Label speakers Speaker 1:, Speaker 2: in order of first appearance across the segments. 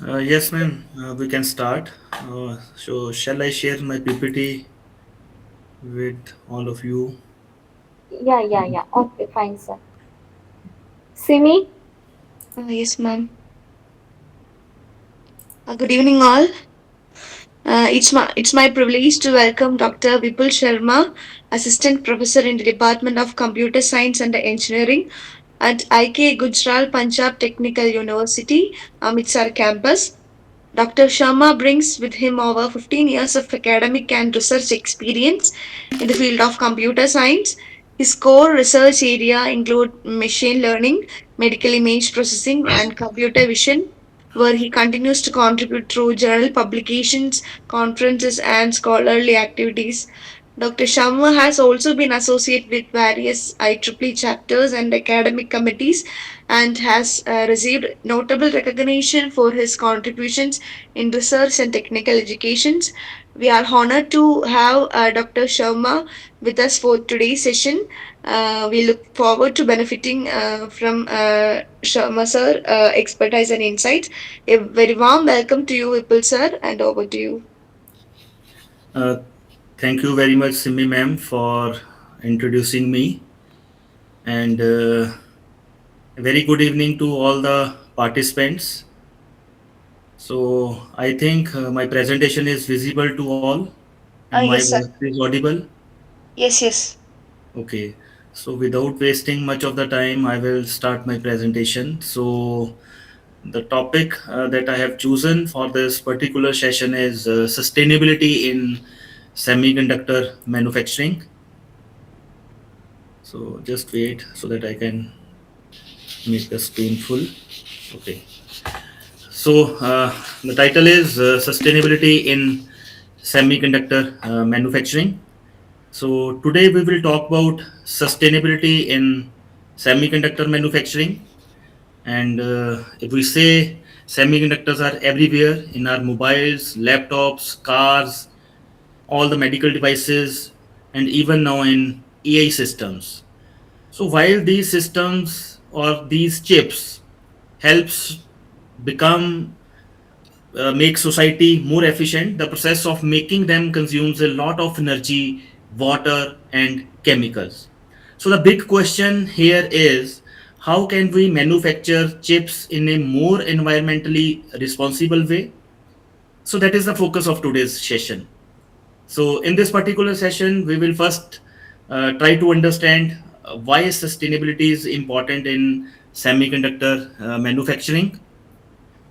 Speaker 1: Yes, ma'am. We can start. So, shall I share my PPT with all of you?
Speaker 2: Yeah. Okay, fine, sir. Simi?
Speaker 3: Yes, ma'am. Good evening, all. It's my privilege to welcome Dr. Vipul Sharma, Assistant Professor in the Department of Computer Science and Engineering at IK Gujarat Punjab Technical University, Amritsar campus. Dr. Sharma brings with him over 15 years of academic and research experience in the field of computer science. His core research area include machine learning, medical image processing, and computer vision, where he continues to contribute through journal publications, conferences, and scholarly activities. Dr. Sharma has also been associated with various IEEE chapters and academic committees and has received notable recognition for his contributions in research and technical educations. We are honored to have Dr. Sharma with us for today's session. We look forward to benefiting from Sharma sir expertise and insights. A very warm welcome to you, Vipul sir, and over to you.
Speaker 1: Uh, Thank you very much, Simi ma'am, for introducing me. And a very good evening to all the participants. So, I think my presentation is visible to all, and my
Speaker 3: Yes, sir.
Speaker 1: voice is audible.
Speaker 3: Yes.
Speaker 1: Okay. So, without wasting much of the time, I will start my presentation. So, the topic that I have chosen for this particular session is sustainability in semiconductor manufacturing. So just wait so that I can make the screen full. Okay. So the title is sustainability in semiconductor manufacturing. So today we will talk about sustainability in semiconductor manufacturing. And if we say semiconductors are everywhere in our mobiles, laptops, cars, all the medical devices, and even now in AI systems. So while these systems or these chips helps become make society more efficient, the process of making them consumes a lot of energy, water, and chemicals. So the big question here is how can we manufacture chips in a more environmentally responsible way? So that is the focus of today's session. So, in this particular session, we will first try to understand why sustainability is important in semiconductor manufacturing.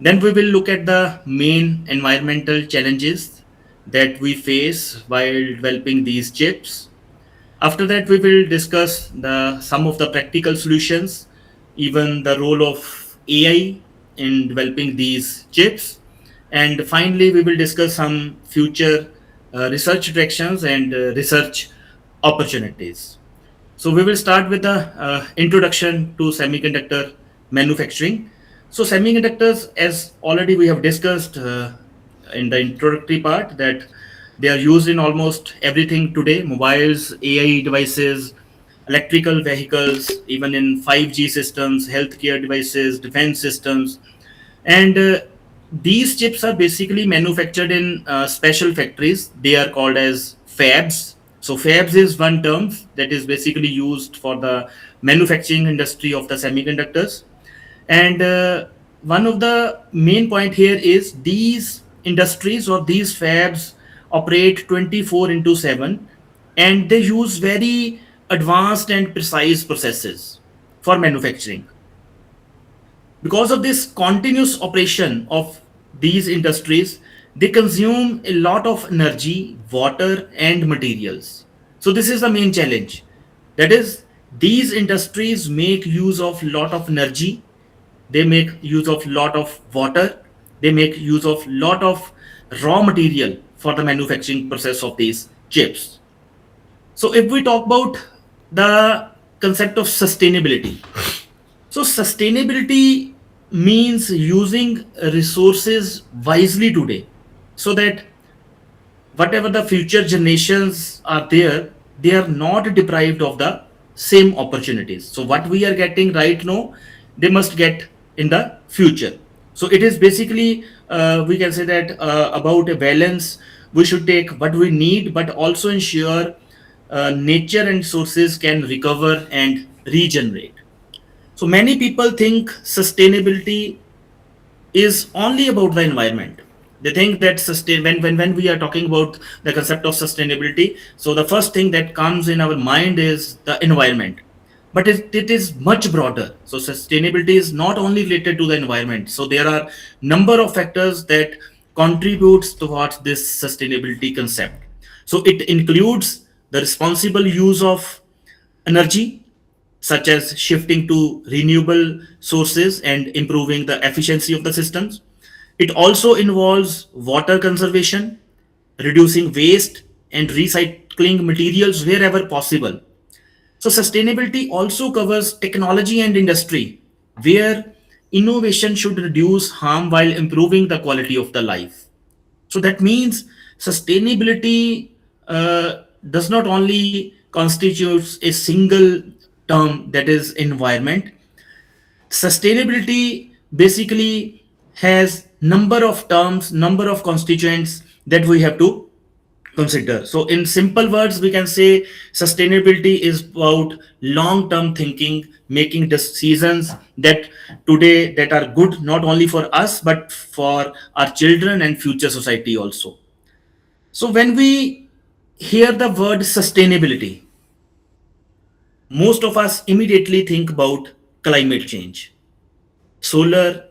Speaker 1: Then, we will look at the main environmental challenges that we face while developing these chips. After that, we will discuss some of the practical solutions, even the role of AI in developing these chips. And finally, we will discuss some future research directions and research opportunities. So we will start with the introduction to semiconductor manufacturing. So semiconductors, as already we have discussed in the introductory part, that they are used in almost everything today: mobiles, AI devices, electrical vehicles, even in 5G systems, healthcare devices, defense systems, and these chips are basically manufactured in special factories. They are called as fabs. So fabs is one term that is basically used for the manufacturing industry of the semiconductors. And one of the main point here is these industries or these fabs operate 24 into 7, and they use very advanced and precise processes for manufacturing. Because of this continuous operation of these industries, they consume a lot of energy, water, and materials. So this is the main challenge. That is, these industries make use of lot of energy, they make use of lot of water, they make use of lot of raw material for the manufacturing process of these chips. So if we talk about the concept of sustainability, so sustainability means using resources wisely today so that whatever the future generations are there, they are not deprived of the same opportunities. So what we are getting right now, they must get in the future. So it is basically, we can say that about a balance. We should take what we need, but also ensure nature and sources can recover and regenerate. So many people think sustainability is only about the environment. They think that when we are talking about the concept of sustainability, so the first thing that comes in our mind is the environment. But it is much broader. So sustainability is not only related to the environment. So there are number of factors that contributes towards this sustainability concept. So it includes the responsible use of energy, such as shifting to renewable sources and improving the efficiency of the systems. It also involves water conservation, reducing waste, and recycling materials wherever possible. So, sustainability also covers technology and industry, where innovation should reduce harm while improving the quality of the life. So that means sustainability does not only constitutes a single term, that is environment. Sustainability basically has number of terms, number of constituents that we have to consider. So in simple words, we can say sustainability is about long term thinking, making decisions that today that are good not only for us but for our children and future society also. So when we hear the word sustainability, most of us immediately think about climate change, solar,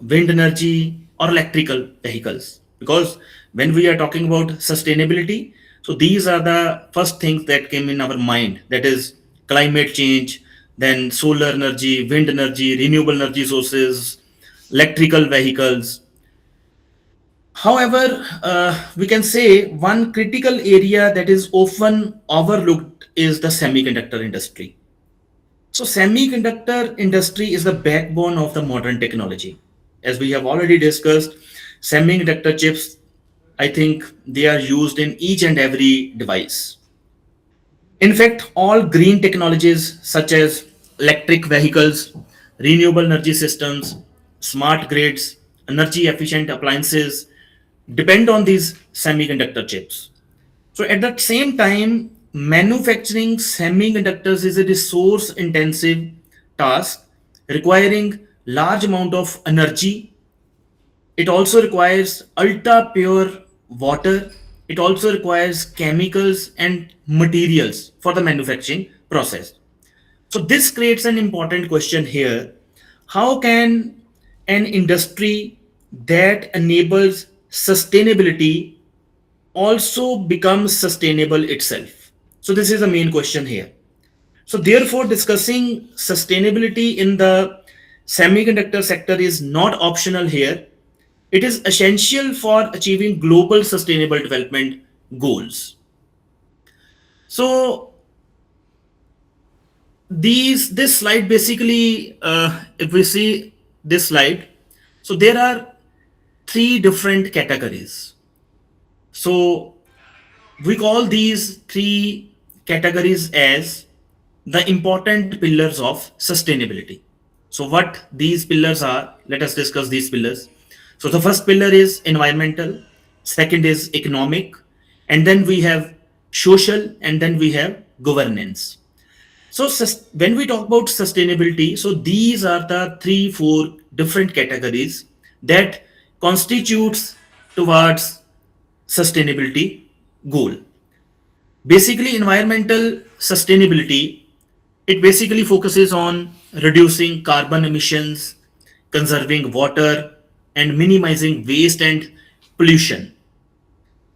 Speaker 1: wind energy, or electrical vehicles. Because when we are talking about sustainability, so these are the first things that came in our mind. That is climate change, then solar energy, wind energy, renewable energy sources, electrical vehicles. However, we can say one critical area that is often overlooked is the semiconductor industry. So, semiconductor industry is the backbone of the modern technology. As we have already discussed, semiconductor chips, I think they are used in each and every device. In fact, all green technologies such as electric vehicles, renewable energy systems, smart grids, energy efficient appliances depend on these semiconductor chips. So at the same time, manufacturing semiconductors is a resource intensive task requiring large amount of energy. It also requires ultra pure water. It also requires chemicals and materials for the manufacturing process. So this creates an important question here. How can an industry that enables sustainability also becomes sustainable itself? So this is the main question here. So therefore, discussing sustainability in the semiconductor sector is not optional here. It is essential for achieving global sustainable development goals. So these this slide basically, if we see this slide, so there are three different categories. So we call these three categories as the important pillars of sustainability. So what these pillars are, let us discuss these pillars. So the first pillar is environmental, second is economic, and then we have social, and then we have governance. So when we talk about sustainability, so these are the three, four different categories that constitutes towards sustainability goal. Basically, environmental sustainability, it basically focuses on reducing carbon emissions, conserving water, and minimizing waste and pollution.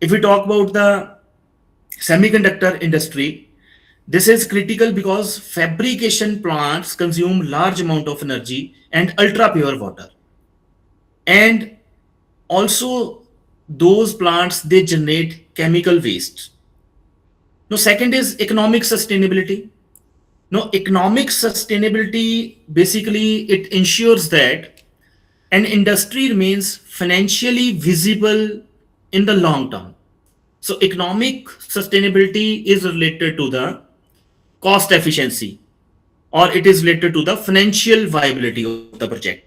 Speaker 1: If we talk about the semiconductor industry, this is critical because fabrication plants consume large amount of energy and ultra pure water. And also those plants they generate chemical waste. Now second is economic sustainability. Now economic sustainability basically it ensures that an industry remains financially visible in the long term. So economic sustainability is related to the cost efficiency, or it is related to the financial viability of the project.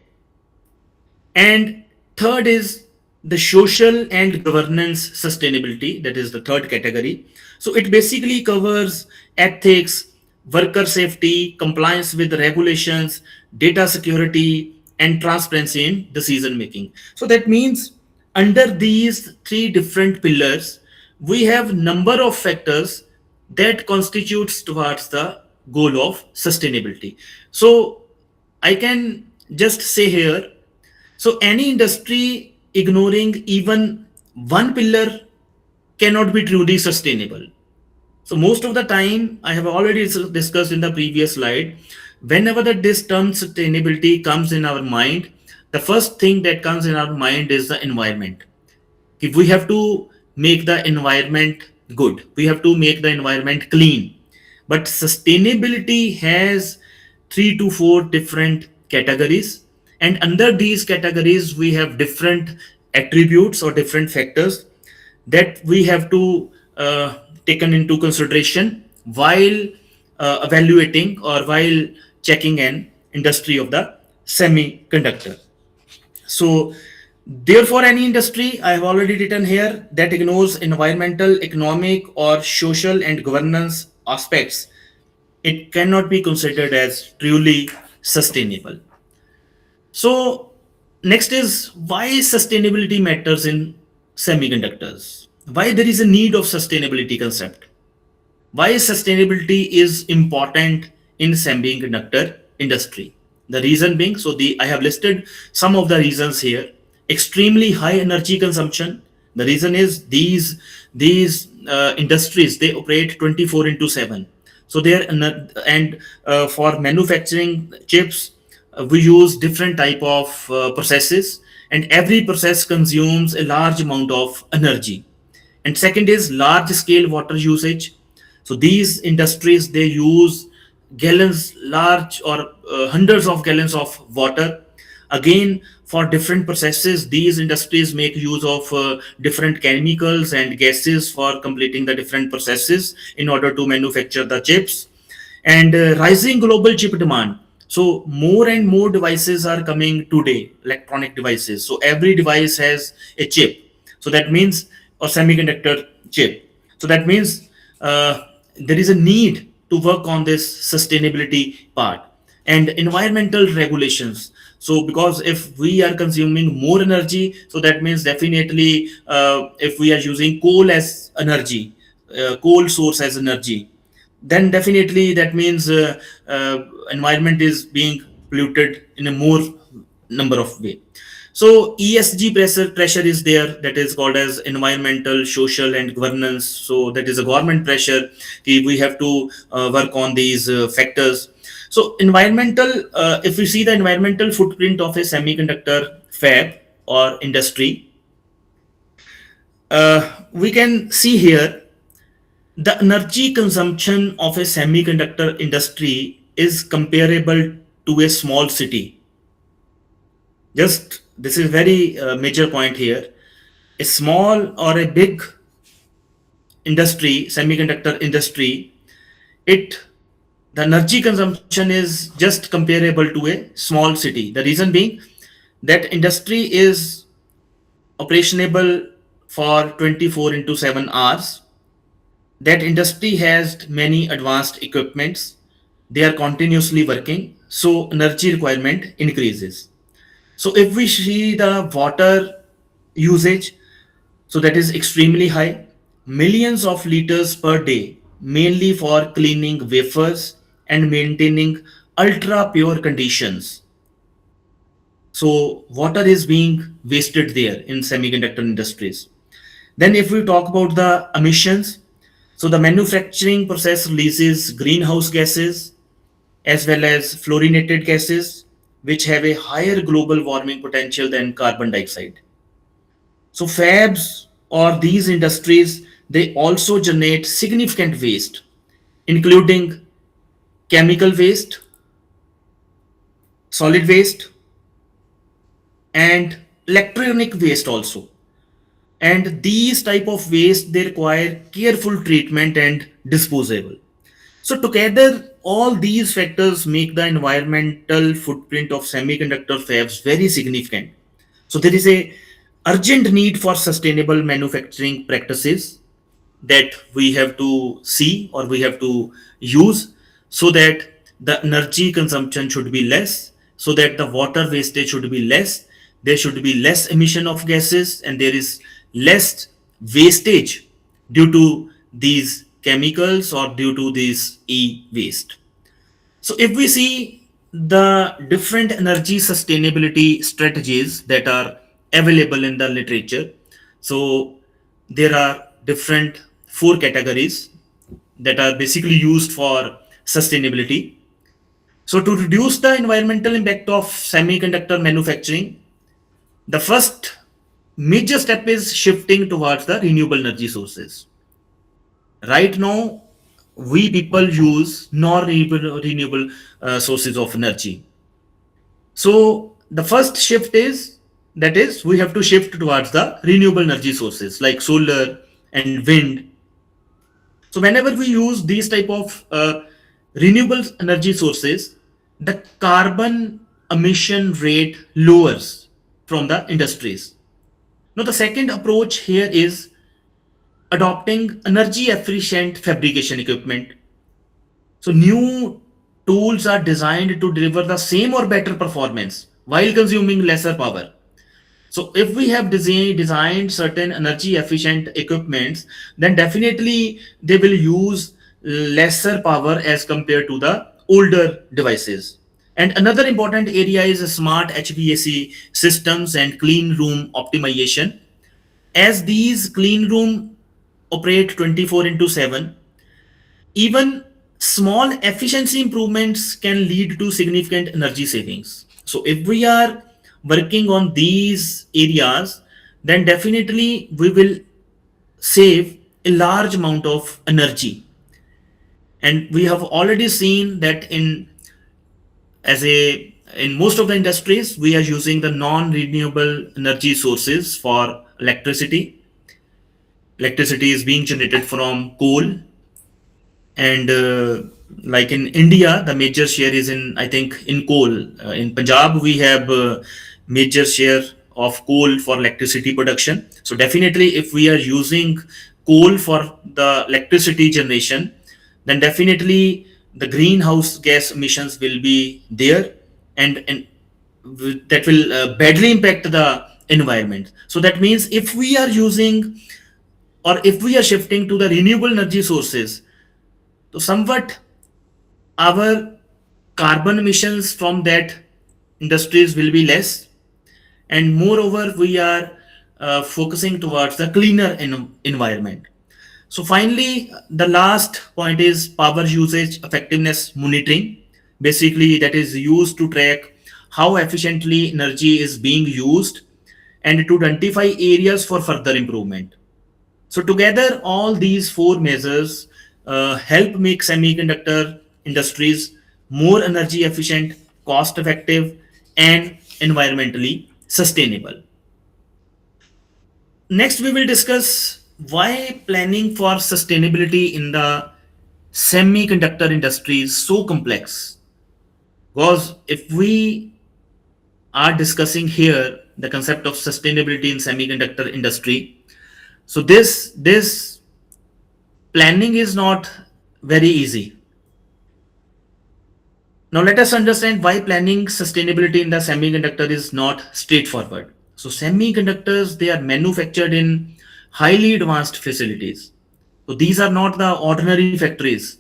Speaker 1: And third is the social and governance sustainability, that is the third category. So it basically covers ethics, worker safety, compliance with the regulations, data security, and transparency in decision making. So that means under these three different pillars, we have number of factors that constitutes towards the goal of sustainability. So I can just say here, so any industry ignoring even one pillar cannot be truly sustainable. So most of the time, I have already discussed in the previous slide, whenever this term sustainability comes in our mind, the first thing that comes in our mind is the environment. If we have to make the environment good, we have to make the environment clean. But sustainability has three to four different categories, and under these categories we have different attributes or different factors that we have to taken into consideration while evaluating or while checking an industry of the semiconductor. So, therefore, any industry I have already written here that ignores environmental, economic, or social and governance aspects, it cannot be considered as truly sustainable. So, next is why sustainability matters in semiconductors. Why there is a need of sustainability concept. Why sustainability is important in semiconductor industry. The reason being, so the I have listed some of the reasons here. Extremely high energy consumption. The reason is these industries, they operate 24 into 7. So they are and for manufacturing chips, we use different type of processes, and every process consumes a large amount of energy. And second is large scale water usage. So these industries, they use gallons, large or hundreds of gallons of water. Again, for different processes, these industries make use of different chemicals and gases for completing the different processes in order to manufacture the chips. And rising global chip demand. So more and more devices are coming today, electronic devices. So every device has a chip. So that means a semiconductor chip. So that means there is a need to work on this sustainability part and environmental regulations. So because if we are consuming more energy, so that means definitely if we are using coal as energy, coal source as energy, then definitely that means environment is being polluted in a more number of way. So ESG pressure is there, that is called as environmental, social, and governance. So that is a government pressure. We have to work on these factors. So environmental, if we see the environmental footprint of a semiconductor fab or industry, we can see here the energy consumption of a semiconductor industry is comparable to a small city. Just this is very major point here. A small or a big industry, semiconductor industry, it the energy consumption is just comparable to a small city. The reason being that industry is operationable for 24 into 7 hours. That industry has many advanced equipments. They are continuously working, so energy requirement increases. So if we see the water usage, so that is extremely high, millions of liters per day, mainly for cleaning wafers and maintaining ultra pure conditions. So water is being wasted there in semiconductor industries. Then if we talk about the emissions, so the manufacturing process releases greenhouse gases as well as fluorinated gases, which have a higher global warming potential than carbon dioxide. So fabs or these industries, they also generate significant waste, including chemical waste, solid waste, and electronic waste also. And these type of waste, they require careful treatment and disposable. So together, all these factors make the environmental footprint of semiconductor fabs very significant. So there is a urgent need for sustainable manufacturing practices that we have to see or we have to use, so that the energy consumption should be less, so that the water wastage should be less, there should be less emission of gases, and there is less wastage due to these chemicals or due to this e-waste. So, if we see the different energy sustainability strategies that are available in the literature, so there are different four categories that are basically used for sustainability. So, to reduce the environmental impact of semiconductor manufacturing, the first major step is shifting towards the renewable energy sources. Right now, we people use non renewable sources of energy. So the first shift is, that is, we have to shift towards the renewable energy sources like solar and wind. So whenever we use these type of renewable energy sources, the carbon emission rate lowers from the industries. Now the second approach here is adopting energy efficient fabrication equipment. So new tools are designed to deliver the same or better performance while consuming lesser power. So if we have designed certain energy efficient equipments, then definitely they will use lesser power as compared to the older devices. And another important area is smart HVAC systems and clean room optimization. As these clean room operate 24 into 7, even small efficiency improvements can lead to significant energy savings. So, if we are working on these areas, then definitely we will save a large amount of energy. And we have already seen that in most of the industries, we are using the non-renewable energy sources for electricity. Electricity is being generated from coal, and like in India, the major share is in, I think, in coal. In Punjab, we have major share of coal for electricity production. So definitely, if we are using coal for the electricity generation, then definitely the greenhouse gas emissions will be there, and that will badly impact the environment. So that means if we are using or if we are shifting to the renewable energy sources, so somewhat our carbon emissions from that industries will be less, and moreover we are focusing towards the cleaner environment. So finally, the last point is power usage effectiveness monitoring. Basically, that is used to track how efficiently energy is being used and to identify areas for further improvement. So together, all these four measures help make semiconductor industries more energy efficient, cost effective, and environmentally sustainable. Next, we will discuss why planning for sustainability in the semiconductor industry is so complex. Because if we are discussing here the concept of sustainability in semiconductor industry, so this planning is not very easy. Now let us understand why planning sustainability in the semiconductor is not straightforward. So semiconductors, they are manufactured in highly advanced facilities. So these are not the ordinary factories.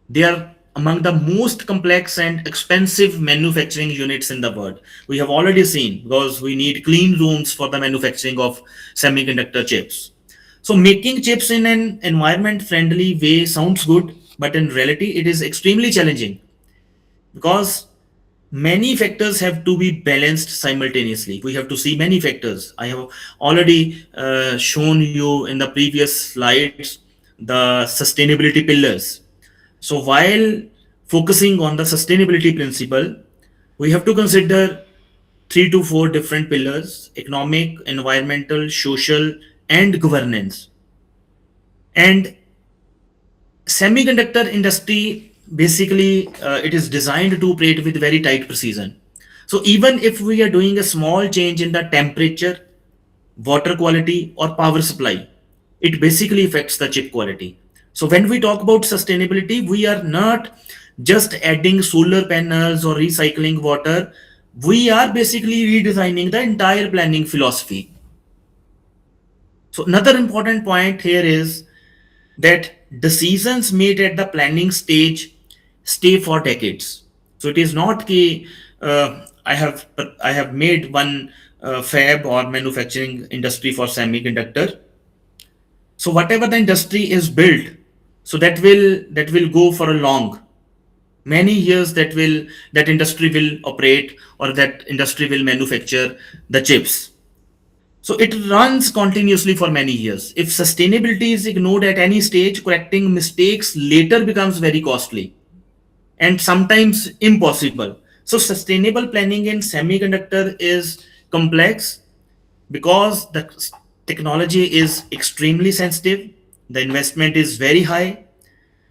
Speaker 1: They are among the most complex and expensive manufacturing units in the world. We have already seen, because we need clean rooms for the manufacturing of semiconductor chips. So making chips in an environment friendly way sounds good, but in reality it is extremely challenging, because many factors have to be balanced simultaneously. We have to see many factors. I have already shown you in the previous slides the sustainability pillars. So while focusing on the sustainability principle, we have to consider three to four different pillars: economic, environmental, social, and governance. And semiconductor industry, basically it is designed to operate with very tight precision. So even if we are doing a small change in the temperature, water quality, or power supply, it basically affects the chip quality. So when we talk about sustainability, we are not just adding solar panels or recycling water. We are basically redesigning the entire planning philosophy. So another important point here is that decisions made at the planning stage stay for decades. So it is not that I have made one fab or manufacturing industry for semiconductor. So whatever the industry is built, so that will go for a long many years. That industry will operate, or that industry will manufacture the chips. So it runs continuously for many years. If sustainability is ignored at any stage, correcting mistakes later becomes very costly and sometimes impossible. So sustainable planning in semiconductor is complex because the technology is extremely sensitive, the investment is very high,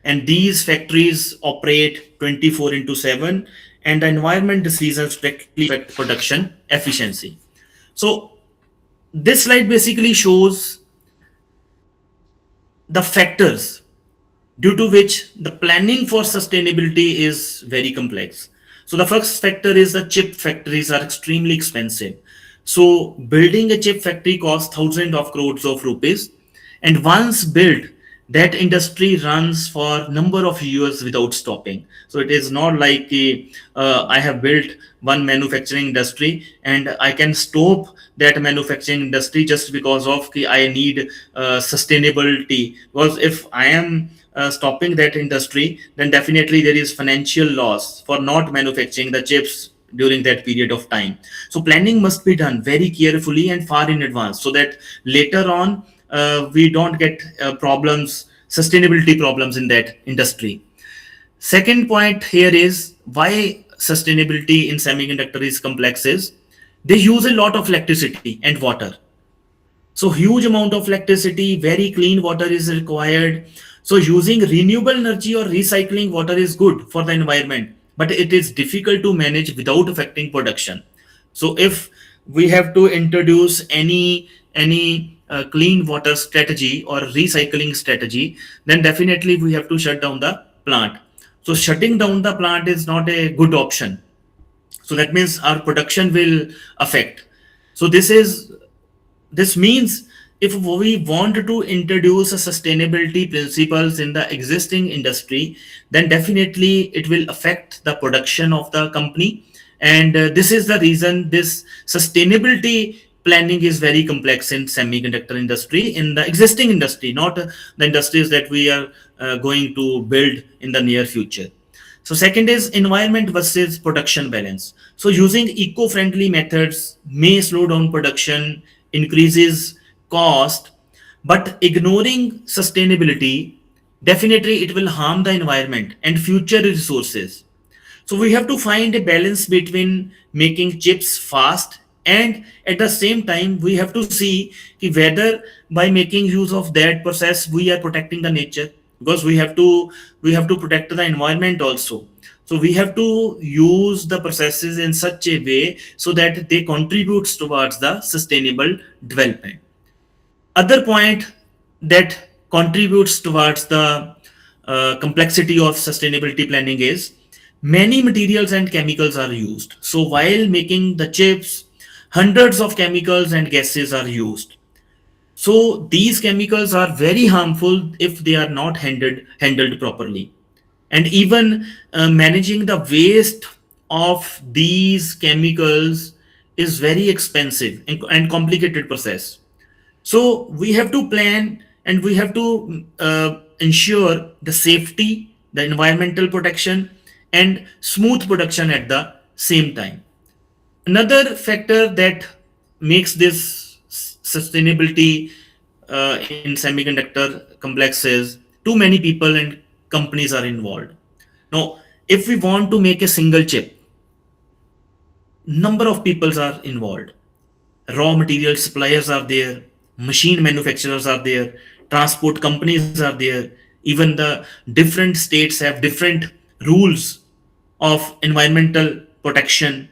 Speaker 1: and these factories operate 24 into 7, and the environment decisions directly affect production efficiency. So this slide basically shows the factors due to which the planning for sustainability is very complex. So the first factor is the chip factories are extremely expensive. So building a chip factory costs thousands of crores of rupees, and once built, that industry runs for number of years without stopping. So it is not like I have built one manufacturing industry and I can stop that manufacturing industry just because of I need sustainability. Because if I am stopping that industry, then definitely there is financial loss for not manufacturing the chips during that period of time. So planning must be done very carefully and far in advance, so that later on we don't get sustainability problems in that industry. Second point here is why sustainability in semiconductor is complex is they use a lot of electricity and water. So huge amount of electricity, very clean water is required. So using renewable energy or recycling water is good for the environment, but it is difficult to manage without affecting production. So if we have to introduce any clean water strategy or recycling strategy, then definitely we have to shut down the plant. So shutting down the plant is not a good option. So that means our production will affect. So this means if we want to introduce a sustainability principles in the existing industry, then definitely it will affect the production of the company. And this is the reason this sustainability planning is very complex in semiconductor industry, in the existing industry, not the industries that we are going to build in the near future. So second is environment versus production balance. So using eco-friendly methods may slow down production, increases cost, but ignoring sustainability, definitely it will harm the environment and future resources. So we have to find a balance between making chips fast, and at the same time we have to see whether by making use of that process we are protecting the nature, because we have to protect the environment also. So we have to use the processes in such a way so that they contributes towards the sustainable development. Other point that contributes towards the complexity of sustainability planning is many materials and chemicals are used. So while making the chips, hundreds of chemicals and gases are used. So these chemicals are very harmful if they are not handled properly. And even managing the waste of these chemicals is very expensive and complicated process. So we have to plan, and we have to ensure the safety, the environmental protection, and smooth production at the same time. Another factor that makes this sustainability in semiconductor complex is too many people and companies are involved. Now, if we want to make a single chip, number of peoples are involved. Raw material suppliers are there, machine manufacturers are there, transport companies are there, even the different states have different rules of environmental protection.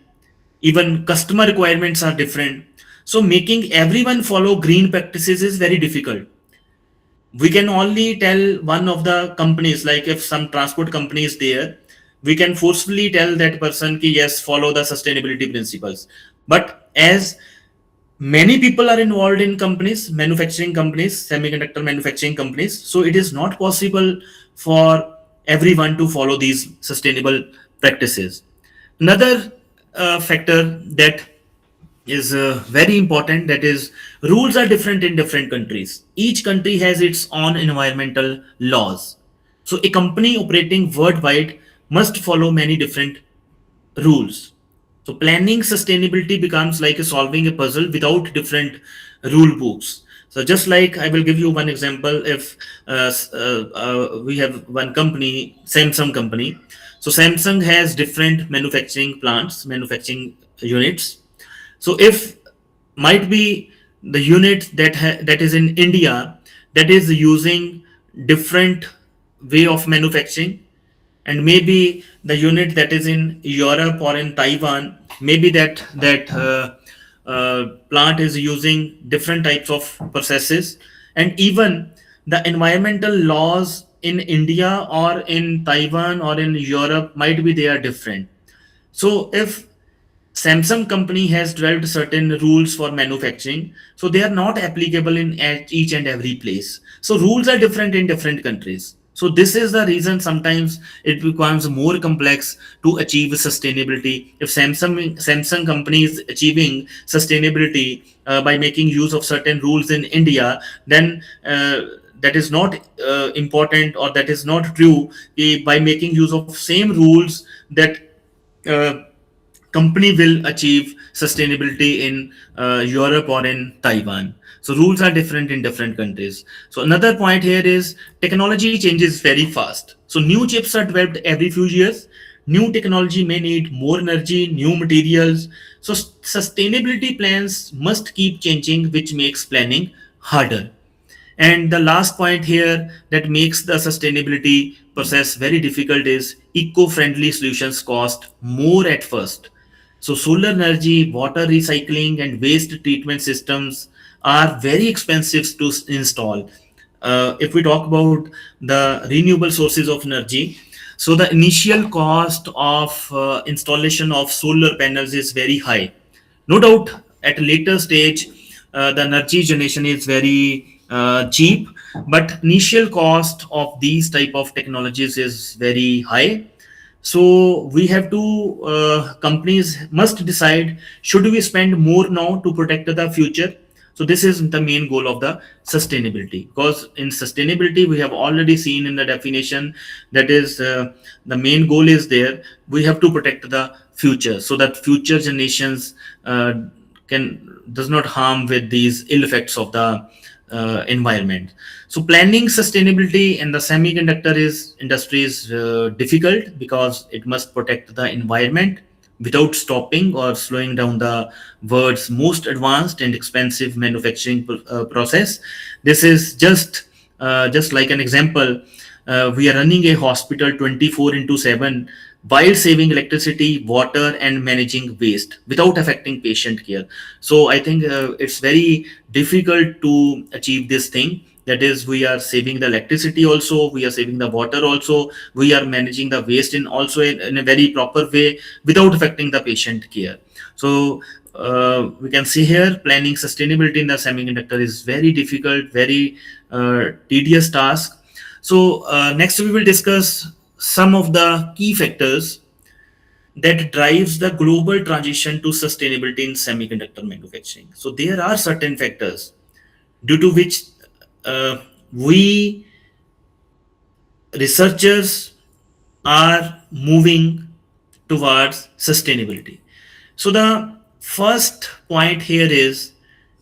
Speaker 1: even customer requirements are different. So making everyone follow green practices is very difficult. We can only tell one of the companies, like if some transport company is there, we can forcefully tell that person ki yes, follow the sustainability principles. But as many people are involved in companies, manufacturing companies, semiconductor manufacturing companies, so it is not possible for everyone to follow these sustainable practices. Another factor that is very important, that is rules are different in different countries. Each country has its own environmental laws, so a company operating worldwide must follow many different rules. So planning sustainability becomes like solving a puzzle without different rule books. So just like I will give you one example, if we have one company, Samsung company. So Samsung has different manufacturing plants, manufacturing units. So if might be the unit that is in India, that is using different way of manufacturing, and maybe the unit that is in Europe or in Taiwan, maybe that plant is using different types of processes, and even the environmental laws in India or in Taiwan or in Europe might be they are different. So if Samsung company has developed certain rules for manufacturing, so they are not applicable in at each and every place. So rules are different in different countries. So this is the reason sometimes it becomes more complex to achieve sustainability. If Samsung company is achieving sustainability by making use of certain rules in India, then that is not important, or that is not true by making use of same rules that uh, company will achieve sustainability in Europe or in Taiwan. So rules are different in different countries. So another point here is technology changes very fast. So new chips are developed every few years. New technology may need more energy, new materials. So sustainability plans must keep changing, which makes planning harder. And the last point here that makes the sustainability process very difficult is eco-friendly solutions cost more at first. So solar energy, water recycling, and waste treatment systems are very expensive to install. If we talk about the renewable sources of energy, so the initial cost of installation of solar panels is very high. No doubt, at a later stage, the energy generation is very cheap, but initial cost of these type of technologies is very high. So we have to companies must decide, should we spend more now to protect the future. So this is the main goal of the sustainability, because in sustainability we have already seen in the definition, that is the main goal is there, we have to protect the future so that future generations can does not harm with these ill effects of the environment. So planning sustainability in the semiconductor is industry is difficult because it must protect the environment without stopping or slowing down the world's most advanced and expensive manufacturing process. This is just like an example. We are running a hospital 24 into 7 while saving electricity, water, and managing waste without affecting patient care. So I think it's very difficult to achieve this thing. That is, we are saving the electricity also, we are saving the water also, we are managing the waste in also in a very proper way without affecting the patient care. So we can see here planning sustainability in the semiconductor is very difficult, very tedious task. So next we will discuss some of the key factors that drives the global transition to sustainability in semiconductor manufacturing. So there are certain factors due to which uh, we researchers are moving towards sustainability. So the first point here is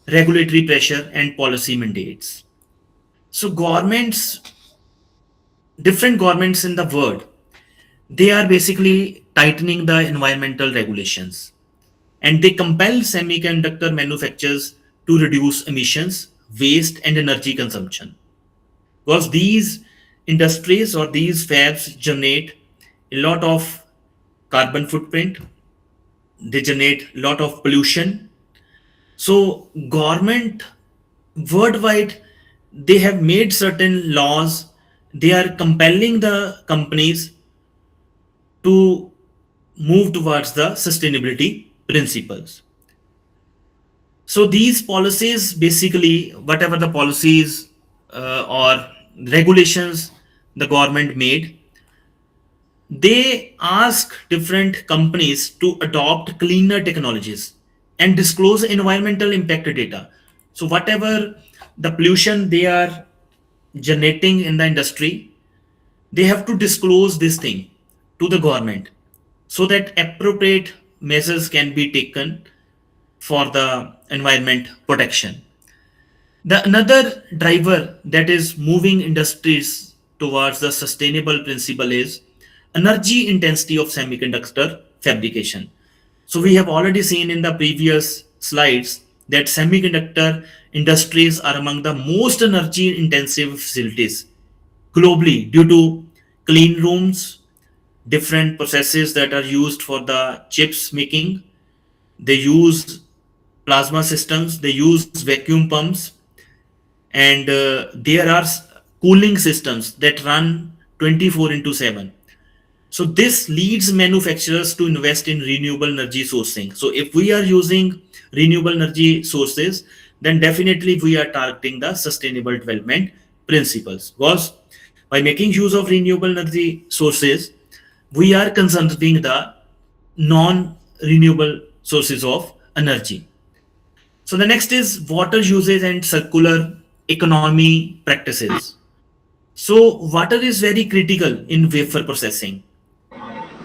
Speaker 1: regulatory pressure and policy mandates. So governments, different governments in the world, they are basically tightening the environmental regulations, and they compel semiconductor manufacturers to reduce emissions, waste, and energy consumption, because these industries or these fabs generate a lot of carbon footprint. they generate lot of pollution. So government worldwide, they have made certain laws. They are compelling the companies to move towards the sustainability principles. So these policies, basically whatever the policies or regulations the government made, they ask different companies to adopt cleaner technologies and disclose environmental impact data. So whatever the pollution they are generating in the industry, they have to disclose this thing to the government so that appropriate measures can be taken for the environment protection. The another driver that is moving industries towards the sustainable principle is energy intensity of semiconductor fabrication. So we have already seen in the previous slides that semiconductor industries are among the most energy intensive facilities globally due to clean rooms, different processes that are used for the chips making. They use plasma systems, they use vacuum pumps, and there are cooling systems that run 24 into 7. So this leads manufacturers to invest in renewable energy sourcing. So if we are using renewable energy sources, then definitely we are targeting the sustainable development principles, because by making use of renewable energy sources, we are conserving the non renewable sources of energy. So the next is water usage and circular economy practices. So water is very critical in wafer processing.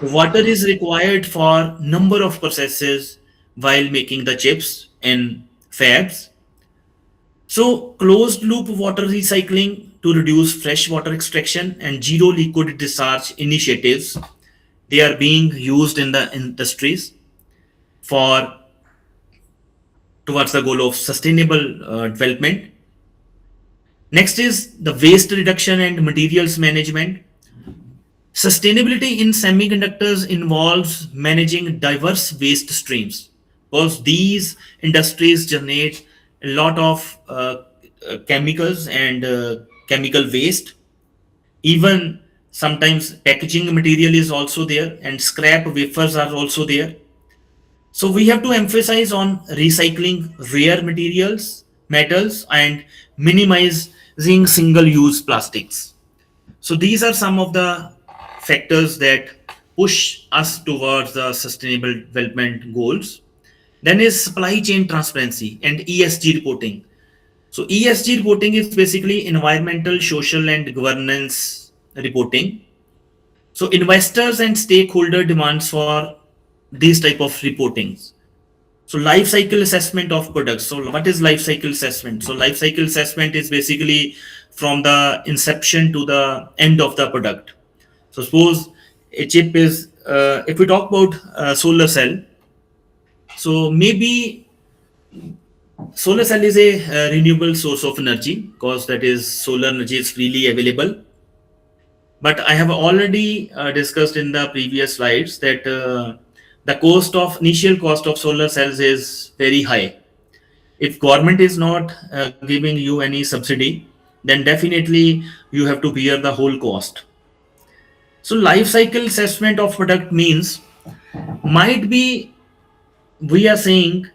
Speaker 1: Water is required for number of processes while making the chips in fabs. So closed loop water recycling to reduce fresh water extraction and zero liquid discharge initiatives, they are being used in the industries for towards the goal of sustainable development. Next is the waste reduction and materials management. Sustainability in semiconductors involves managing diverse waste streams, because these industries generate a lot of chemicals and chemical waste. Even sometimes packaging material is also there, and scrap wafers are also there. So we have to emphasize on recycling rare materials, metals, and minimizing single-use plastics. So these are some of the factors that push us towards the sustainable development goals. Then is supply chain transparency and ESG reporting. So ESG reporting is basically environmental, social, and governance reporting. So investors and stakeholder demands for these type of reportings. So life cycle assessment of products. So what is life cycle assessment? So life cycle assessment is basically from the inception to the end of the product. So suppose a chip is, if we talk about solar cell, so maybe solar cell is a renewable source of energy, because that is solar energy is freely available. But I have already discussed in the previous slides that the initial cost of solar cells is very high. If government is not giving you any subsidy, then definitely you have to bear the whole cost. So life cycle assessment of product means, might be we are saying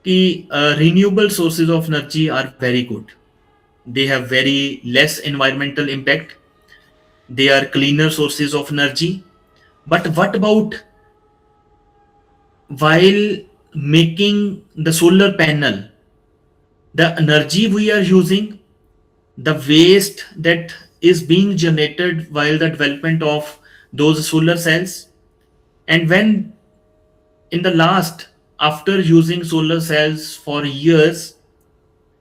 Speaker 1: कि renewable sources of energy are very good, they have very less environmental impact, they are cleaner sources of energy. But what about while making the solar panel, the energy we are using, the waste that is being generated while the development of those solar cells, and when in the last, after using solar cells for years,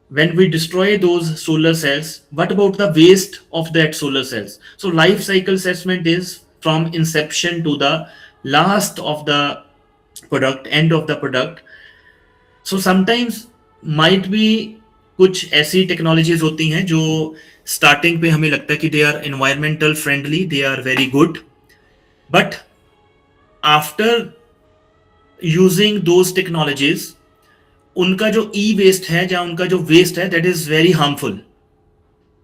Speaker 1: when we destroy those solar cells, what about the waste of that solar cells? So life cycle assessment is from inception to the last of the product, end of the product. So sometimes might be कुछ ऐसी technologies होती हैं जो starting पे हमें लगता है कि they are environmental friendly, they are very good, but after using those technologies, उनका जो ई वेस्ट है या उनका जो वेस्ट है that is very harmful.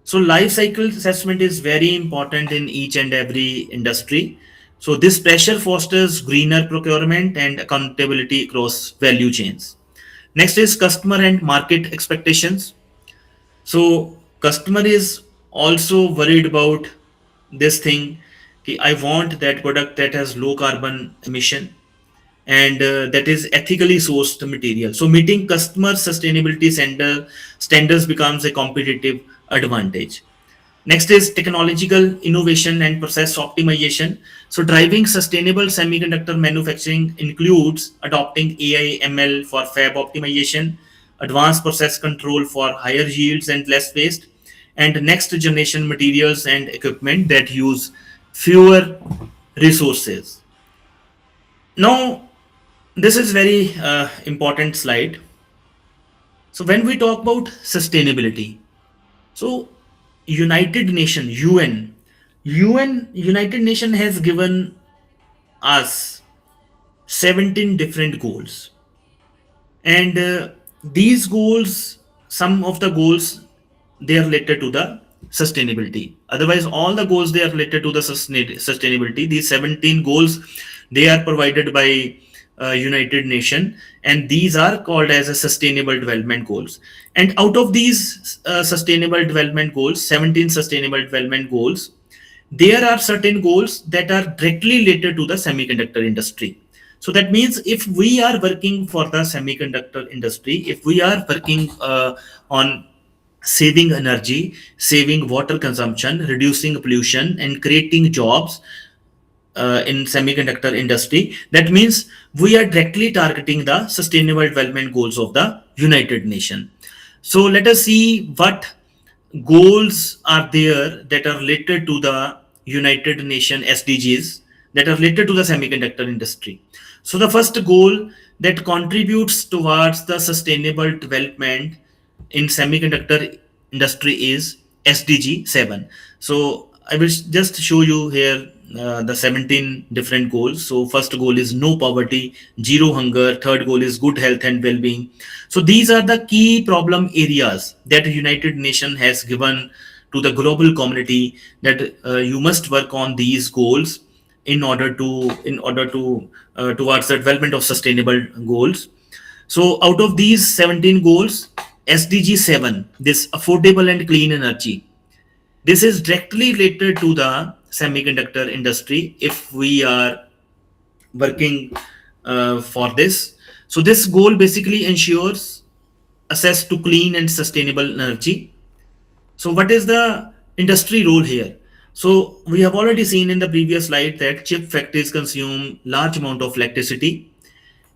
Speaker 1: So life cycle assessment is very important in each and every industry. So this pressure fosters greener procurement and accountability across value chains. Next is customer and market expectations. So customer is also worried about this thing. कि I want that product that has low carbon emission and that is ethically sourced material. So meeting customer sustainability standards becomes a competitive advantage. Next is technological innovation and process optimization. So, driving sustainable semiconductor manufacturing includes adopting AI ML for fab optimization, advanced process control for higher yields and less waste, and next generation materials and equipment that use fewer resources. Now, this is very important slide. So, when we talk about sustainability, so United Nation United Nation has given us 17 different goals, and these goals, some of the goals, they are related to the sustainability. Otherwise, all the goals, they are related to the sustainability. These 17 goals, they are provided by United Nation, and these are called as a sustainable development goals. And out of these sustainable development goals, 17 sustainable development goals, there are certain goals that are directly related to the semiconductor industry. So that means if we are working for the semiconductor industry, if we are working on saving energy, saving water consumption, reducing pollution, and creating jobs in semiconductor industry, that means we are directly targeting the sustainable development goals of the United Nations. So let us see what goals are there that are related to the United Nations SDGs, that are related to the semiconductor industry. So the first goal that contributes towards the sustainable development in semiconductor industry is SDG 7. So I will just show you here the 17 different goals. So first goal is no poverty, zero hunger. Third goal is good health and well-being. So these are the key problem areas that the United Nations has given to the global community, that you must work on these goals in order to towards the development of sustainable goals. So out of these 17 goals, SDG 7, this affordable and clean energy, this is directly related to the semiconductor industry if we are working for this. So this goal basically ensures access to clean and sustainable energy. So what is the industry role here? So we have already seen in the previous slide that chip factories consume large amount of electricity,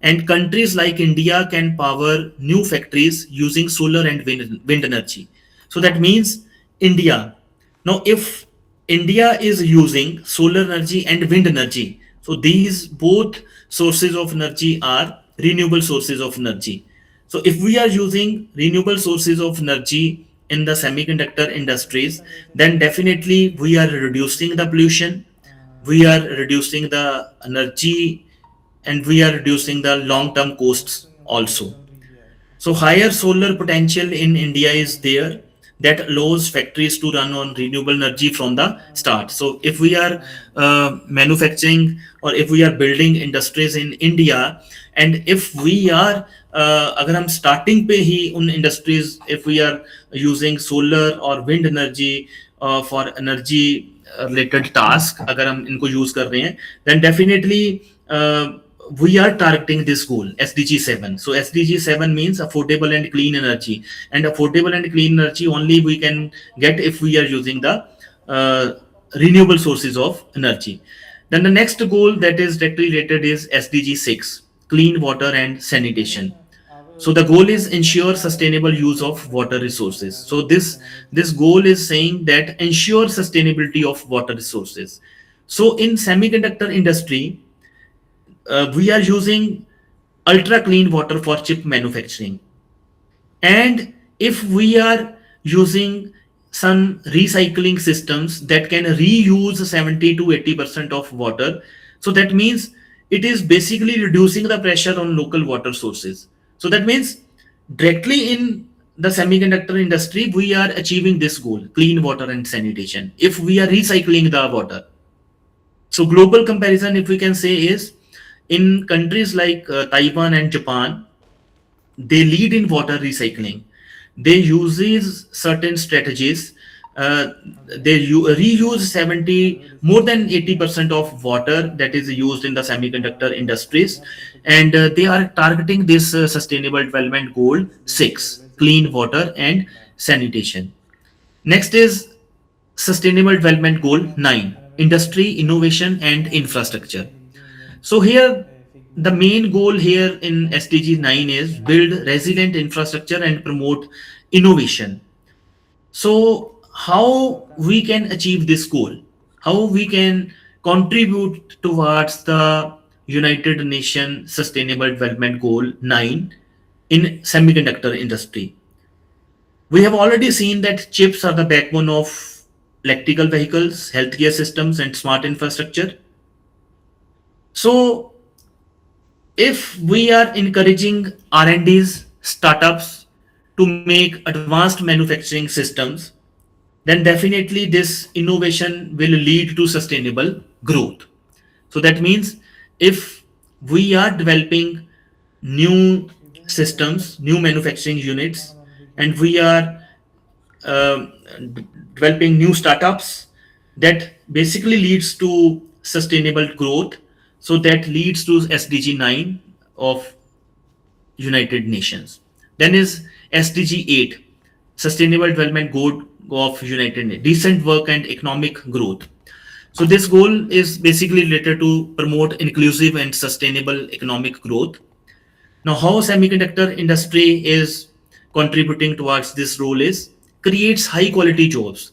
Speaker 1: and countries like India can power new factories using solar and wind energy. So that means India. Now, if India is using solar energy and wind energy, so these both sources of energy are renewable sources of energy. So if we are using renewable sources of energy in the semiconductor industries, then definitely we are reducing the pollution, we are reducing the energy, and we are reducing the long term costs also. So higher solar potential in India is there, that allows factories to run on renewable energy from the start. So if we are manufacturing, or if we are building industries in India, and if we are अगर हम starting पे ही उन industries, if we are using solar or wind energy for energy related task, अगर हम इनको use कर रहे हैं, then definitely we are targeting this goal, SDG 7. So SDG 7 means affordable and clean energy, and affordable and clean energy only we can get if we are using the renewable sources of energy. Then the next goal that is directly related is SDG 6, clean water and sanitation. So the goal is ensure sustainable use of water resources. So this goal is saying that ensure sustainability of water resources. So in semiconductor industry, we are using ultra clean water for chip manufacturing, and if we are using some recycling systems that can reuse 70 to 80% of water, so that means it is basically reducing the pressure on local water sources. So that means directly in the semiconductor industry, we are achieving this goal, clean water and sanitation, if we are recycling the water. So global comparison, if we can say, is in countries like Taiwan and Japan, they lead in water recycling. They uses certain strategies. uh, they reuse 70 more than 80% of water that is used in the semiconductor industries, and they are targeting this sustainable development goal 6, clean water and sanitation. Next is sustainable development goal 9, industry innovation and infrastructure. So here, the main goal here in SDG 9 is build resilient infrastructure and promote innovation. So how we can achieve this goal? How we can contribute towards the United Nations Sustainable Development Goal 9 in semiconductor industry? We have already seen that chips are the backbone of electrical vehicles, healthcare systems, and smart infrastructure. So if we are encouraging R&Ds, startups to make advanced manufacturing systems, then definitely this innovation will lead to sustainable growth. So that means if we are developing new systems, new manufacturing units, and we are developing new startups, that basically leads to sustainable growth. So that leads to SDG 9 of United Nations. Then is SDG 8, Sustainable Development Goal of United Nations, decent work and economic growth. So this goal is basically related to promote inclusive and sustainable economic growth. Now, how semiconductor industry is contributing towards this role is creates high quality jobs.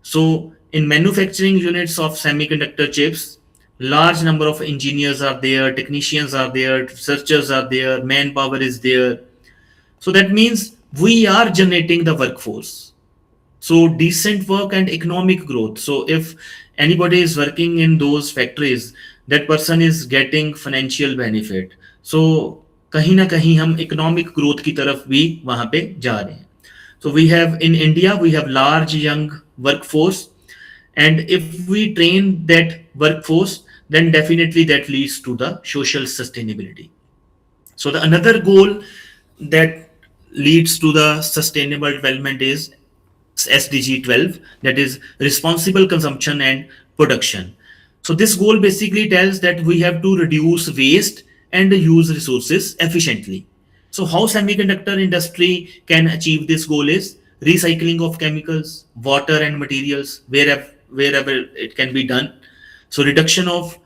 Speaker 1: So in manufacturing units of semiconductor chips, large number of engineers are there, technicians are there, researchers are there, manpower is there. So that means we are generating the workforce. So decent work and economic growth. So if anybody is working in those factories, that person is getting financial benefit. So कहीं ना कहीं हम economic growth की तरफ भी वहां पे जा रहे हैं. So we have in India, we have large young workforce, and if we train that workforce, then definitely that leads to the social sustainability. So the another goal that leads to the sustainable development is SDG 12, that is responsible consumption and production. So this goal basically tells that we have to reduce waste and use resources efficiently. So how semiconductor industry can achieve this goal is recycling of chemicals, water and materials wherever it can be done. So reduction of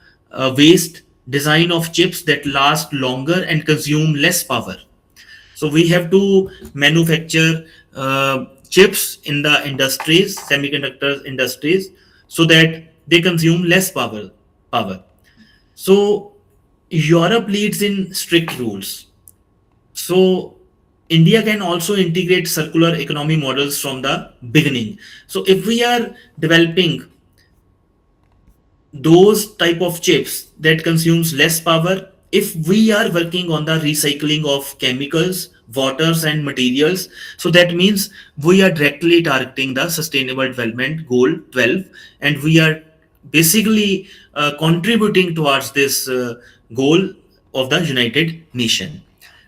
Speaker 1: waste, design of chips that last longer and consume less power. So we have to manufacture chips in the industries, semiconductor industries, so that they consume less power. So Europe leads in strict rules. So India can also integrate circular economy models from the beginning. So if we are developing those type of chips that consumes less power, if we are working on the recycling of chemicals, waters and materials, so that means we are directly targeting the sustainable development goal 12, and we are basically contributing towards this goal of the United Nation.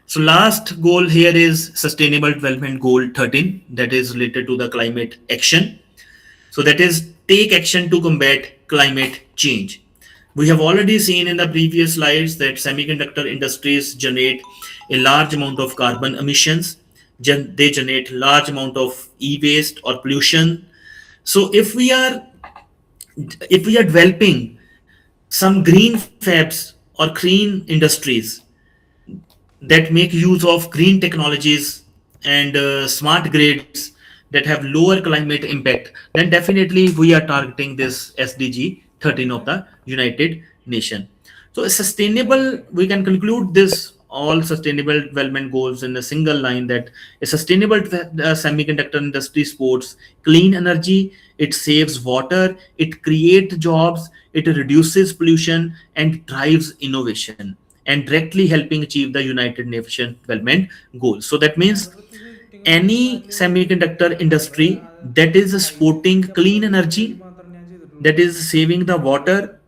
Speaker 1: So last goal here is sustainable development goal 13, that is related to the climate action. So that is take action to combat climate change. We have already seen in the previous slides that semiconductor industries generate a large amount of carbon emissions. They generate large amount of e-waste or pollution. So if we are developing some green fabs or green industries that make use of green technologies and smart grids that have lower climate impact, then definitely we are targeting this SDG 13 of the United Nation. So sustainable, we can conclude this all sustainable development goals in a single line, that a sustainable semiconductor industry supports clean energy, it saves water, it creates jobs, it reduces pollution and drives innovation, and directly helping achieve the United Nations development goals. So that means any semiconductor industry that is supporting clean energy, that is saving the water,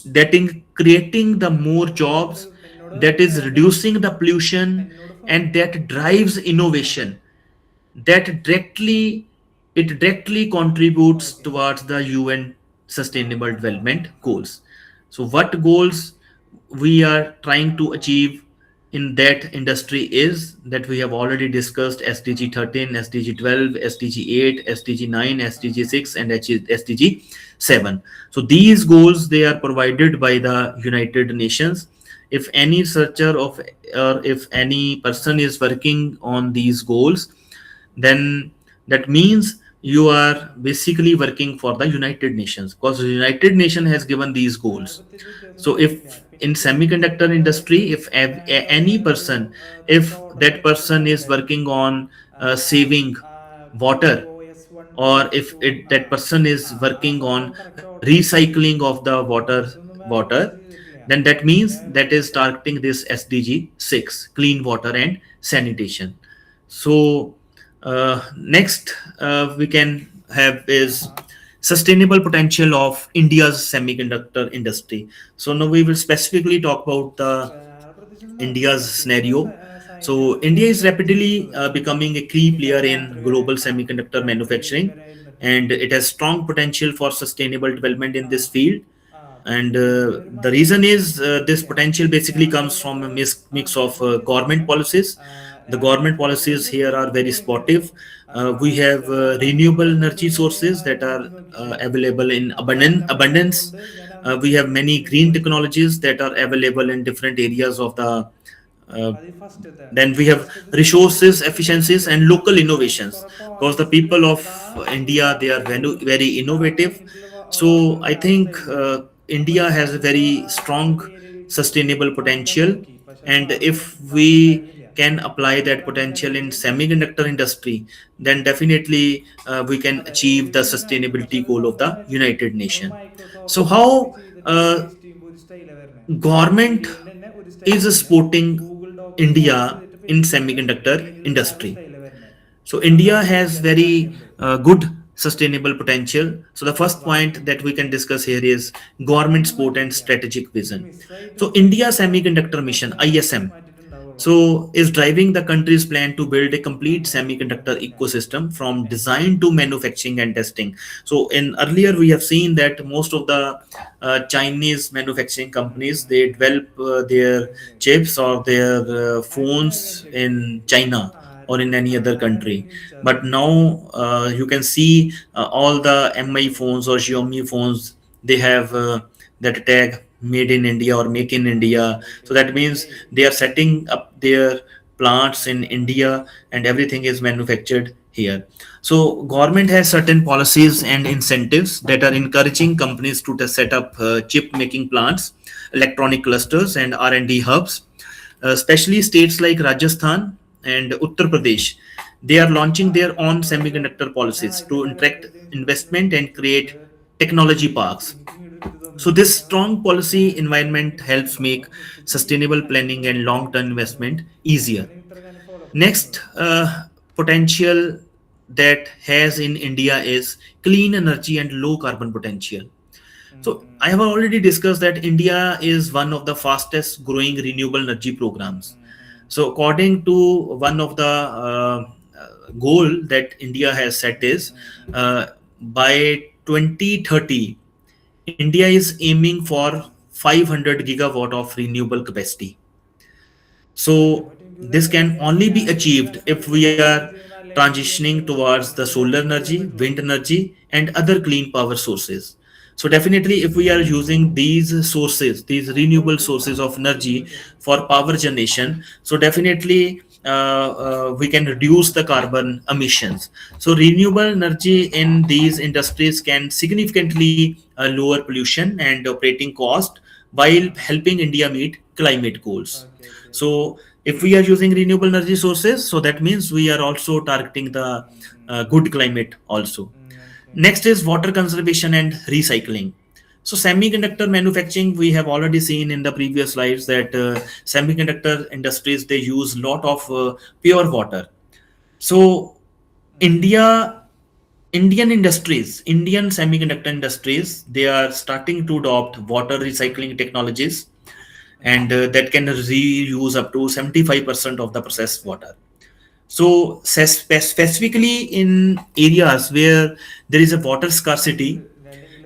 Speaker 1: that in creating the more jobs, that is reducing the pollution, and that drives innovation, that directly contributes towards the UN sustainable development goals. So what goals we are trying to achieve in that industry is that we have already discussed: SDG 13, SDG 12, SDG 8, SDG 9, SDG 6, and SDG 7. So these goals, they are provided by the United Nations. If any researcher of, or if any person is working on these goals, then that means you are basically working for the United Nations, because the United Nation has given these goals. So if in semiconductor industry, if any person, if that person is working on saving water, or if that person is working on recycling of the water, then that means that is targeting this SDG 6, clean water and sanitation. So next we can have is sustainable potential of India's semiconductor industry. So now we will specifically talk about the India's scenario. So India is rapidly becoming a key player in global semiconductor manufacturing, and it has strong potential for sustainable development in this field. And the reason is, this potential basically comes from a mix of government policies. The government policies here are very supportive. We have renewable energy sources that are available in abundance. We have many green technologies that are available in different areas of the uh, then we have resources efficiencies and local innovations, because the people of India, they are very innovative. So I think India has a very strong sustainable potential, and if we can apply that potential in semiconductor industry, then definitely we can achieve the sustainability goal of the United Nations. So how government is supporting India in semiconductor industry? So India has very good sustainable potential. So the first point that we can discuss here is government support and strategic vision. So India Semiconductor Mission (ISM) so is driving the country's plan to build a complete semiconductor ecosystem from design to manufacturing and testing. So in earlier we have seen that most of the Chinese manufacturing companies, they develop their chips or their phones in China or in any other country. But now you can see all the Mi phones or Xiaomi phones, they have that tag made in India or make in India. So that means they are setting up their plants in India, and everything is manufactured here. So government has certain policies and incentives that are encouraging companies to set up chip making plants, electronic clusters, and R&D hubs. Especially states like Rajasthan and Uttar Pradesh, they are launching their own semiconductor policies to attract investment and create technology parks. So this strong policy environment helps make sustainable planning and long-term investment easier. Next potential that has in India is clean energy and low carbon potential. So I have already discussed that India is one of the fastest growing renewable energy programs. So according to one of the goal that India has set is, by 2030, India is aiming for 500 gigawatt of renewable capacity. So this can only be achieved if we are transitioning towards the solar energy, wind energy, and other clean power sources. So definitely, if we are using these sources, these renewable sources of energy for power generation, so definitely we can reduce the carbon emissions. So renewable energy in these industries can significantly lower pollution and operating cost while helping India meet climate goals.
Speaker 4: Okay, okay.
Speaker 1: So if we are using renewable energy sources, so that means we are also targeting the good climate also.
Speaker 4: Okay.
Speaker 1: Next is water conservation and recycling. So semiconductor manufacturing, we have already seen in the previous slides that semiconductor industries, they use lot of pure water. So India, Indian industries, Indian semiconductor industries, they are starting to adopt water recycling technologies, and that can reuse up to 75% of the processed water. So specifically in areas where there is a water scarcity,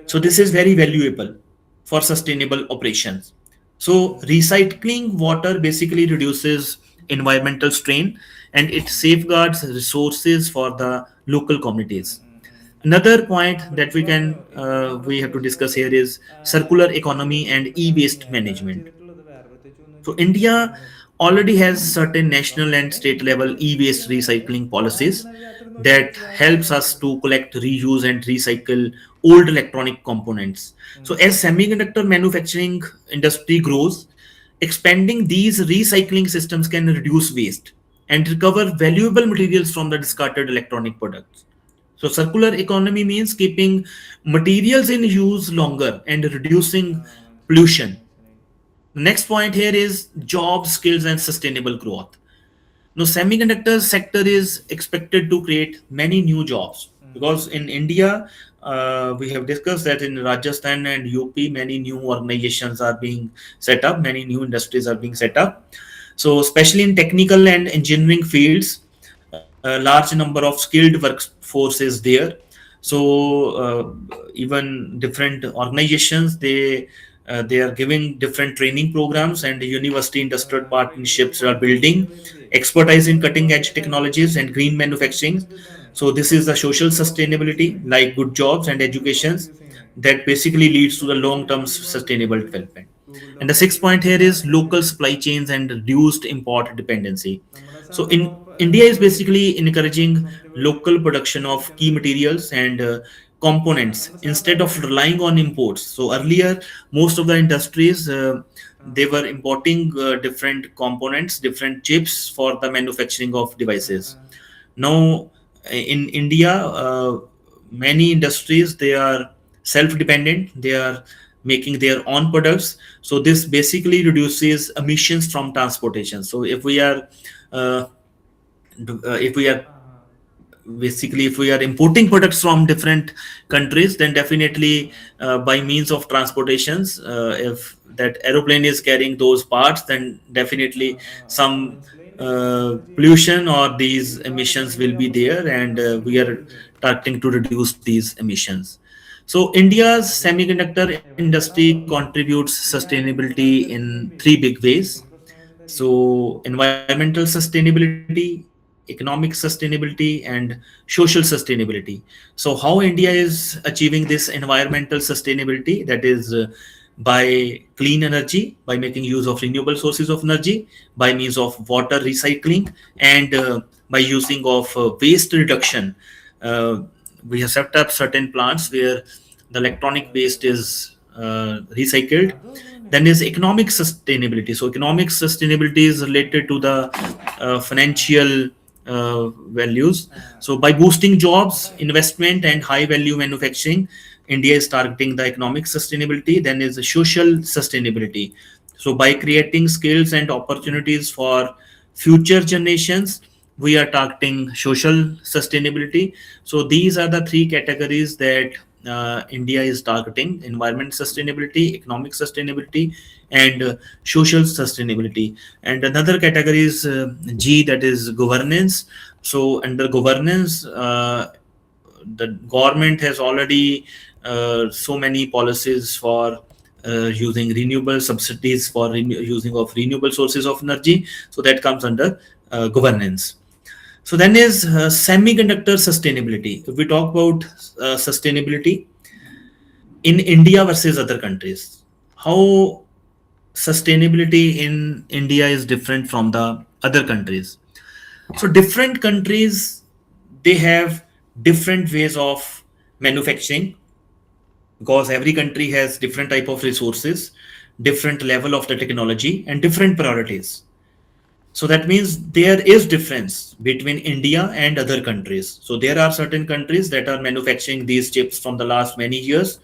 Speaker 1: so this is very valuable for sustainable operations. So recycling water basically reduces environmental strain, and it safeguards resources for the local communities. Another point that we have to discuss here is circular economy and e-waste management. So India already has certain national and state level e-waste recycling policies that helps us to collect, reuse and recycle old electronic components. So as semiconductor manufacturing industry grows, expanding these recycling systems can reduce waste and recover valuable materials from the discarded electronic products. So circular economy means keeping materials in use longer and reducing pollution. The next point here is job skills and sustainable growth. Now, semiconductor sector is expected to create many new jobs because in India, we have discussed that in Rajasthan and UP, many new organizations are being set up, many new industries are being set up. So, especially in technical and engineering fields, a large number of skilled workforce is there. So, even different organizations, they are giving different training programs, and the university industrial partnerships are building expertise in cutting edge technologies and green manufacturing. So this is the social sustainability like good jobs and educations that basically leads to the long term sustainable development. And the sixth point here is local supply chains and reduced import dependency. So in India is basically encouraging local production of key materials and components instead of relying on imports. So earlier, most of the industries, they were importing different components, different chips for the manufacturing of devices. Now in India, many industries, they are self-dependent. They are making their own products. So this basically reduces emissions from transportation. So uh, if we are basically if we are importing products from different countries, then definitely by means of transportations, if that aeroplane is carrying those parts, then definitely some pollution or these emissions will be there, and we are targeting to reduce these emissions. So India's semiconductor industry contributes sustainability in three big ways. So environmental sustainability, economic sustainability, and social sustainability. So how India is achieving this environmental sustainability, that is by clean energy, by making use of renewable sources of energy, by means of water recycling, and by using of waste reduction. uh, we have set up certain plants where the electronic waste is recycled. Then is economic sustainability. So economic sustainability is related to the financial values. So by boosting jobs, investment, and high value manufacturing, India is targeting the economic sustainability. Then is the social sustainability. So by creating skills and opportunities for future generations, we are targeting social sustainability. So these are the three categories that India is targeting: environment sustainability, economic sustainability, and social sustainability. And another category is G, that is governance. So under governance, the government has already so many policies for using renewable subsidies for using of renewable sources of energy. So that comes under governance. So then is semiconductor sustainability. If we talk about sustainability in India versus other countries, how sustainability in India is different from the other countries. So different countries, they have different ways of manufacturing, because every country has different type of resources, different level of the technology and different priorities. So that means there is difference between India and other countries. So there are certain countries that are manufacturing these chips from the last many years,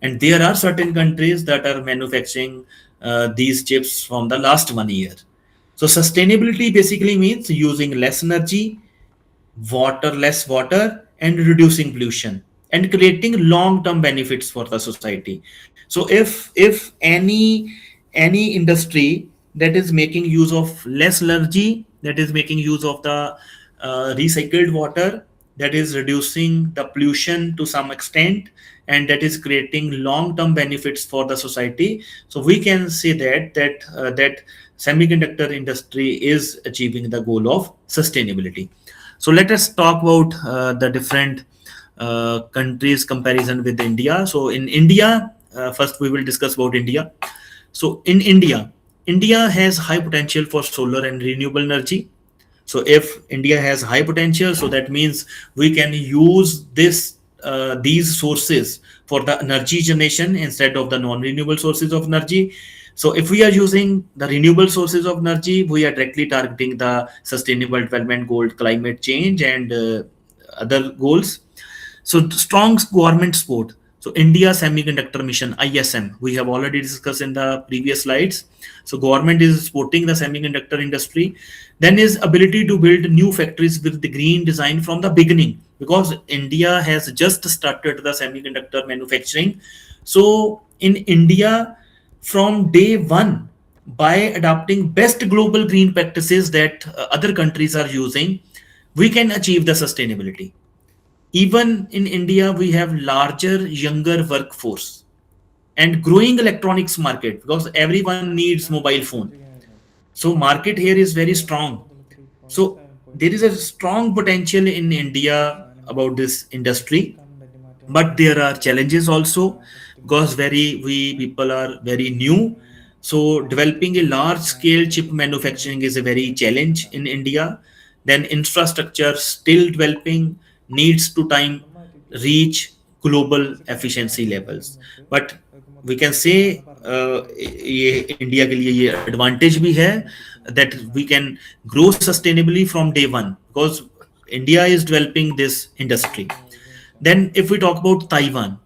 Speaker 1: and there are certain countries that are manufacturing these chips from the last 1 year. So sustainability basically means using less energy, less water, and reducing pollution and creating long term benefits for the society. So if any industry that is making use of less energy, that is making use of the recycled water, that is reducing the pollution to some extent, and that is creating long term benefits for the society, so we can say that semiconductor industry is achieving the goal of sustainability. So let us talk about the different countries comparison with India. So in India, first we will discuss about India. So in India, India has high potential for solar and renewable energy. So if India has high potential, so that means we can use these sources for the energy generation instead of the non-renewable sources of energy. So if we are using the renewable sources of energy, we are directly targeting the sustainable development goal, climate change, and other goals. So strong government support. So India Semiconductor Mission (ISM) we have already discussed in the previous slides. So government is supporting the semiconductor industry. Then is ability to build new factories with the green design from the beginning, because India has just started the semiconductor manufacturing. So in India, from day one, by adopting best global green practices that other countries are using, we can achieve the sustainability. Even in India, we have larger, younger workforce and growing electronics market because everyone needs mobile phone. So market here is very strong. So there is a strong potential in India about this industry, but there are challenges also because very we people are very new. So developing a large scale chip manufacturing is a very challenge in India. Then infrastructure still developing, needs to time reach global efficiency levels. But we can say ये India के लिए ये advantage भी है that we can grow sustainably from day one because India is developing this industry. Then, if we talk about Taiwan,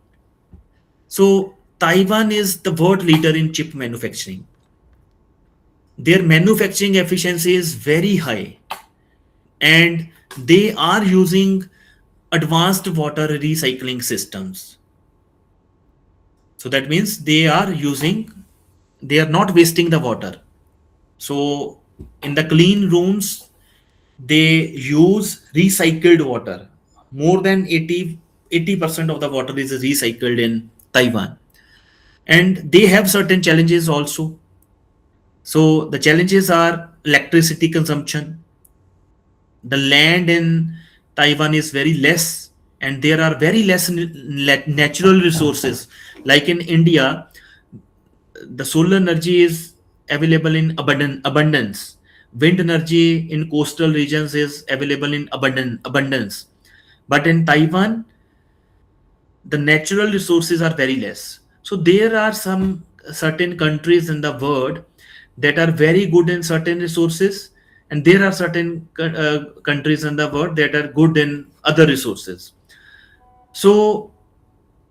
Speaker 1: so Taiwan is the world leader in chip manufacturing. Their manufacturing efficiency is very high, and they are using advanced water recycling systems. So that means they are not wasting the water. So in the clean rooms, they use recycled water. More than 80% of the water is recycled in Taiwan. And they have certain challenges also. So the challenges are electricity consumption. The land in Taiwan is very less, and there are very less natural resources. Like in India, the solar energy is available in abundance. Wind energy in coastal regions is available in abundance. But in Taiwan, the natural resources are very less. So there are some certain countries in the world that are very good in certain resources, and there are certain countries in the world that are good in other resources. So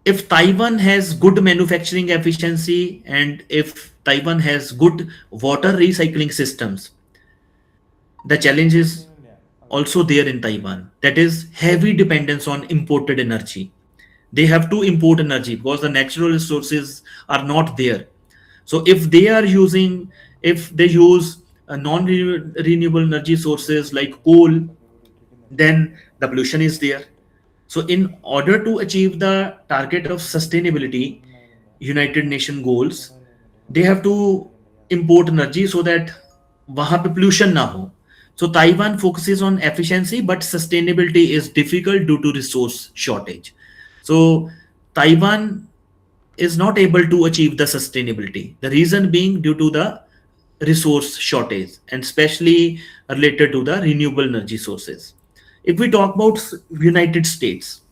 Speaker 1: if Taiwan has good manufacturing efficiency and if Taiwan has good water recycling systems, the challenge is also there in Taiwan. That is heavy dependence on imported energy. They have to import energy because the natural resources are not there. So if they use non-renewable energy sources like coal, then the pollution is there. So in order to achieve the target of sustainability, United Nation goals, they have to import energy so that वहां पे pollution ना हो. So Taiwan focuses on efficiency, but sustainability is difficult due to resource shortage. So Taiwan is not able to achieve the sustainability. The reason being due to the resource shortage and especially related to the renewable energy sources. If we talk about United States,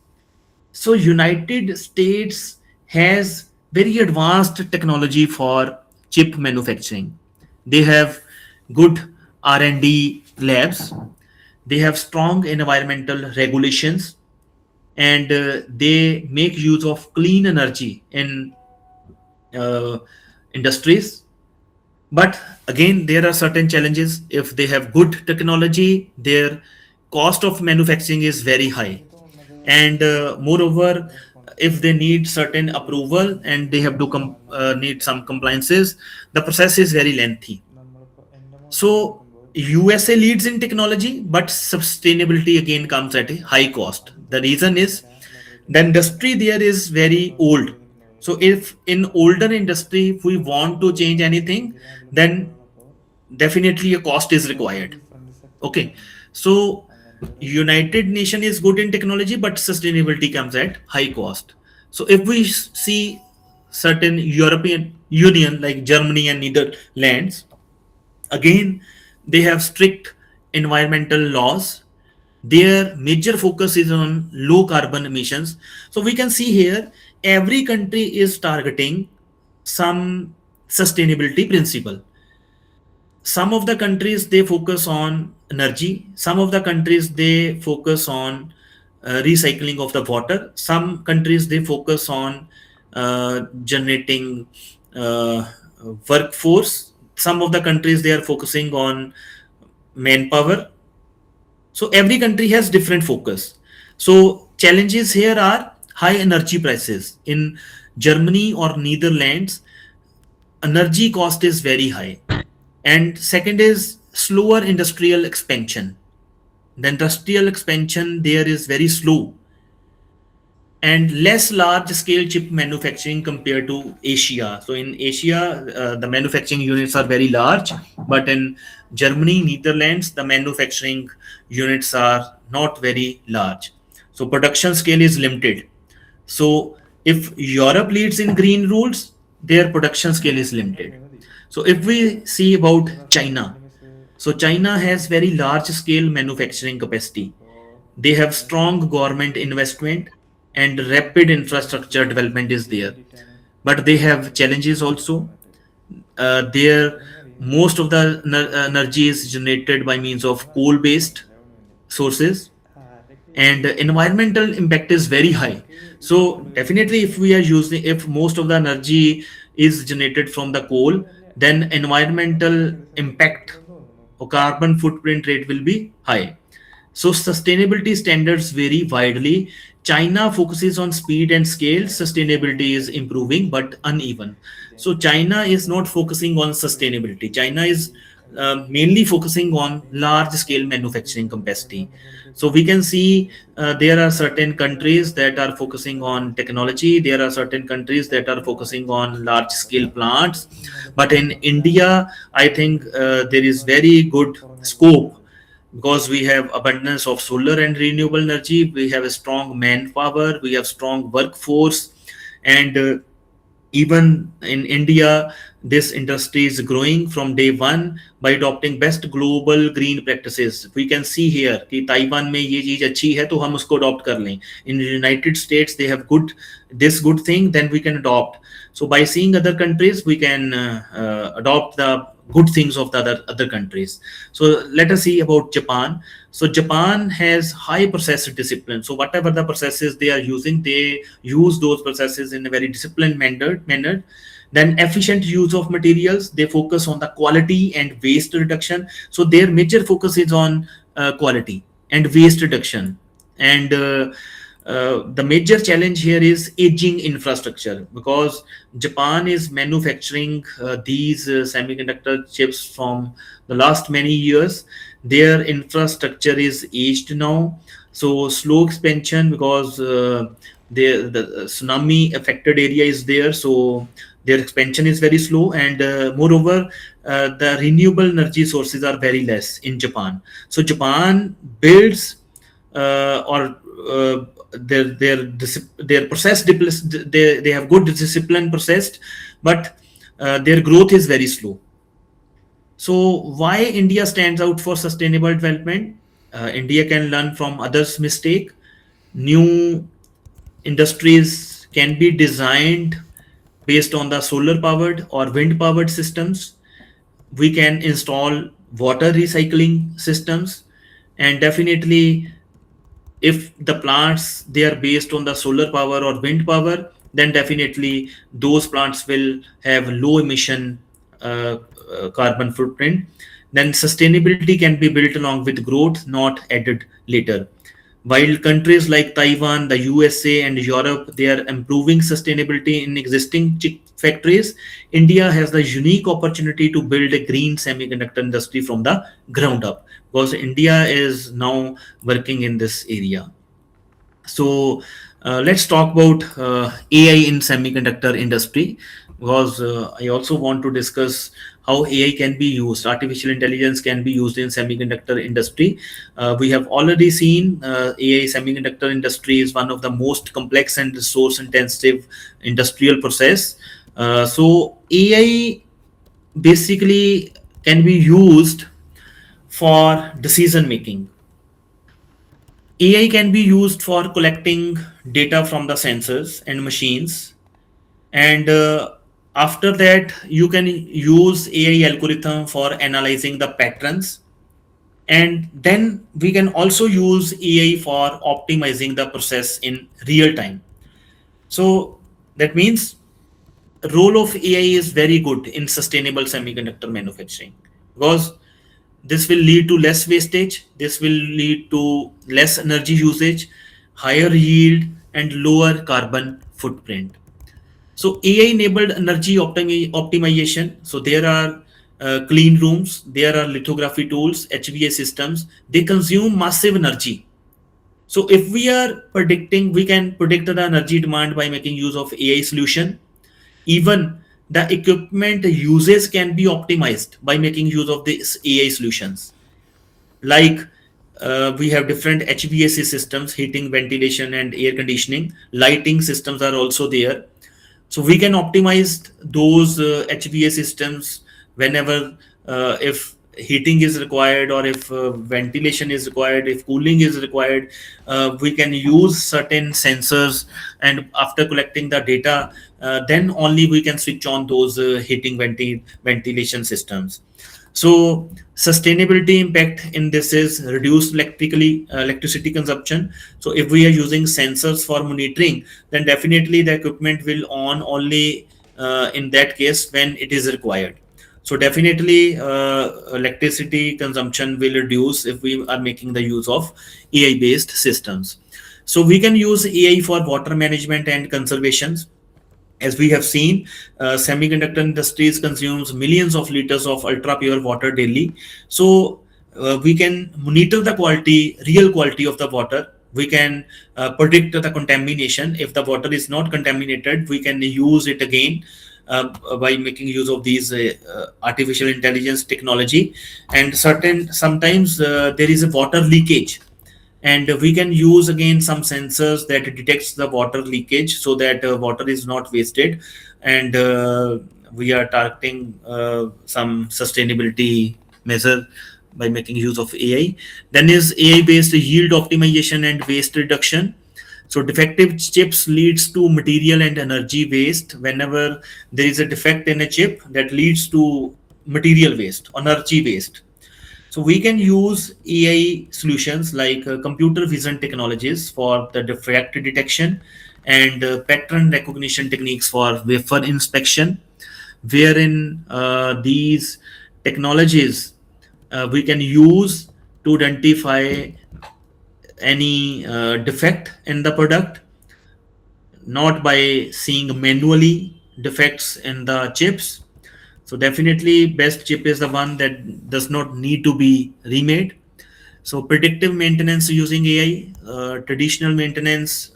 Speaker 1: so United States has very advanced technology for chip manufacturing. They have good R&D labs. They have strong environmental regulations, and they make use of clean energy in uh, industries. But again, there are certain challenges. If they have good technology, their cost of manufacturing is very high, and moreover, if they need certain approval and they have to need some compliances, the process is very lengthy. So USA leads in technology, but sustainability again comes at a high cost. The reason is the industry there is very old. So if in older industry, if we want to change anything, then definitely a cost is required. Okay, so United Nation is good in technology, but sustainability comes at high cost. So if we see certain European Union like Germany and Netherlands, again they have strict environmental laws. Their major focus is on low carbon emissions. So we can see here every country is targeting some sustainability principle. Some of the countries they focus on energy, some of the countries they focus on recycling of the water, some countries they focus on generating uh, workforce, some of the countries they are focusing on manpower. So every country has different focus. So challenges here are high energy prices in Germany or Netherlands. Energy cost is very high, and second is slower industrial expansion. The industrial expansion there is very slow, and less large scale chip manufacturing compared to Asia. So in Asia, the manufacturing units are very large, but in Germany, Netherlands, the manufacturing units are not very large. So production scale is limited. So if Europe leads in green rules, their production scale is limited. So if we see about China, so China has very large scale manufacturing capacity. They have strong government investment and rapid infrastructure development is there. But they have challenges also. Their most of the energy is generated by means of coal based sources, and environmental impact is very high. So definitely if we are using, if most of the energy is generated from the coal, then environmental impact or carbon footprint rate will be high. So sustainability standards vary widely. China focuses on speed and scale. Sustainability is improving but uneven. So China is not focusing on sustainability. China is mainly focusing on large scale manufacturing capacity. So we can see there are certain countries that are focusing on technology. There are certain countries that are focusing on large scale plants. But in India, I think there is very good scope because we have abundance of solar and renewable energy, we have a strong manpower, we have strong workforce, and even in India, this industry is growing from day one by adopting best global green practices. We can see here कि Taiwan में ये चीज अच्छी है तो हम उसको adopt कर लें. In United States, they have good thing, then we can adopt. So by seeing other countries, we can adopt the good things of the other countries. So let us see about Japan. So Japan has high process discipline. So whatever the processes they are using, they use those processes in a very disciplined manner. Then efficient use of materials. They focus on the quality and waste reduction. So their major focus is on quality and waste reduction. And the major challenge here is aging infrastructure because Japan is manufacturing these semiconductor chips from the last many years. Their infrastructure is aged now, so slow expansion because the tsunami affected area is there, so their expansion is very slow, and moreover, the renewable energy sources are very less in Japan. So Japan builds or their process they have good discipline processed, but their growth is very slow. So why India stands out for sustainable development? India can learn from others mistake. New industries can be designed based on the solar powered or wind powered systems. We can install water recycling systems, and definitely if the plants they are based on the solar power or wind power, then definitely those plants will have low emission carbon footprint. Then sustainability can be built along with growth, not added later. While countries like Taiwan, the USA, and Europe they are improving sustainability in existing chip factories, India has the unique opportunity to build a green semiconductor industry from the ground up, because India is now working in this area. So let's talk about AI in semiconductor industry, because I also want to discuss how AI can be used. Artificial intelligence can be used in semiconductor industry. We have already seen AI semiconductor industry is one of the most complex and resource intensive industrial process. So AI basically can be used for decision making. AI can be used for collecting data from the sensors and machines, and after that, you can use AI algorithm for analyzing the patterns, and then we can also use AI for optimizing the process in real time. So that means role of AI is very good in sustainable semiconductor manufacturing, because this will lead to less wastage, this will lead to less energy usage, higher yield, and lower carbon footprint. So AI enabled energy optimization. So there are clean rooms, there are lithography tools, HVA systems. They consume massive energy. So if we are predicting, we can predict the energy demand by making use of AI solution. Even the equipment uses can be optimized by making use of these AI solutions. Like we have different HVAC systems, heating, ventilation, and air conditioning. Lighting systems are also there. So we can optimize those HVA systems whenever, if heating is required, or if ventilation is required, if cooling is required, we can use certain sensors, and after collecting the data, then only we can switch on those ventilation systems. So sustainability impact in this is reduced electricity consumption. So if we are using sensors for monitoring, then definitely the equipment will on only in that case when it is required. So definitely electricity consumption will reduce if we are making the use of AI based systems. So we can use AI for water management and conservation. As we have seen, semiconductor industries consumes millions of liters of ultra pure water daily. So we can monitor the real quality of the water. We can predict the contamination. If the water is not contaminated, we can use it again by making use of these artificial intelligence technology. And certain sometimes there is a water leakage, and we can use again some sensors that detects the water leakage, so that water is not wasted. And we are targeting some sustainability measure by making use of AI. Then is AI based yield optimization and waste reduction. So defective chips leads to material and energy waste. Whenever there is a defect in a chip, that leads to material waste, energy waste. So we can use AI solutions like computer vision technologies for the defect detection, and pattern recognition techniques for wafer inspection, wherein these technologies we can use to identify any defect in the product, not by seeing manually defects in the chips. So definitely best chip is the one that does not need to be remade. So predictive maintenance using AI, traditional maintenance,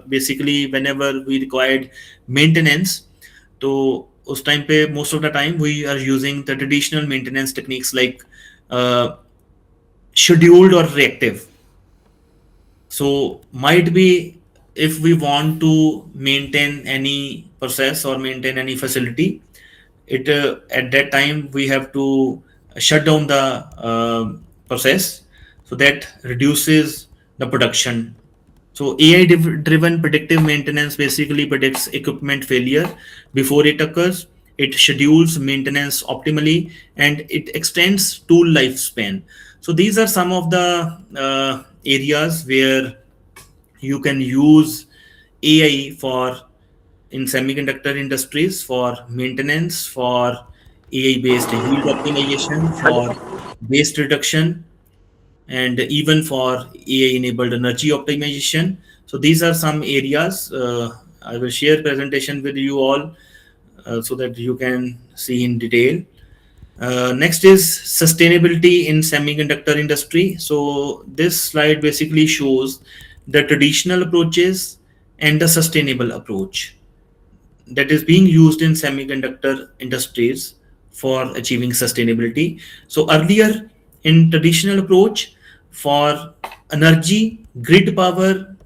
Speaker 1: basically whenever we required maintenance, तो उस time पे most of the time we are using the traditional maintenance techniques like uh, scheduled or reactive. So might be if we want to maintain any process or maintain any facility, it at that time we have to shut down the process, so that reduces the production. So AI driven predictive maintenance basically predicts equipment failure before it occurs. It schedules maintenance optimally and it extends tool lifespan. So these are some of the areas where you can use AI for in semiconductor industries for maintenance, for AI based yield optimization, for waste reduction, and even for AI enabled energy optimization. So these are some areas. I will share presentation with you all so that you can see in detail. Next is sustainability in semiconductor industry. So this slide basically shows the traditional approaches and the sustainable approach that is being used in semiconductor industries for achieving sustainability. So earlier in traditional approach for energy, grid power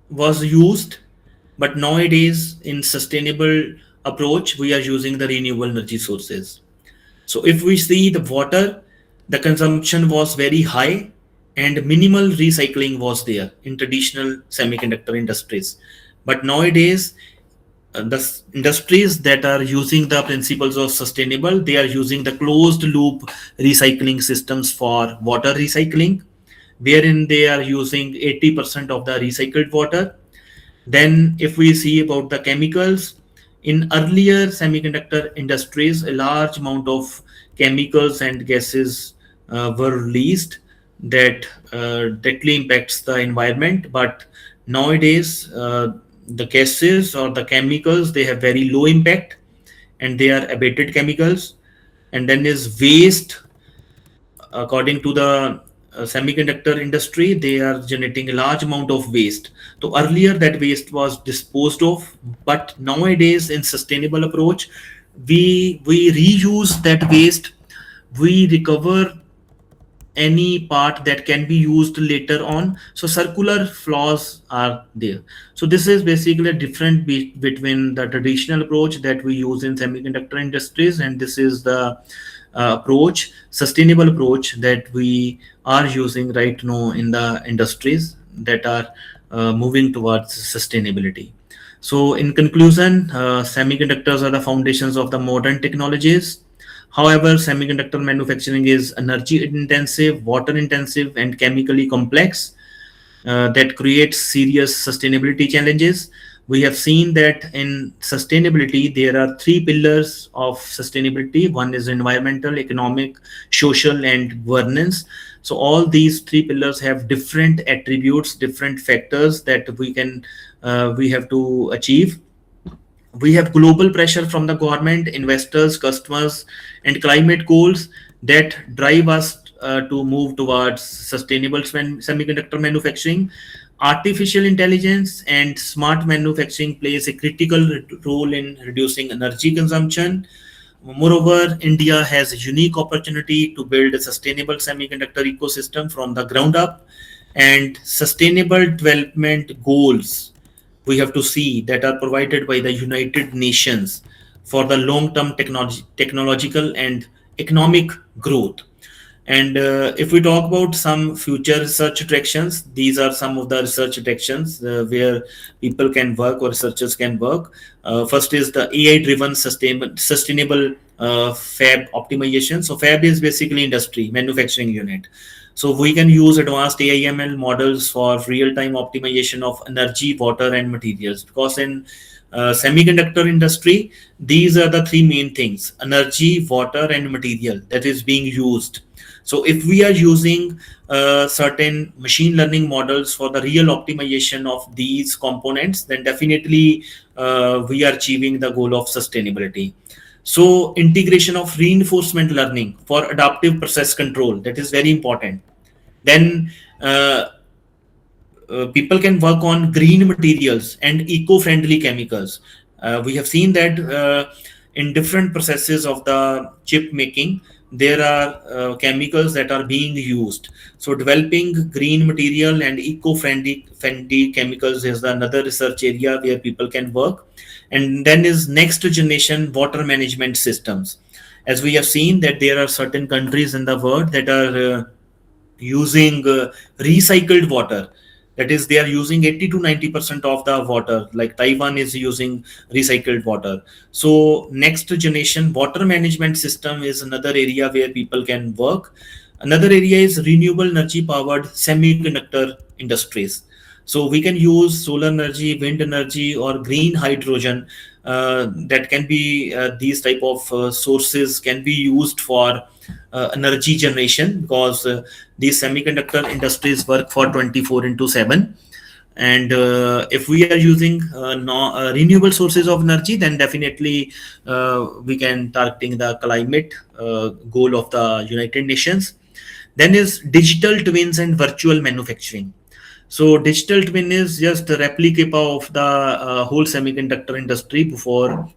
Speaker 1: was used, but nowadays in sustainable approach we are using the renewable energy sources. So if we see the water, the consumption was very high and minimal recycling was there in traditional semiconductor industries. But nowadays the industries that are using the principles of sustainable, they are using the closed loop recycling systems for water recycling, wherein they are using 80% of the recycled water. Then if we see about the chemicals, in earlier semiconductor industries a large amount of chemicals and gases were released that directly impacts the environment. But nowadays the gases or the chemicals, they have very low impact and they are abated chemicals. And then is waste. According to the semiconductor industry, they are generating a large amount of waste. So earlier that waste was disposed of, but nowadays in sustainable approach, we reuse that waste. We recover any part that can be used later on. So circular flaws are there. So this is basically a different between the traditional approach that we use in semiconductor industries, and this is the approach, sustainable approach that we are using right now in the industries that are moving towards sustainability. So in conclusion, semiconductors are the foundations of the modern technologies. However, semiconductor manufacturing is energy intensive, water intensive, and chemically complex that creates serious sustainability challenges. We have seen that in sustainability, there are three pillars of sustainability. One is environmental, economic, social, and governance. So all these three pillars have different attributes, different factors that we have to achieve. We have global pressure from the government, investors, customers, and climate goals that drive us to move towards sustainable semiconductor manufacturing. Artificial intelligence and smart manufacturing plays a critical role in reducing energy consumption. Moreover, India has a unique opportunity to build a sustainable semiconductor ecosystem from the ground up, and sustainable development goals we have to see that are provided by the United Nations for the long term technological and economic growth. And if we talk about some future research directions, these are some of the research directions where people can work or researchers can work. First is the AI driven sustainable fab optimization. So fab is basically industry manufacturing unit. So we can use advanced AI/ML models for real-time optimization of energy, water, and materials. Because in semiconductor industry, these are the three main things: energy, water, and material that is being used. So if we are using certain machine learning models for the real optimization of these components, then definitely we are achieving the goal of sustainability. So integration of reinforcement learning for adaptive process control, that is very important. Then uh, people can work on green materials and eco-friendly chemicals. We have seen that in different processes of the chip making, there are chemicals that are being used. So developing green material and eco-friendly chemicals is another research area where people can work. And then is next generation water management systems. As we have seen that there are certain countries in the world that are using recycled water, That is, they are using 80 to 90% of the water. Like Taiwan is using recycled water. So next generation water management system is another area where people can work. Another area is renewable energy powered semiconductor industries. So we can use solar energy, wind energy, or green hydrogen. That can be these type of sources can be used for energy generation, because these semiconductor industries work for 24 into 7. And if we are using renewable sources of energy, then definitely we can targeting the climate goal of the United Nations. Then is digital twins and virtual manufacturing. So digital twin is just a replica of the whole semiconductor industry. Before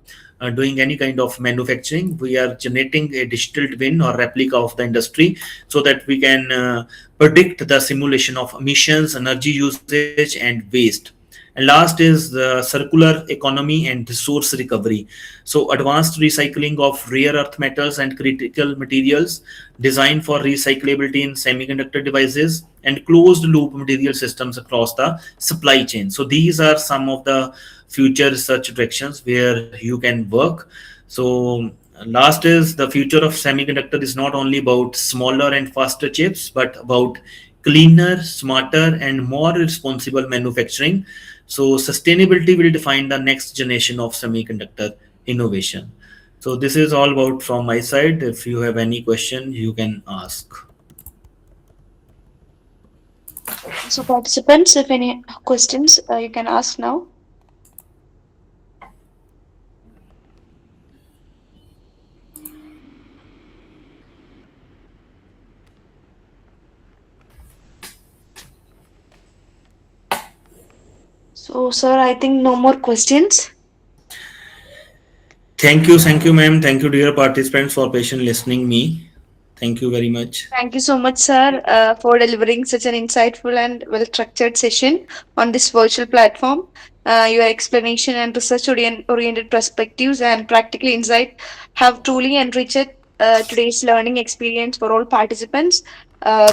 Speaker 1: doing any kind of manufacturing, we are generating a digital twin or replica of the industry, so that we can predict the simulation of emissions, energy usage, and waste. And last is the circular economy and resource recovery. So advanced recycling of rare earth metals and critical materials, designed for recyclability in semiconductor devices, and closed loop material systems across the supply chain. So these are some of the future research directions where you can work. So last is the future of semiconductor is not only about smaller and faster chips, but about cleaner, smarter, and more responsible manufacturing. So sustainability will define the next generation of semiconductor innovation. So this is all about from my side. If you have any question, you can ask.
Speaker 3: So, participants, if any questions, you can ask now. So, sir, I think no more questions.
Speaker 1: Thank you, ma'am. Thank you, dear participants, for patient listening me. Thank you very much.
Speaker 3: Thank you so much, sir, for delivering such an insightful and well structured session on this virtual platform. Your explanation and research oriented perspectives and practical insight have truly enriched today's learning experience for all participants.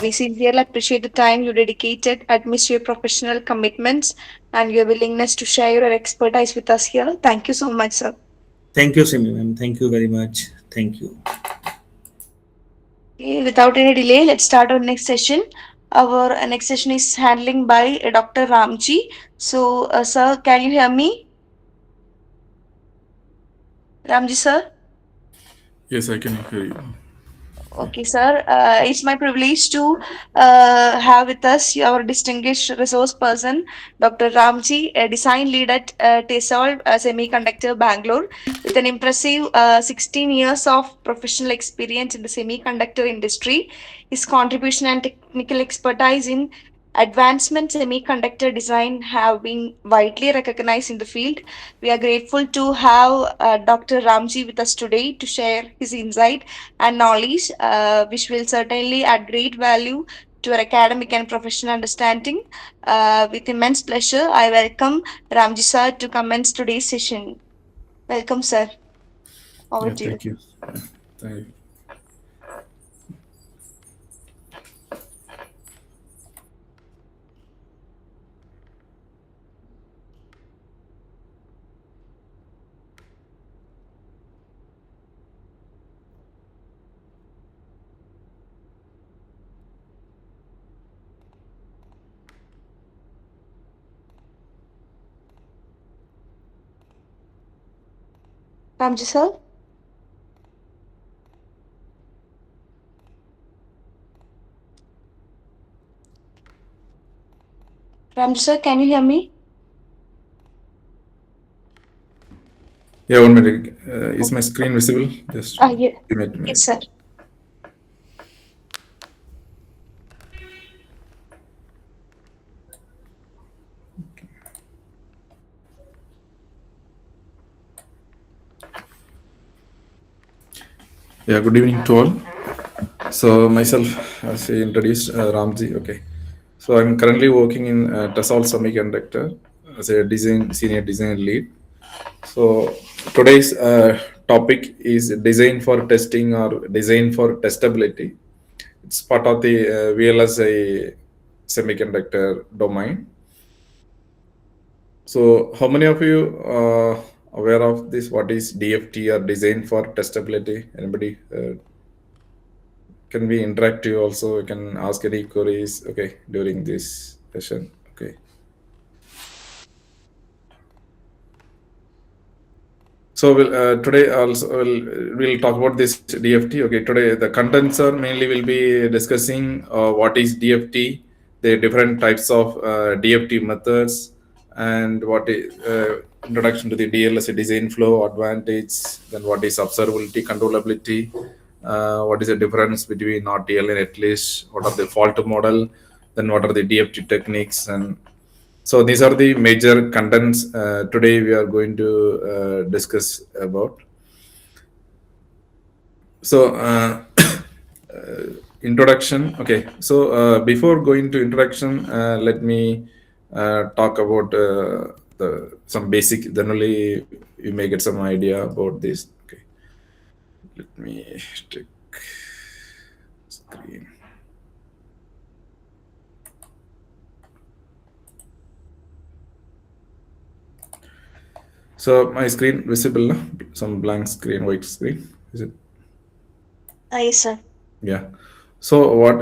Speaker 3: We sincerely appreciate the time you dedicated amidst your professional commitments and your willingness to share your expertise with us here. Thank you so much, sir.
Speaker 1: Thank you, Simi, ma'am. Thank you very much. Thank you.
Speaker 3: Okay, without any delay, let's start our next session. Our next session is handling by Dr. Ramji. So, sir, can you hear me? Ramji, sir?
Speaker 4: Yes, I can hear you.
Speaker 3: Okay, sir. It's my privilege to have with us our distinguished resource person, Dr. Ramji, a design lead at Tessolve Semiconductor Bangalore, with an impressive 16 years of professional experience in the semiconductor industry. His contribution and technical expertise in advancement semiconductor design have been widely recognized in the field. We are grateful to have Dr. Ramji with us today to share his insight and knowledge, which will certainly add great value to our academic and professional understanding. With immense pleasure, I welcome Ramji sir to commence today's session. Welcome, sir. Over
Speaker 4: Yeah,
Speaker 3: to you.
Speaker 4: thank you. Thank you.
Speaker 3: Ramji sir? Ramji sir, can you hear me?
Speaker 4: Yeah, 1 minute. Is my screen visible? Just
Speaker 3: Yeah.
Speaker 4: give me a
Speaker 3: Yes,
Speaker 4: minute.
Speaker 3: sir.
Speaker 4: Yeah, good evening to all. So myself, as I introduced, Ramji. Okay. So I'm currently working in Tessolve Semiconductor as a design senior design lead. So today's topic is design for testing or design for testability. It's part of the VLSI semiconductor domain. So, how many of you aware of this? What is DFT or design for testability? Anybody can be interactive also. You can ask any queries. Okay, during this session. Okay. So today also we'll talk about this DFT. Okay, today the contents are mainly will be discussing what is DFT, the different types of DFT methods, and what is introduction to the DLSA design flow advantage. Then what is observability, controllability, what is the difference between RTL and at least what are the fault model, then what are the DFT techniques, and so these are the major contents today we are going to discuss about. So introduction. Okay. So before going to introduction, let me talk about the some basic. Then only you may get some idea about this. Okay. Let me take screen. So my screen visible? No? Some blank screen, white screen. Is it?
Speaker 3: Yes, sir.
Speaker 4: Yeah. So what?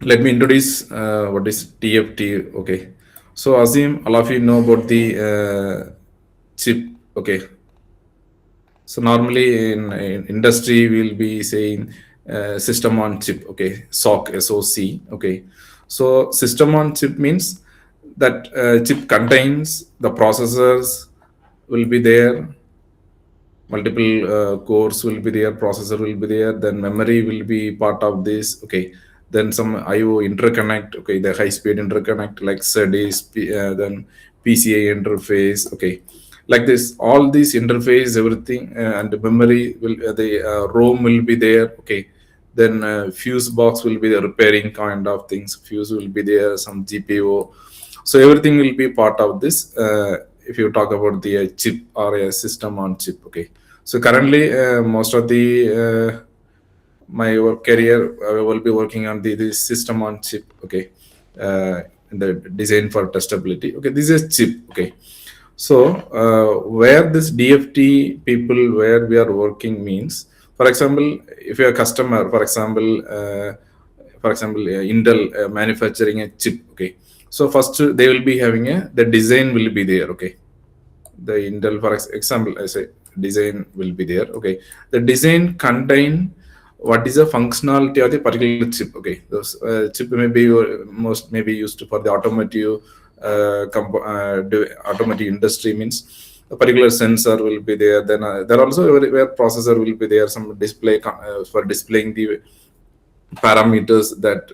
Speaker 4: Let me introduce what is TFT. Okay. So Azim, all of you know about the chip. Okay. So normally in industry we'll be saying system on chip. Okay. SOC. Okay. So system on chip means that chip contains the processors will be there, multiple cores will be there, processor will be there, then memory will be part of this. Okay, then some IO interconnect. Okay, the high speed interconnect like SEDIS, then PCI interface. Okay, like this, all these interface, everything, and the memory will the ROM will be there. Okay, then fuse box will be the repairing kind of things. Fuse will be there, some GPO. So everything will be part of this. If you talk about the chip or a system on chip. Okay, so currently most of the my work career I will be working on the system on chip. Okay, in the design for testability. Okay, this is chip. Okay, so where this DFT people where we are working means, for example, if you're a customer, for example, Intel manufacturing a chip. Okay, so first they will be having a the design will be there. Okay, the Intel, for example, I say design will be there. Okay, the design contain what is the functionality of the particular chip. Okay, those chip may be most may be used for the automotive automotive industry means a particular sensor will be there. Then there also where processor will be there. Some display for displaying the parameters that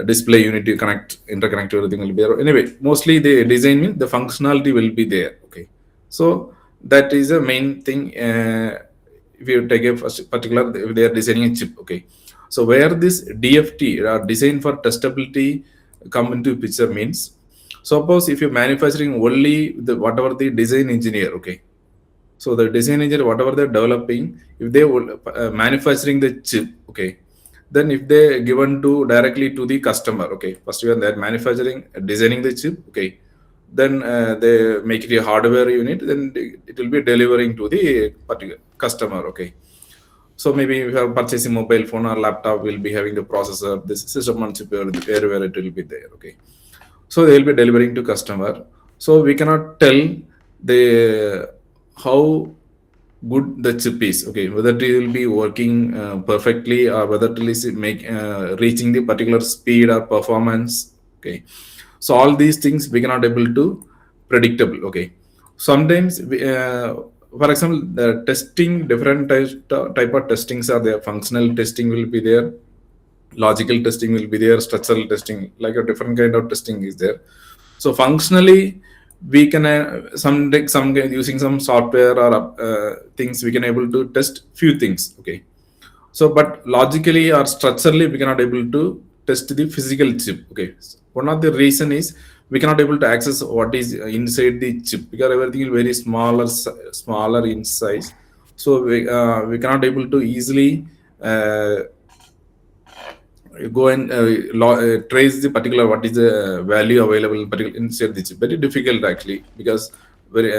Speaker 4: display unit to connect interconnect everything will be there. Anyway, mostly the design means the functionality will be there. Okay, so that is a main thing. If you take a first particular, if they are designing a chip. Okay, so where this DFT or design for testability come into picture means, suppose if you're manufacturing only the whatever the design engineer. Okay, so the design engineer, whatever they're developing, if they will manufacturing the chip. Okay, then if they given to directly to the customer. Okay, first when they're manufacturing designing the chip. Okay, then they make it a hardware unit, then it will be delivering to the particular customer. Okay, so maybe if you are purchasing mobile phone or laptop, will be having the processor, this system on chip, where it will be there. Okay, so they will be delivering to customer. So we cannot tell the how good the chip is. Okay, whether it will be working perfectly or whether it is make reaching the particular speed or performance. Okay, so all these things we cannot able to predictable. Okay, sometimes for example, the testing, different type of testings are there. Functional testing will be there, logical testing will be there, structural testing, like a different kind of testing is there. So functionally we can some using some software or things we can able to test few things. Okay, so but logically or structurally we cannot able to test the physical chip. Okay, one of the reason is we cannot able to access what is inside the chip because everything is very smaller in size. So we cannot able to easily you go and trace the particular what is the value available in particular inside the chip. Very difficult actually, because very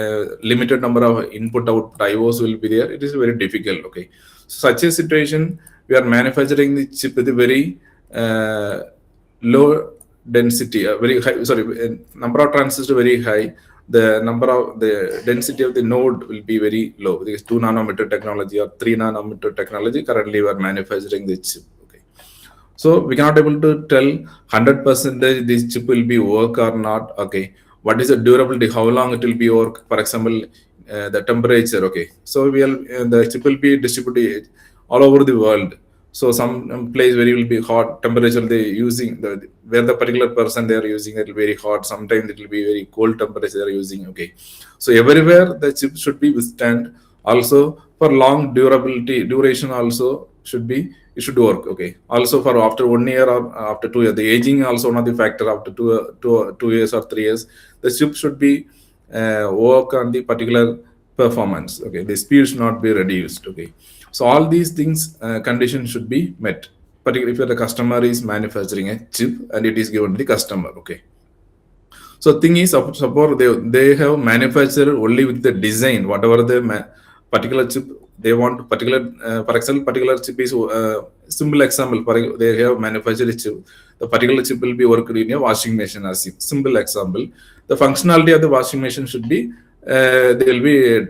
Speaker 4: limited number of input output IOs will be there. It is very difficult. Okay, so such a situation, we are manufacturing the chip with a very uh, low density, very high, sorry, number of transistors very high. The number of the density of the node will be very low. There is 2 nanometer technology or 3 nanometer technology currently we are manufacturing the chip. Okay, so we cannot able to tell 100% this chip will be work or not. Okay, what is the durability, how long it will be work, for example, the temperature. Okay, so the chip will be distributed all over the world. So some place where it will be hot temperature they using, where the particular person they are using, it will be very hot, sometimes it will be very cold temperature they are using. Okay, so everywhere the chip should be withstand. Also for long durability duration also should be, it should work. Okay, also for after 1 year or after 2 years, the aging also one of the factor. After 2 years or 3 years, the chip should be work on the particular performance. Okay, the speed should not be reduced. Okay, so all these things conditions should be met, particularly if the customer is manufacturing a chip and it is given to the customer. Okay, so thing is, suppose they have manufactured only with the design, whatever the particular chip they want. Particular, for example, particular chip is simple example. They have manufactured a chip. The particular chip will be worked in a washing machine. As simple example, the functionality of the washing machine should be they will be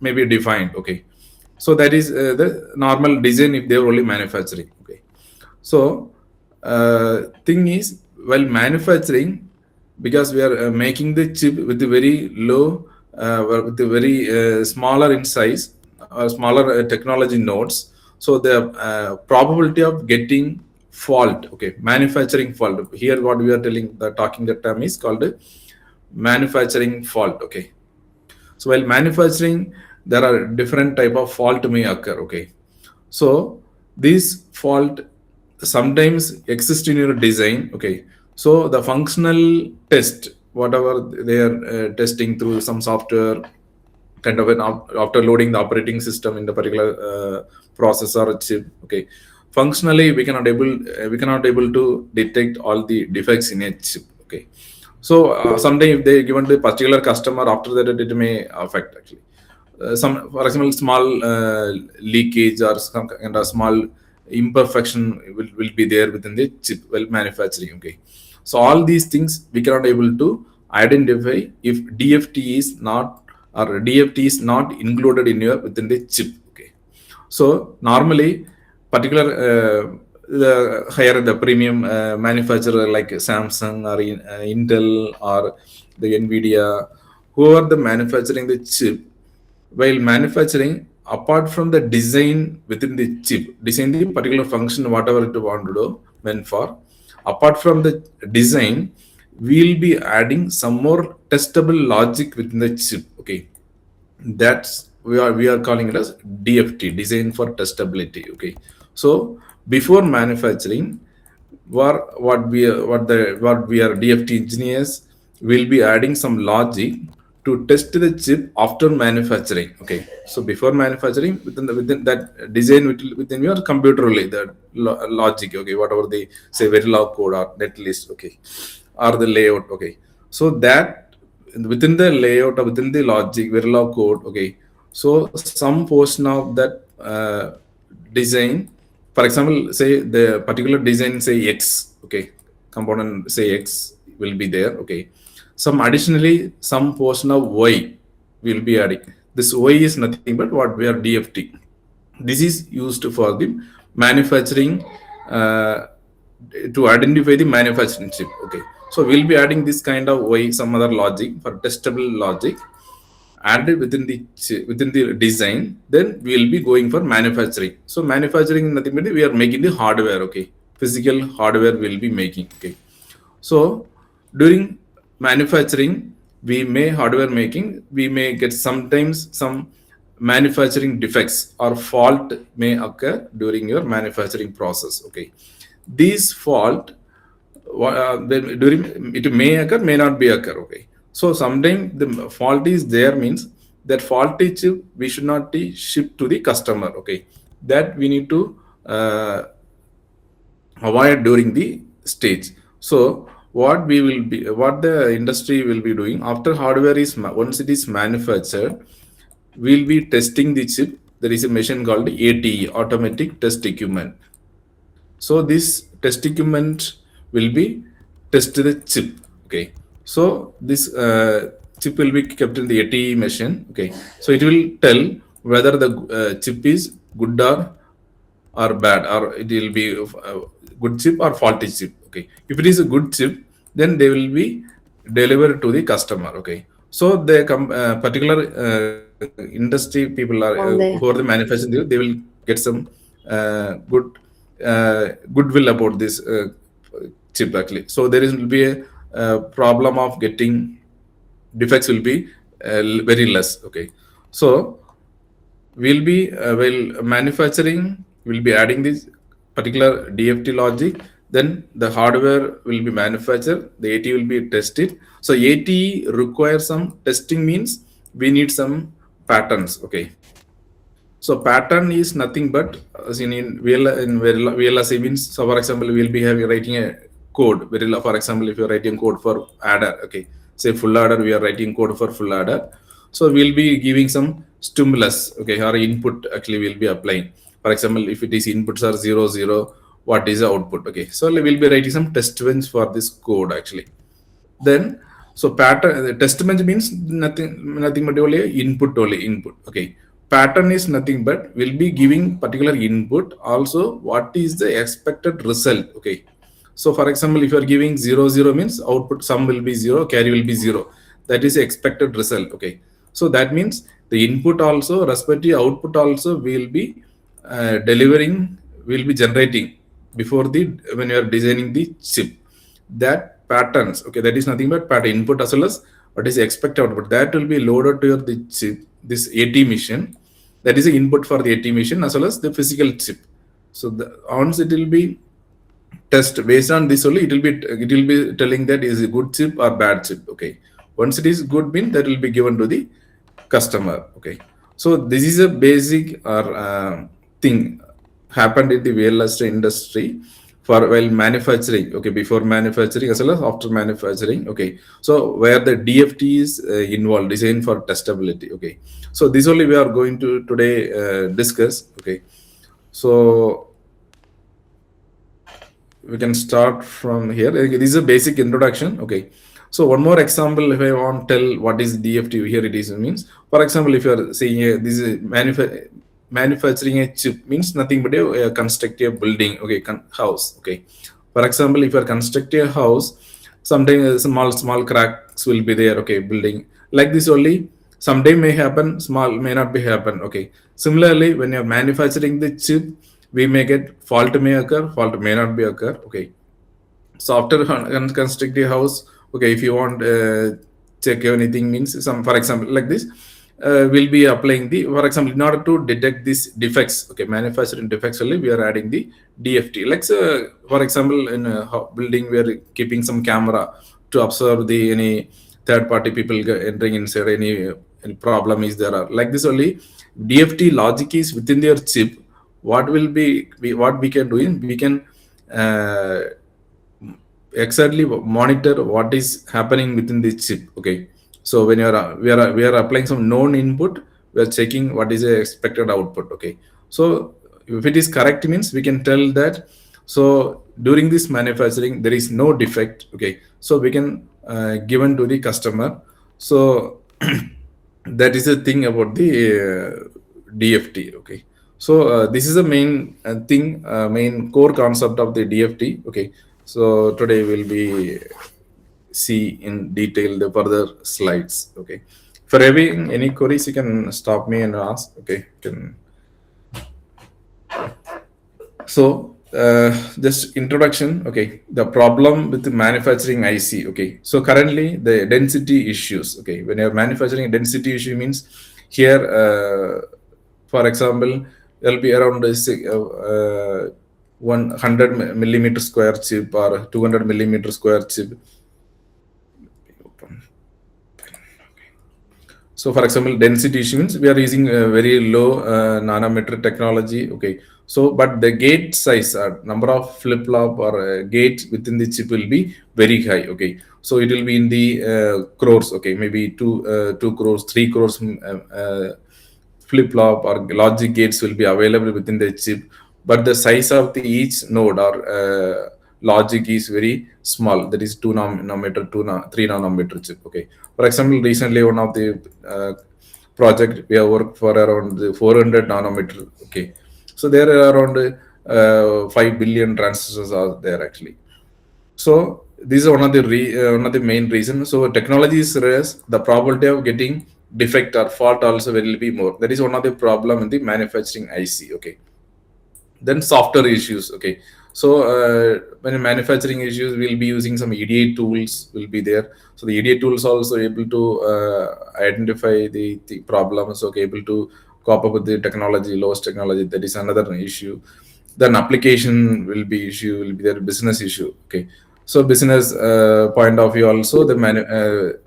Speaker 4: maybe defined. Okay, so that is the normal design if they are only manufacturing. Okay, so thing is, while manufacturing, because we are making the chip with a very low, with a very smaller in size, smaller technology nodes. So the probability of getting fault, okay, manufacturing fault. Here, what we are telling, the talking the term is called manufacturing fault. Okay, so while manufacturing, there are different type of fault may occur. Okay, so this fault sometimes exist in your design. Okay, so the functional test, whatever they are testing through some software, kind of after loading the operating system in the particular processor or chip. Okay, functionally we cannot able to detect all the defects in a chip. Okay, so sometime if they given to a particular customer, after that it may affect actually. Some, for example, small leakage or some kind of small imperfection will be there within the chip while manufacturing. Okay, so all these things we cannot able to identify if DFT is not, or DFT is not included in your within the chip. Okay, so normally particular the higher the premium manufacturer like Samsung or Intel or the Nvidia, whoever the manufacturing the chip, while manufacturing, apart from the design within the chip, design the particular function whatever it want to do meant for, apart from the design, we'll be adding some more testable logic within the chip. Okay, that's we are calling it as DFT, design for testability. Okay, so before manufacturing, what we are DFT engineers will be adding some logic to test the chip after manufacturing. Okay, so before manufacturing, within that design within your computer only, the logic. Okay, whatever they say, Verilog code or netlist. Okay, or the layout. Okay, so that within the layout or within the logic Verilog code. Okay, so some portion of that design, for example, say the particular design say X. Okay, component say X will be there. Okay, some additionally some portion of Y will be adding. This Y is nothing but what we are DFT. This is used for the manufacturing, to identify the manufacturing chip. Okay, so we'll be adding this kind of Y, some other logic for testable logic added within the design. Then we will be going for manufacturing. So manufacturing nothing but we are making the hardware. Okay, physical hardware will be making. Okay, so during manufacturing, we may hardware making, we may get sometimes some manufacturing defects or fault may occur during your manufacturing process. Okay, these fault during it may occur, may not be occur. Okay, so sometimes the fault is there means that faulty chip we should not be shipped to the customer. Okay, that we need to avoid during the stage. So what the industry will be doing after hardware is once it is manufactured, we'll be testing the chip. There is a machine called ATE, automatic test equipment. So this test equipment will be test the chip. Okay, so this chip will be kept in the ATE machine. Okay, so it will tell whether the chip is good or bad, or it will be good chip or faulty chip. Okay, if it is a good chip, then they will be delivered to the customer. Okay, so the particular industry people are who are the manufacturing, they will get some good goodwill about this chip actually. So there is will be a problem of getting defects will be very less. Okay, so we'll be while manufacturing, we'll be adding this particular DFT logic. Then the hardware will be manufactured, the AT will be tested. So AT requires some testing, means we need some patterns. Okay, so pattern is nothing but as VLSI means, so for example we'll be having writing a code for example if you're writing code for adder. Okay, say full adder, we are writing code for full adder. So we'll be giving some stimulus. Okay, or input actually we'll be applying. For example, if it is inputs are 0 0, what is the output? Okay, so we'll be writing some test bench for this code actually. Then so pattern, the test bench means nothing but only input. Okay, pattern is nothing but will be giving particular input, also what is the expected result. Okay, so for example if you are giving 0 0 means output sum will be 0, carry will be 0. That is the expected result. Okay, so that means the input also respective output also will be delivering, will be generating before the when you are designing the chip. That patterns, okay, that is nothing but pattern input as well as what is the expected output, that will be loaded to your the chip, this AT machine. That is the input for the AT machine as well as the physical chip. So once it will be test based on this only, it will be telling that is a good chip or bad chip. Okay, once it is good mean, that will be given to the customer. Okay, so this is a basic or thing happened in the VLS industry for while manufacturing. Okay, before manufacturing as well as after manufacturing. Okay, so where the DFT is involved, design for testability. Okay, so this only we are going to today discuss. Okay, so we can start from here. This is a basic introduction. Okay, so one more example, if I want to tell what is DFT, here it is means, for example if you are saying this is manufacturing a chip means nothing but a construct a building. Okay, house. Okay, for example if you are constructing a house, sometimes small cracks will be there. Okay, building like this only, someday may happen, small may not be happen. Okay, similarly when you are manufacturing the chip, we may get fault may occur, fault may not be occur. Okay, so after constructing a house, okay, if you want check anything means some, for example like this, we'll be applying the, for example in order to detect these defects. Okay, manufacturing defects only we are adding the DFT. Like so, for example in a building we are keeping some camera to observe the any third party people entering inside, any problem is there, or like this only. DFT logic is within their chip. What will be what we can do in, we can uh, exactly monitor what is happening within the chip. Okay, so when we are applying some known input, we are checking what is the expected output. Okay, so if it is correct means we can tell that, so during this manufacturing there is no defect. Okay, so we can given to the customer. So that is the thing about the DFT. Okay, so this is the main thing, main core concept of the DFT. Okay, so today we'll be see in detail the further slides. Okay, for having any queries, you can stop me and ask. Okay, can. So just introduction. Okay, the problem with the manufacturing IC. Okay, so currently the density issues. Okay, when you're manufacturing, density issue means here, for example, there'll be around 100 millimeter square chip or 200 millimeter square chip. So for example, density issue means we are using a very low nanometer technology. Okay, So, but the gate size, number of flip flop or gates within the chip will be very high. Okay, so it will be in the crores. Okay, maybe 2 crores, 3 crores flip flop or logic gates will be available within the chip, but the size of the each node or logic is very small. That is 2 nanometer, 3 nanometer chip. Okay, for example, recently one of the project we have worked for around the 400 nanometer. Okay, so there are around 5 billion transistors are there actually. So this is one of the main reasons. So technology is less, the probability of getting defect or fault also will be more. That is one of the problem in the manufacturing IC. Okay, then software issues. Okay, so when manufacturing issues, we'll be using some EDA tools will be there. So the EDA tools also able to identify the problems. Okay, able to cope up with the technology, lowest technology. That is another issue. Then application will be issue, will be their business issue. Okay, so business point of view also, the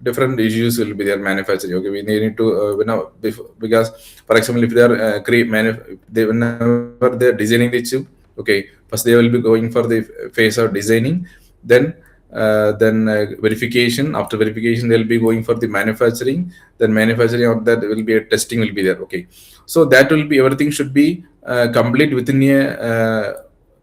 Speaker 4: different issues will be there manufacturing. Okay, we need to because for example, if they are whenever they're designing the chip, okay, first they will be going for the phase of designing, then verification. After verification, they'll be going for the manufacturing. Then manufacturing of that will be a testing will be there. Okay, so that will be, everything should be complete within a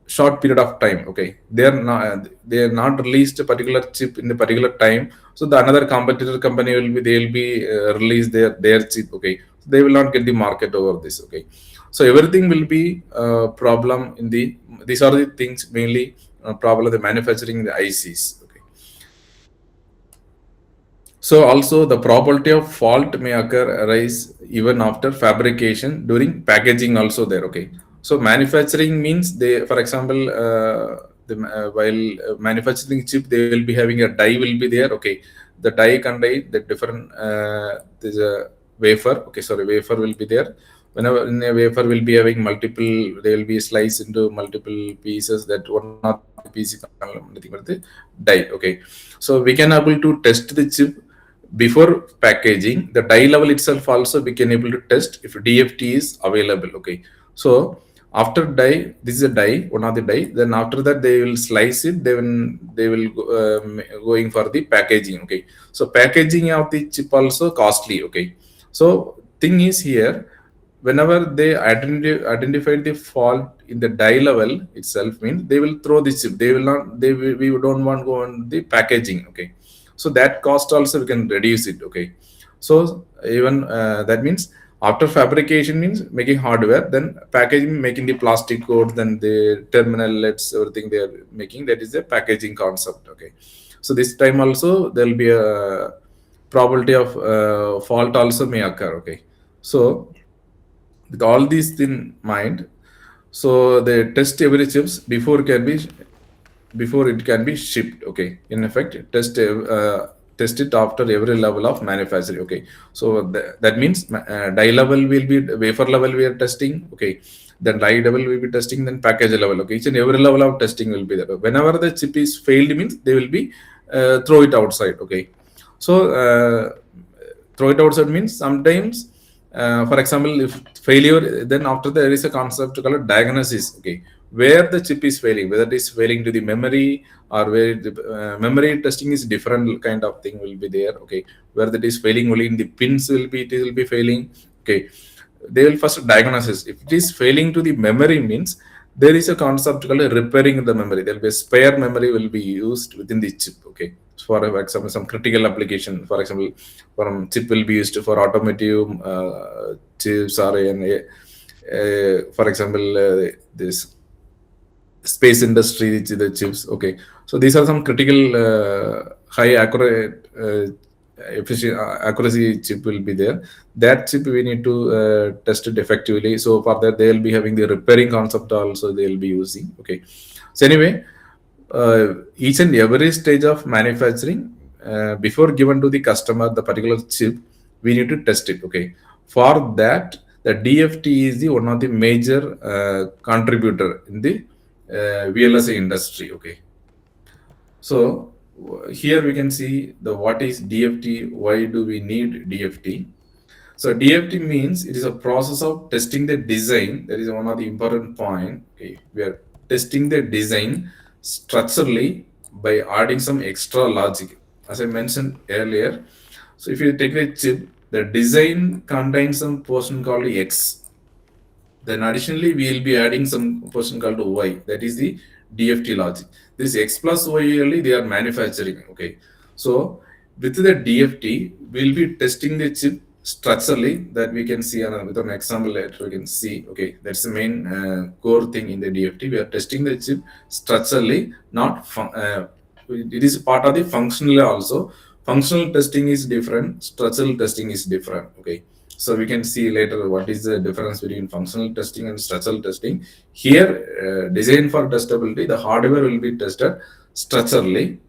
Speaker 4: short period of time. Okay, they are not released a particular chip in a particular time. So the another competitor company will be, they will be release their chip. Okay, they will not get the market over this. Okay, so everything will be problem in the, these are the things mainly problem the manufacturing the ICs. Okay, so also the probability of fault may occur arise even after fabrication during packaging also there. Okay, so manufacturing means they, for example, while manufacturing chip, they will be having a die will be there. Okay, the die contain the different there's a wafer. Okay, sorry, wafer will be there. Whenever in a wafer will be having multiple, they will be sliced into multiple pieces. That one of the piece the die. Okay, so we can able to test the chip before packaging. The die level itself also we can able to test if DFT is available. Okay, so after die, this is a die, one of the die, then after that they will slice it, then they will going for the packaging. Okay, so packaging of the chip also costly. Okay, so thing is here, whenever they identify the fault in the die level itself, means they will throw the chip, they will not, we don't want to go on the packaging. Okay, so that cost also we can reduce it. Okay, so even that means after fabrication means making hardware, then packaging, making the plastic coat, then the terminal lets, everything they are making, that is the packaging concept. Okay, so this time also there will be a probability of fault also may occur. Okay, so with all these in mind, so they test every chips before can be, before it can be shipped. Okay, in effect test it after every level of manufacturing. Okay, so that means die level will be, wafer level we are testing. Okay, then die level will be testing, then package level. Okay, each and every level of testing will be there. Whenever the chip is failed means they will be throw it outside. Okay, so throw it outside means sometimes for example, if failure, then after there is a concept called diagnosis. Okay, where the chip is failing, whether it is failing to the memory, or where the memory testing is different kind of thing will be there. Okay, where that is failing only in the pins will be, it will be failing. Okay, they will first diagnosis. If it is failing to the memory means there is a concept called repairing the memory. There will be a spare memory will be used within the chip. Okay, for example, some critical application, for example, from chip will be used for automotive chips, or for example, this space industry, the chips. Okay, so these are some critical high accurate efficient accuracy chip will be there. That chip we need to test it effectively. So for that they will be having the repairing concept also they will be using. Okay, so anyway, each and every stage of manufacturing, before given to the customer the particular chip, we need to test it. Okay, for that the DFT is the one of the major contributor in the VLSI industry. Okay, so here we can see the what is DFT, why do we need DFT. So DFT means it is a process of testing the design. That is one of the important point. Okay, we are testing the design structurally by adding some extra logic. As I mentioned earlier, so if you take a chip, the design contains some portion called X. Then additionally, we will be adding some portion called Y. That is the DFT logic. This X plus Y only they are manufacturing. Okay. So with the DFT, we'll be testing the chip structurally that we can see with an example later. We can see. Okay, that's the main core thing in the DFT. We are testing the chip structurally, not it is part of the functional also. Functional testing is different. Structural testing is different. Okay, so we can see later what is the difference between functional testing and structural testing. Here, design for testability, the hardware will be tested structurally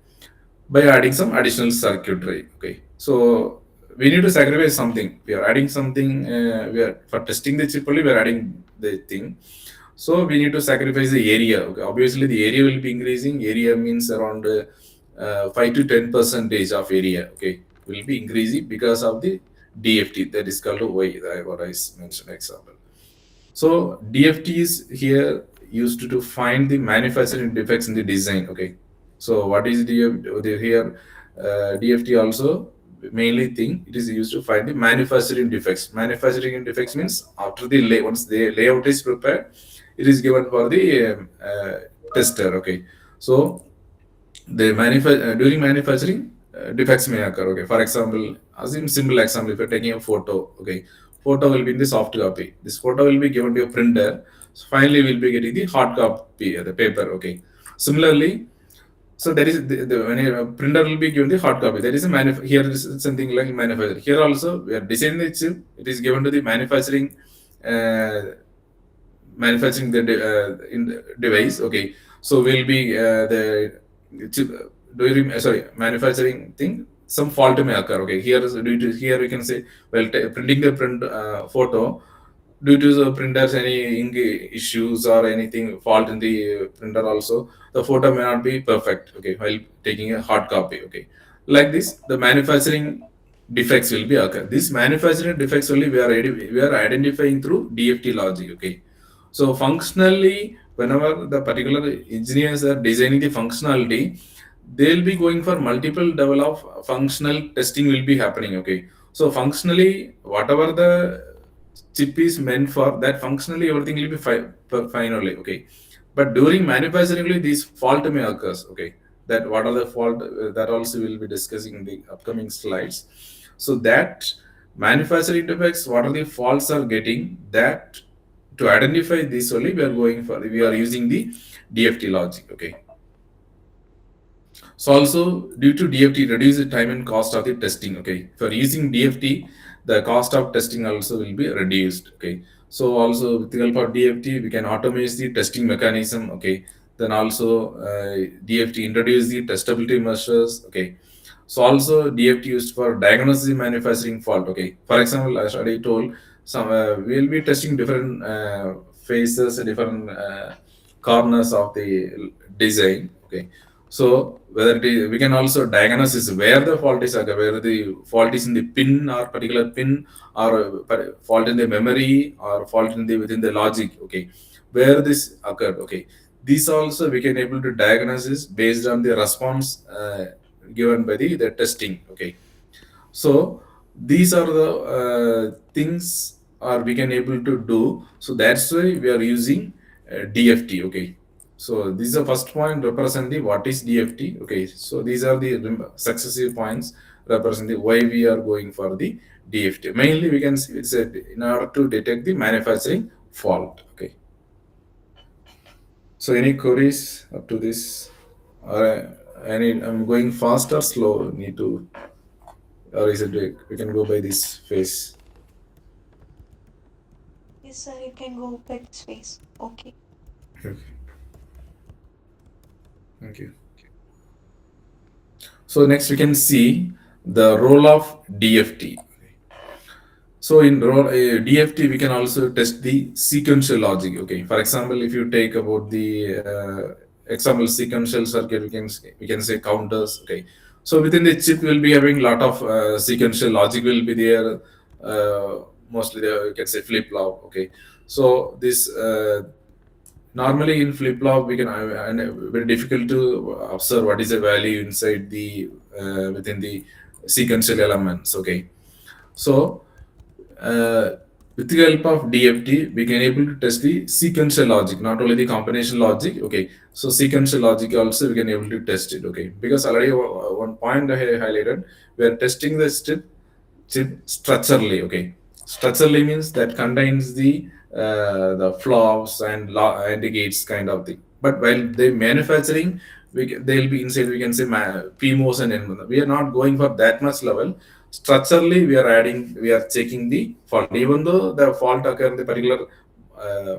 Speaker 4: by adding some additional circuitry. Okay, so we need to sacrifice something. We are adding something. We are for testing the chip only. We are adding the thing. So we need to sacrifice the area. Okay, obviously the area will be increasing. Area means around 5 to 10% of area. Okay, will be increasing because of the DFT. That is called Y. What I mentioned example. So DFT is here used to find the manufacturing defects in the design. Okay. So what is DFT here? DFT also mainly thing it is used to find the manufacturing defects. Manufacturing defects means after the once the layout is prepared, it is given for the tester. Okay. So the during manufacturing defects may occur. Okay, for example, assume simple example, if you're taking a photo, okay, photo will be in the soft copy, this photo will be given to a printer, so finally we'll be getting the hard copy, the paper. Okay, similarly, so there is when a printer will be given the hard copy, there is a here is something like manufacturing. Here also we are designing the chip, it is given to the manufacturing uh, manufacturing the in the device. Okay, so we'll be the chip during manufacturing thing, some fault may occur. Okay, here is due to here we can say, well, printing the print photo, due to the printers any ink issues or anything fault in the printer also, the photo may not be perfect. Okay, while taking a hard copy. Okay, like this the manufacturing defects will be occur. This manufacturing defects only we are identifying through DFT logic. Okay, so functionally, whenever the particular engineers are designing the functionality, they'll be going for multiple level of functional testing will be happening. Okay, so functionally, whatever the chip is meant for, that functionally everything will be fine only. Okay, but during manufacturing, these fault may occurs. Okay, that what are the fault that also we'll be discussing in the upcoming slides. So that manufacturing defects, what are the faults are getting that to identify this only we are using the DFT logic. Okay, so also due to DFT reduce the time and cost of the testing. Okay, for using DFT the cost of testing also will be reduced. Okay, so also with the help of DFT we can automate the testing mechanism. Okay, then also DFT introduce the testability measures. Okay, so also DFT used for diagnosing manufacturing fault. Okay, for example, as I told, some we'll be testing different phases, different corners of the design. Okay, so whether we can also diagnose is where the fault is occur, whether the fault is in the pin or particular pin, or fault in the memory, or fault in the within the logic. Okay, where this occurred. Okay, these also we can able to diagnose this based on the response given by the testing. Okay, so these are the things are we can able to do. So that's why we are using DFT. Okay, so this is the first point represent the what is DFT. Okay, so these are the successive points represent the why we are going for the DFT. Mainly we can see it's in order to detect the manufacturing fault. Okay, so any queries up to this, or any I'm going fast or slow, need to, or is it we can go by this phase?
Speaker 3: Yes, sir, you can go back space. Okay.
Speaker 4: Okay, thank you. So next we can see the role of DFT. So in DFT, we can also test the sequential logic. Okay, for example, if you take about the example sequential circuit, we can say counters. Okay, so within the chip, we'll be having lot of sequential logic will be there. mostly you can say flip flop. Okay, so this normally in flip flop we can and very difficult to observe what is the value inside the within the sequential elements. Okay, so uh, with the help of DFT, we can able to test the sequential logic, not only the combination logic. Okay, so sequential logic also we can able to test it. Okay, because already one point I highlighted, we are testing the chip structurally. Okay, structurally means that contains the flops and indicates kind of thing. But while they manufacturing, they'll be inside. We can say PMOS and NMOS. We are not going for that much level. Structurally, we are checking the fault. Even though the fault occur in the particular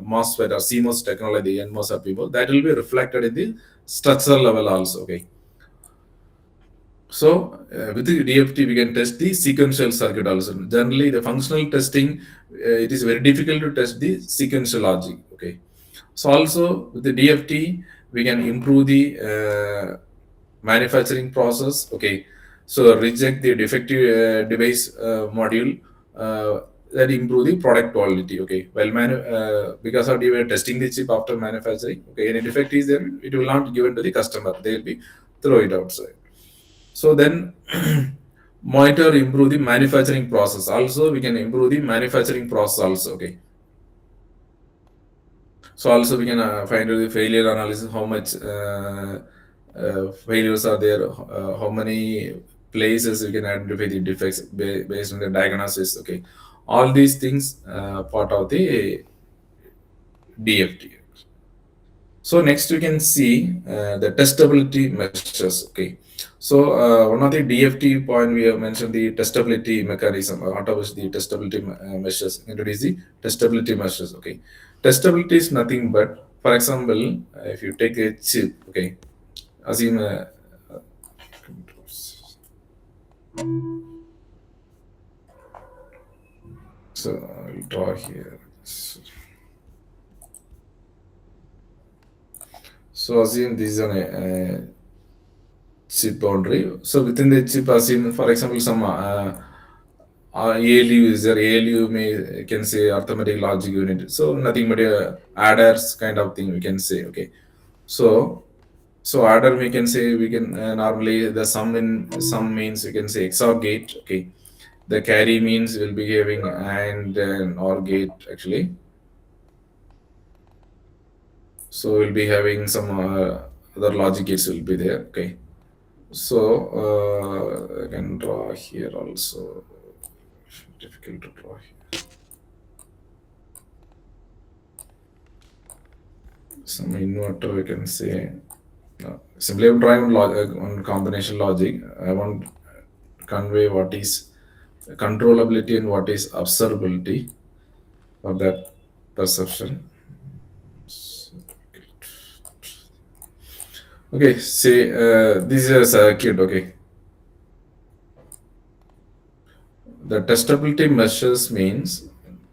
Speaker 4: MOSFET or CMOS technology, NMOS or PMOS, that will be reflected in the structural level also. Okay, so with the DFT, we can test the sequential circuit also. Generally, the functional testing, it is very difficult to test the sequential logic. Okay. So also with the DFT, we can improve the manufacturing process. Okay. So reject the defective device module that improve the product quality. Okay. Well, because of we are testing the chip after manufacturing. Okay. Any defect is there, it will not given to the customer. They will be throw it outside. So then monitor improve the manufacturing process. Also, we can improve the manufacturing process also. Okay. So also we can find out the failure analysis, how much failures are there, how many places we can identify the defects based on the diagnosis. Okay. All these things part of the DFT. So next we can see the testability measures. Okay. So one of the DFT point we have mentioned the testability mechanism. What was the testability measures? Introduce the testability measures. Okay. Testability is nothing but, for example, if you take a chip. Okay. Assume so I'll draw here. So assume this is an chip boundary. So within the chip, assume for example some ALU is there. ALU may can say arithmetic logic unit. So nothing but adders kind of thing we can say. Okay. So adder we can say we can normally the sum means we can say XOR gate. Okay. The carry means will be having and OR gate actually. So we'll be having some other logic gates will be there. Okay. So I can draw here also. Difficult to draw here. Some inverter we can say. No. Simply I'm trying on combination logic. I want to convey what is controllability and what is observability for that perception. Okay, say this is a circuit. Okay, the testability measures means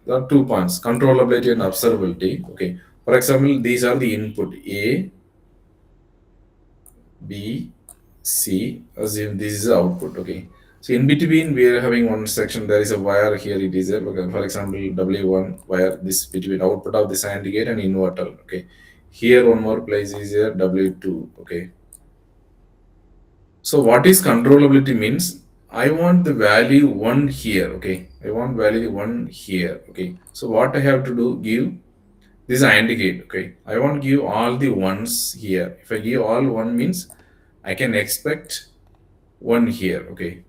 Speaker 4: there are 2 points: controllability and observability. Okay, for example, these are the input A, B, C. Assume this is the output. Okay, so in between we are having one section. There is a wire here. It is there. Okay, for example, W1 wire. This between output of this AND gate and inverter. Okay, here one more place is here W2. Okay. So what is controllability means I want the value 1 here. Okay, I want value 1 here. Okay, so what I have to do, give this is AND gate. Okay, I want to give all the ones here. If I give all 1 means I can expect 1 here. Okay,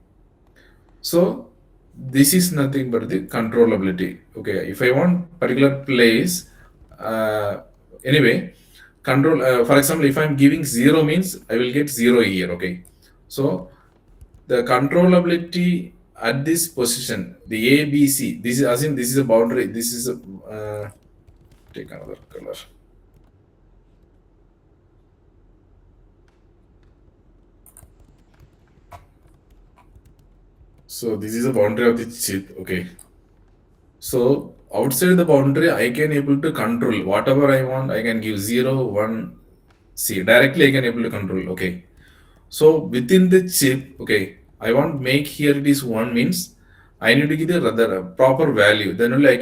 Speaker 4: so this is nothing but the controllability. Okay, if I want particular place, anyway, control. For example, if I'm giving 0 means I will get 0 here. Okay, so the controllability at this position, the A, B, C. This is as in this is a boundary. This is a take another color. So this is a boundary of the chip. Okay. So outside the boundary, I can able to control whatever I want. I can give 0, 1, C. Directly I can able to control. Okay. So within the chip, okay, I want make here it is 1 means I need to give the rather proper value, then only I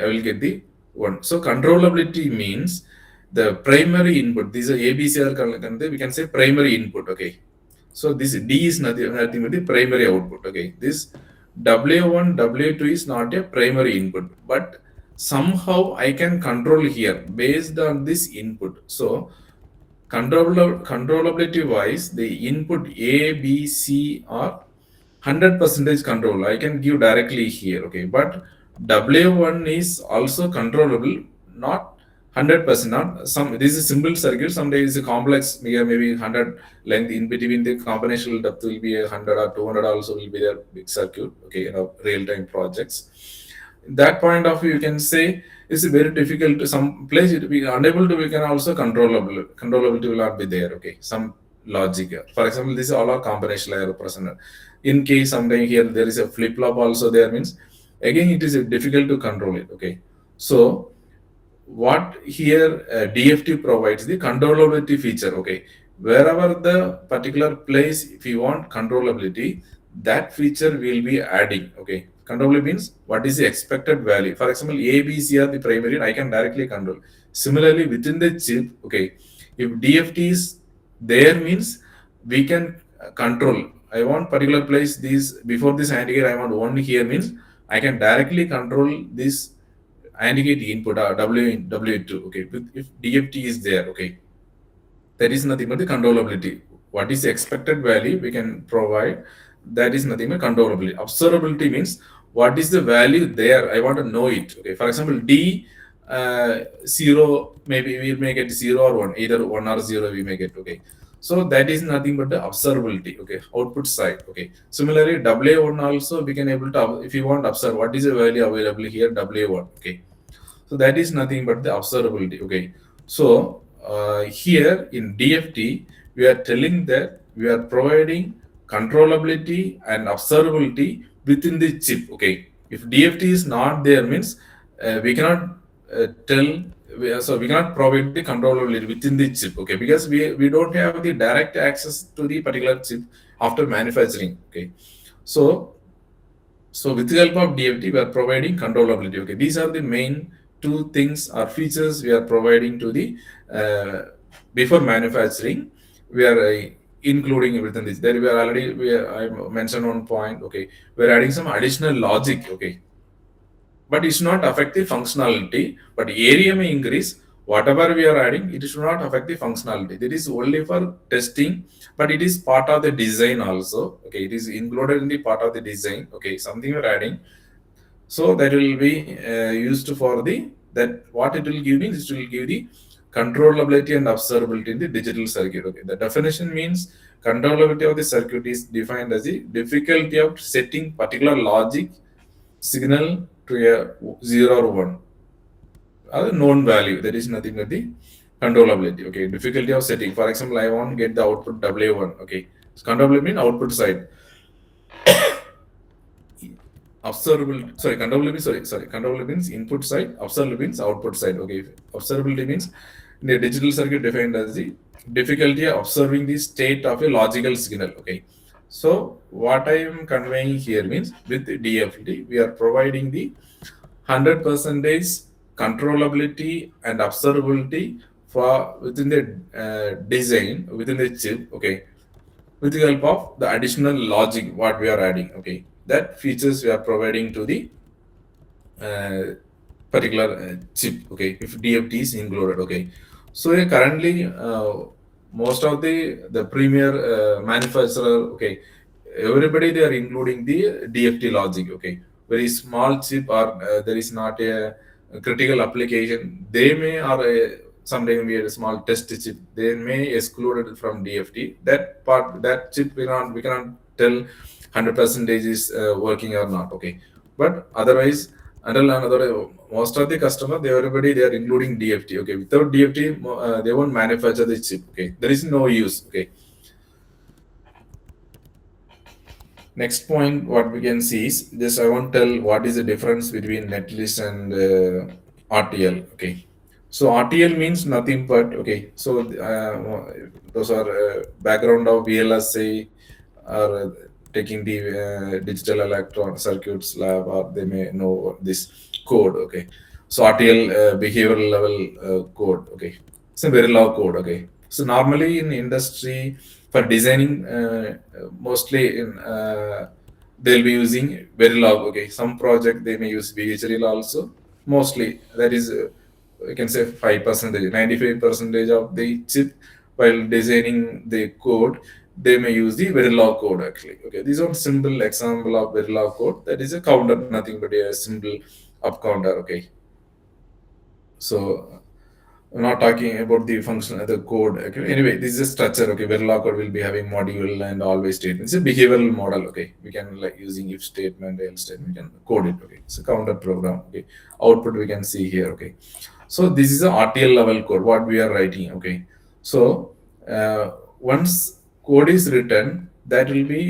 Speaker 4: will get the one. So controllability means the primary input. These are ABCR, we can say primary input. Okay, so this D is nothing but the primary output. Okay, this W1, W2 is not a primary input, but somehow I can control here based on this input. So controllability wise, the input A, B, C are 100% control. I can give directly here. Okay, but W1 is also controllable, not 100%. Not some. This is simple circuit. Someday is a complex. Maybe 100 length in between the combinational depth will be 100 or 200 also will be there big circuit. Okay, real time projects. That point of view, you can say it's very difficult to some place it be unable to, we can also controllability will not be there. Okay, some logic. For example, this is all are combinational error present. In case sometime here there is a flip flop also there means again it is difficult to control it. Okay, so what here DFT provides the controllability feature. Okay, wherever the particular place if you want controllability, that feature will be adding. Okay, controllability means what is the expected value. For example, A, B, C are the primary, I can directly control. Similarly, within the chip, okay, if DFT is there means we can control. I want particular place these before this AND gate I want one here means I can directly control this AND gate input W2. Okay, if DFT is there, okay, that is nothing but the controllability. What is the expected value we can provide, that is nothing but controllability. Observability means what is the value there, I want to know it. Okay, for example, D 0, maybe we may get 0 or 1, either 1 or 0 we may get. Okay, so that is nothing but the observability. Okay, output side. Okay, similarly WA1 also we can able to, if you want to observe what is the value available here WA1. Okay, so that is nothing but the observability. Okay, so here in DFT, we are telling that we are providing controllability and observability within the chip. Okay, if DFT is not there means we cannot so we cannot provide the controllability within the chip. Okay, because we don't have the direct access to the particular chip after manufacturing. Okay, so with the help of DFT, we are providing controllability. Okay, these are the main two things or features we are providing to the before manufacturing. We are including within this. There we are already I mentioned one point. Okay, we are adding some additional logic. Okay, but it should not affect the functionality. But area may increase. Whatever we are adding, it should not affect the functionality. That is only for testing, but it is part of the design also. Okay, it is included in the part of the design. Okay, something we are adding, so that will be used for the that what it will give means it will give the controllability and observability in the digital circuit. Okay, the definition means controllability of the circuit is defined as the difficulty of setting particular logic signal to a 0 or 1 or known value. That is nothing but the controllability. Okay, difficulty of setting. For example, I want to get the output W1. Okay, so controllability means output side. Controllability means input side, observability means output side. Okay, observability means in the digital circuit defined as the difficulty of observing the state of a logical signal. Okay, so what I am conveying here means with the DFT we are providing the 100% controllability and observability for within the design within the chip. Okay, with the help of the additional logic what we are adding. Okay, that features we are providing to the uh, particular chip. Okay, if DFT is included. Okay, so currently most of the premier manufacturer, okay, everybody they are including the DFT logic. Okay, very small chip or there is not a critical application, they may or someday we a small test chip, they may exclude it from DFT. That part, that chip we cannot tell 100% is working or not. Okay, but otherwise until another most of the customer they everybody they are including DFT. Okay, without DFT they won't manufacture the chip. Okay, there is no use. Okay, next point what we can see is just I want to tell what is the difference between netlist and RTL. Okay, so RTL means nothing but, okay, so those are background of VLSI or taking the digital electron circuits lab, or they may know this code. Okay, so RTL behavioral level code. Okay, it's a very low code. Okay, so normally in industry for designing, mostly in they'll be using Verilog. Okay, some project they may use VHDL also. Mostly that is, I can say 5%, 95% of the chip while designing the code, they may use the Verilog code actually. Okay, these are simple example of Verilog code. That is a counter, nothing but a simple up counter. Okay, so we're not talking about the function, the code. Okay. Anyway, this is a structure. Okay, Verilog code will be having module and always statement. It's a behavioral model. Okay, we can like using if statement, else statement, we can code it. Okay, it's a counter program. Okay, output we can see here. Okay, so this is a RTL level code what we are writing. Okay, so once code is written, that will be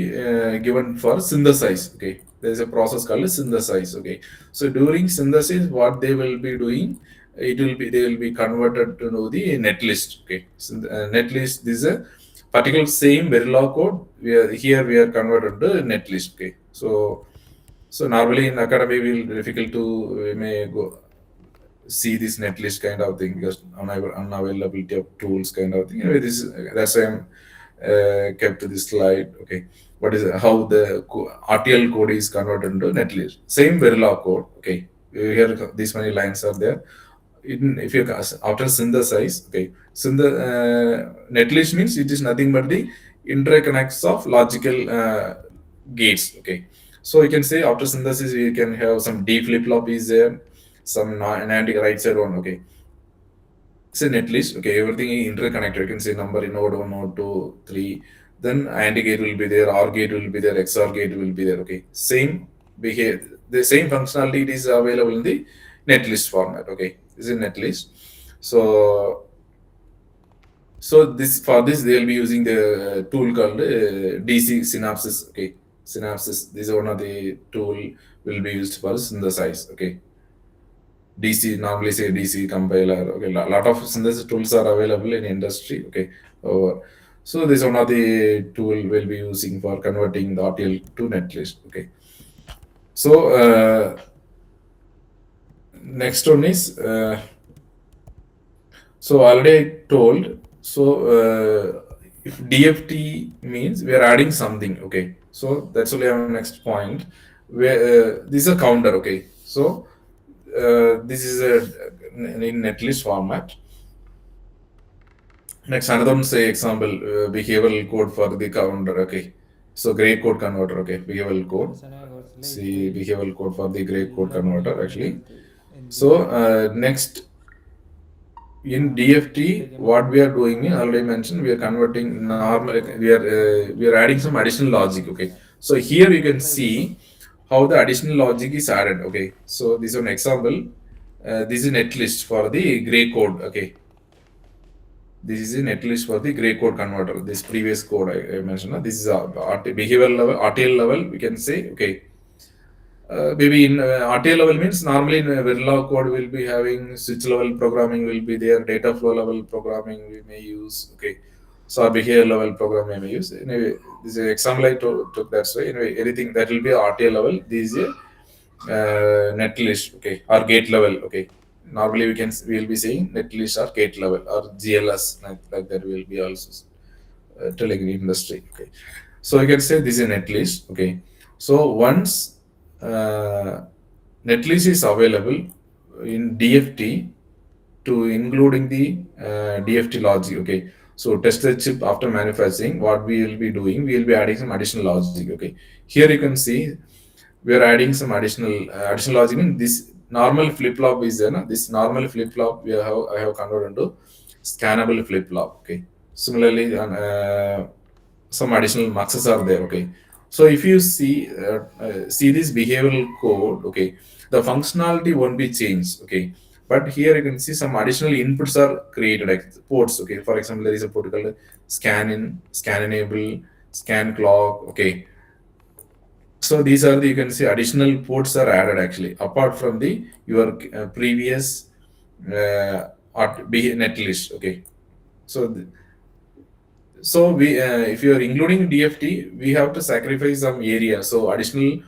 Speaker 4: given for synthesize. Okay, there is a process called synthesize. Okay, so during synthesis, what they will be doing, it will be, they will be converted to know the netlist. Okay, so netlist, this is a particular same Verilog code. We are here, we are converted to netlist. Okay, so normally in academy we will difficult to, we may go see this netlist kind of thing because unavailability of tools kind of thing. Anyway, this that's why I'm kept to this slide. Okay, what is how the RTL code is converted into netlist? Same Verilog code. Okay, here these many lines are there. If you after synthesize, okay, netlist means it is nothing but the interconnects of logical gates. Okay, so you can say after synthesis we can have some D flip flop is there, some NAND right side one. Okay, say netlist. Okay, everything is interconnected. You can say number in node 1, node 2, 3. Then AND gate will be there, OR gate will be there, XOR gate will be there. Okay, same behave, the same functionality it is available in the netlist format. Okay, this is netlist. So this, for this they will be using the tool called DC synapses. Okay, synapses. This is one of the tool will be used for synthesize. Okay, DC, normally say DC compiler. Okay, lot of synthesis tools are available in industry. Okay, so this one of the tool will be using for converting the RTL to netlist. Okay, so next one is so already I told. So if DFT means we are adding something. Okay, so that's only our next point. Where this is a counter. Okay, so this is a in netlist format. Next, another one, say example, behavioral code for the counter. Okay, so gray code converter. Okay, behavioral code. See behavioral code for the gray code converter actually. So next in DFT, what we are doing, I already mentioned, we are converting normal. We are adding some additional logic. Okay, so here you can see how the additional logic is added. Okay, so this is an example. This is netlist for the gray code. Okay, this is a netlist for the gray code converter. This previous code I mentioned. This is a behavioral level, RTL level. We can say, okay. Maybe in RTL level means normally in Verilog code will be having switch level programming will be there, data flow level programming we may use. Okay, so our behavior level program we may use. Anyway, this is an example I took that way. Anyway, anything that will be RTL level. This is a netlist. Okay, or gate level. Okay, normally we will be saying netlist or gate level or GLS, like that will be also telling the industry. Okay, so you can say this is a netlist. Okay, so once uh, netlist is available in DFT to including the DFT logic. Okay, so test the chip after manufacturing. What we will be doing, we will be adding some additional logic. Okay, here you can see we are adding some additional logic in this normal flip flop is there. No? This normal flip flop I have converted into scannable flip flop. Okay, similarly some additional muxes are there. Okay, so if you see this behavioral code, okay, the functionality won't be changed. Okay, but here you can see some additional inputs are created, like ports. Okay, for example, there is a port called scan in, scan enable, scan clock. Okay, so these are the, you can see additional ports are added actually apart from the your previous netlist. Okay, so So we, if you are including DFT, we have to sacrifice some area. So additional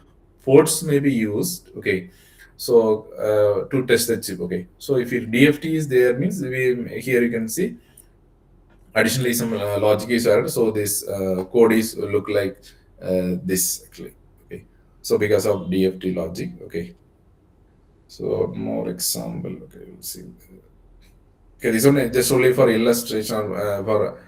Speaker 4: ports may be used. Okay, so to test the chip. Okay, so if your DFT is there, means we here you can see additionally some logic is added. So this code is look like this actually. Okay, so because of DFT logic. Okay, so more example. Okay, we'll see. Okay, this one is just only for illustration for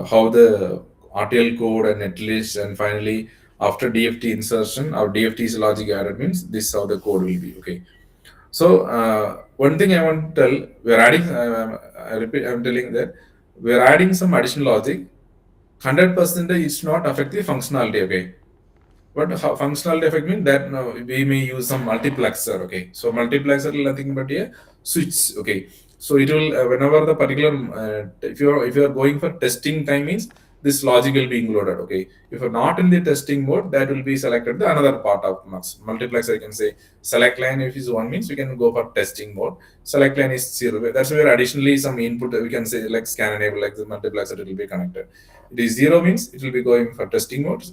Speaker 4: how the RTL code and netlist, and finally after DFT insertion or DFT's logic added means this is how the code will be. Okay. So one thing I want to tell, we're adding. I repeat, I'm telling that we're adding some additional logic. 100% is not affect the functionality. Okay, but how functional effect mean that now we may use some multiplexer. Okay, so multiplexer is nothing but a switch. Okay, so it will whenever the particular if you are going for testing time means this logic will be included. Okay, if you're not in the testing mode, that will be selected the another part of multiplexer. You can say select line if is one means we can go for testing mode. Select line is zero. That's where additionally some input we can say like scan enable like the multiplexer it will be connected. It is zero means it will be going for testing mode.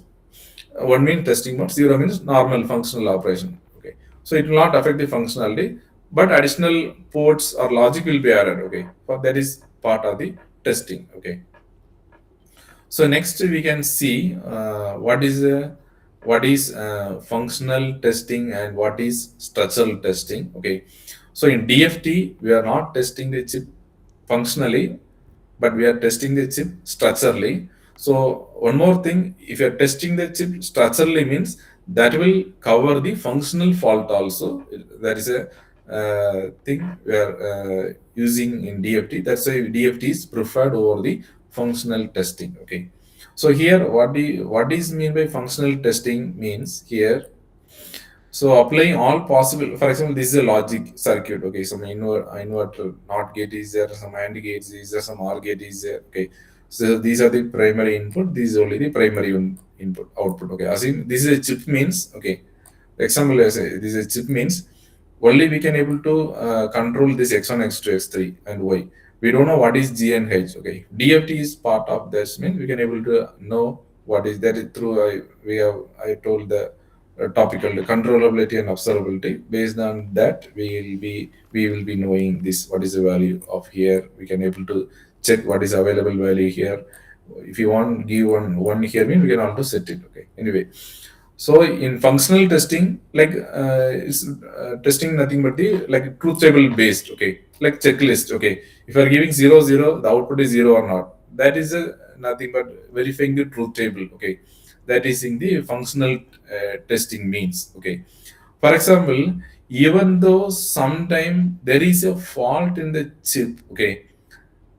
Speaker 4: One means testing mode, zero means normal functional operation. Okay, so it will not affect the functionality, but additional ports or logic will be added. Okay, for that is part of the testing. Okay, so next we can see what is functional testing and what is structural testing. Okay, so in DFT we are not testing the chip functionally, but we are testing the chip structurally. So one more thing, if you are testing the chip structurally means that will cover the functional fault also. That is a thing we are using in DFT. That's why DFT is preferred over the functional testing. Okay. So here, what is mean by functional testing means here. So applying all possible, for example, this is a logic circuit. Okay, some inverter, NOT gate is there, some AND gates is there, some OR gate is there. Okay, so these are the primary input. These are only the primary input output. Okay, assume this is a chip means. Okay, example I say this is a chip means only we can able to control this x1, x2, x3 and y. We don't know what is G and H. Okay, DFT is part of this means we can able to know what is that is through I told the topical controllability and observability. Based on that we will be knowing this what is the value of here. We can able to check what is available value here. If you want give one here mean we can also set it. Okay, anyway, so in functional testing, like it's testing nothing but the like truth table based. Okay, like checklist. Okay, if you are giving 0 0, the output is 0 or not. That is nothing but verifying the truth table. Okay, that is in the functional testing means. Okay, for example, even though sometime there is a fault in the chip. Okay,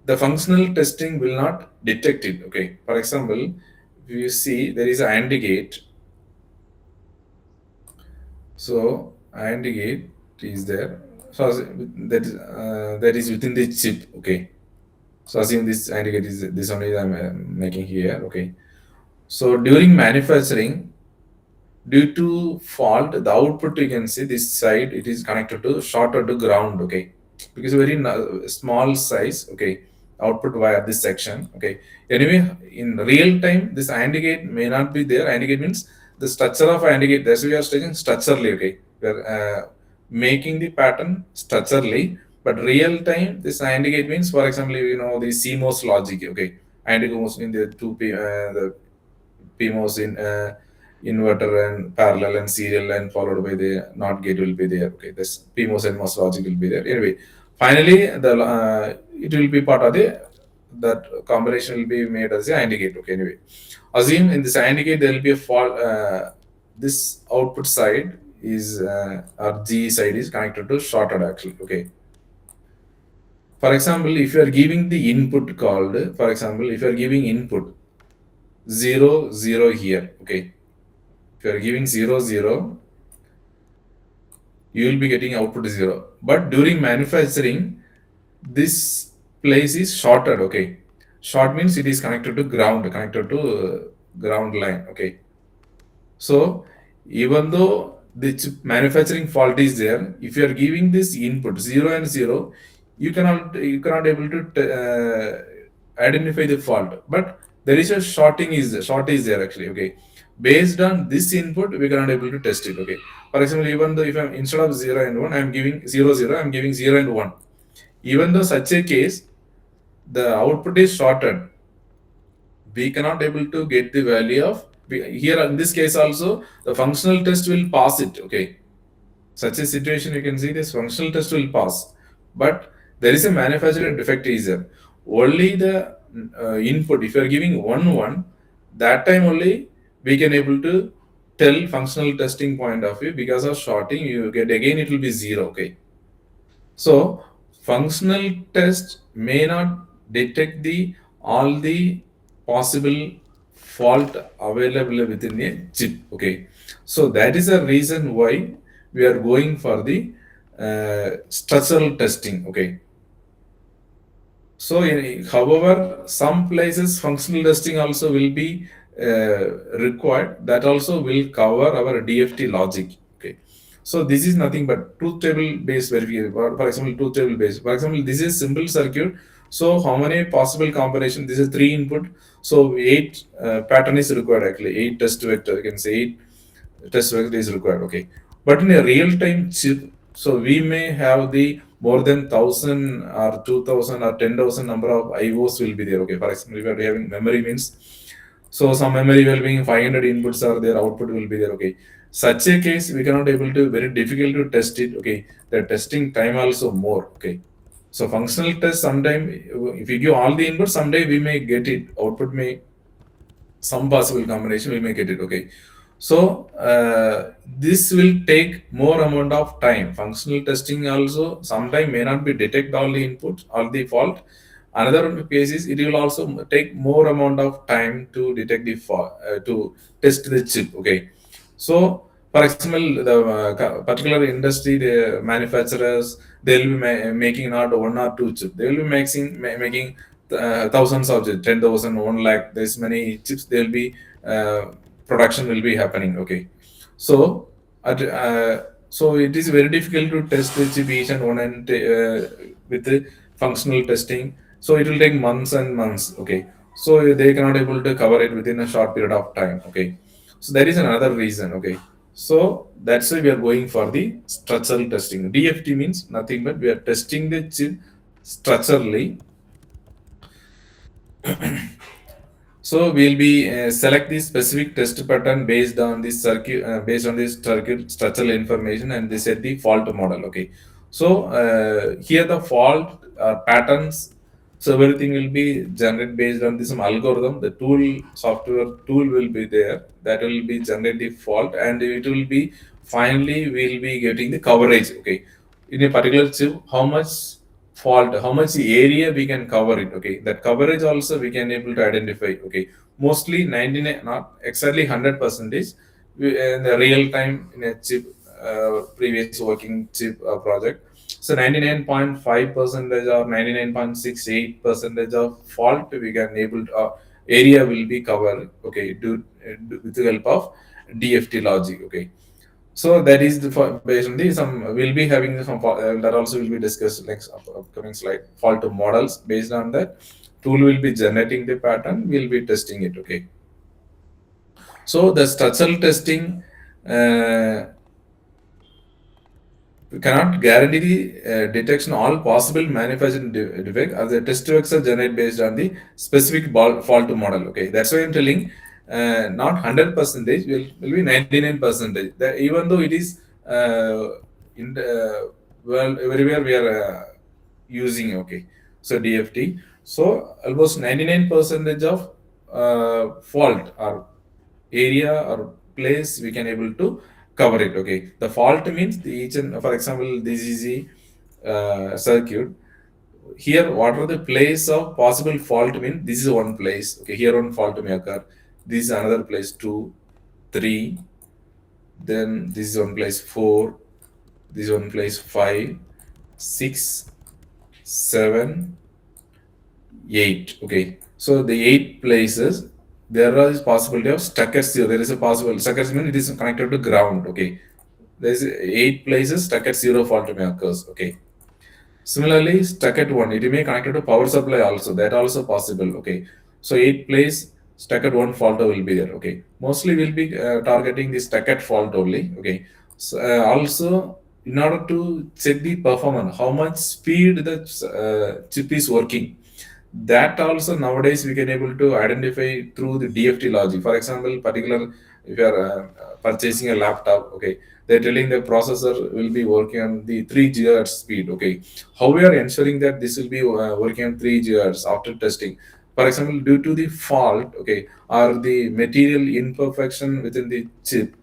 Speaker 4: the functional testing will not detect it. Okay, for example, if you see there is an AND gate. So AND gate is there. So that is within the chip. Okay. So assume this AND gate is this only I'm making here. Okay. So during manufacturing, due to fault, the output you can see this side it is connected to shorted to ground. Okay, because very small size. Okay, output via this section. Okay, anyway, in real time this AND gate may not be there. AND gate means the structure of AND gate. That's why we are studying structurally. Okay, we are making the pattern structurally, but real time this AND gate means, for example, you know the CMOS logic. Okay, AND goes in the the PMOS in inverter and parallel and serial and followed by the NOT gate will be there. Okay, this PMOS and MOS logic will be there. Anyway, finally the it will be part of the that combination will be made as a AND gate. Okay, anyway, assume in this AND gate there will be a fault. This output side is or G side is connected to shorted actually. Okay. For example, if you are giving the input called, for example, if you are giving input 0 0 here. Okay, if you are giving 0 0, you will be getting output 0. But during manufacturing, this place is shorted. Okay, short means it is connected to ground, connected to ground line. Okay, so even though the manufacturing fault is there, if you are giving this input 0 and 0, you cannot able to identify the fault. But there is a short is there actually. Okay, based on this input we cannot able to test it. Okay, for example, even though if I'm instead of 0 and 1 I'm giving 0 0, I'm giving 0 and 1, even though such a case the output is shorted, we cannot able to get the value of here in this case also the functional test will pass it. Okay, such a situation you can see this functional test will pass, but there is a manufacturing defect is there. Only the input, if you are giving 1 1, that time only we can able to tell functional testing point of view. Because of shorting you get again it will be 0. Okay, so functional test may not detect the all the possible fault available within a chip. Okay, so that is the reason why we are going for the structural testing. Okay, so, however, some places functional testing also will be required. That also will cover our DFT logic. Okay, so this is nothing but truth table based verification. For example, truth table based. For example, this is simple circuit. So, how many possible combination? This is 3 input. So, 8 pattern is required actually. 8 test vector. You can say 8 test vector is required. Okay, but in a real time chip, so we may have the more than 1,000 or 2,000 or 10,000 number of IOs will be there. Okay, for example, if we are having memory means, so some memory will be 500 inputs are there, output will be there. Okay, such a case we cannot able to, very difficult to test it. Okay, the testing time also more. Okay, so functional test sometime if you give all the inputs, someday we may get it, output may some possible combination we may get it. Okay, so this will take more amount of time. Functional testing also sometime may not be detect all the inputs or the fault. Another cases it will also take more amount of time to detect the fault, to test the chip. Okay, so for example, the particular industry, the manufacturers, they will be making not one or two chips. They will be making thousands of chips, 10,000, 1 lakh. This many chips. They will be production will be happening. Okay, so so it is very difficult to test the chip each and one and with the functional testing. So it will take months and months. Okay, so they cannot able to cover it within a short period of time. Okay, so that is another reason. Okay, so that's why we are going for the structural testing. DFT means nothing but we are testing the chip structurally. So we'll be select the specific test pattern based on this circuit, based on this circuit structural information, and they set the fault model. Okay, so here the fault patterns. So everything will be generated based on this some algorithm. The tool software tool will be there that will be generate the fault, and it will be finally we'll be getting the coverage. Okay, in a particular chip, how much fault, how much area we can cover it. Okay, that coverage also we can able to identify. Okay, mostly 99, not exactly 100 percentage in the real time in a chip previous working chip project. So 99.5 percentage or 99.68 percentage of fault we can able to, area will be covered. Okay, with the help of DFT logic. Okay, so that is the based on the some we'll be having some that also will be discussed next upcoming slide. Fault models, based on that tool will be generating the pattern, we'll be testing it. Okay, so the structural testing we cannot guarantee the detection all possible manufacturing defect as the test vectors are generated based on the specific fault model. Okay, that's why I'm telling not 100 percentage, will be 99 percentage. That even though it is in the, well, everywhere we are using. Okay, so DFT, so almost 99 percentage of fault or area or place we can able to cover it. Okay, the fault means the each and, for example, this is the circuit. Here what are the place of possible fault mean, this is one place. Okay, here one fault may occur, this is another place, 2 3, then this is one place 4, this is one place 5 6 7 8. Okay, so the 8 places there is possibility of stuck zero. There is a possible stuck means it is connected to ground. Okay, there is 8 places stuck at zero fault may occurs. Okay, similarly stuck at 1, it may connected to power supply also, that also possible. Okay, So 8 place stacked one fault will be there. Okay, mostly we'll be targeting the stacked fault only. Okay, so also in order to check the performance, how much speed the chip is working, that also nowadays we can able to identify through the DFT logic. For example, particular if you are purchasing a laptop, okay, they're telling the processor will be working on the 3 GHz speed. Okay, how we are ensuring that this will be working on 3 GHz after testing? For example, due to the fault, okay, or the material imperfection within the chip,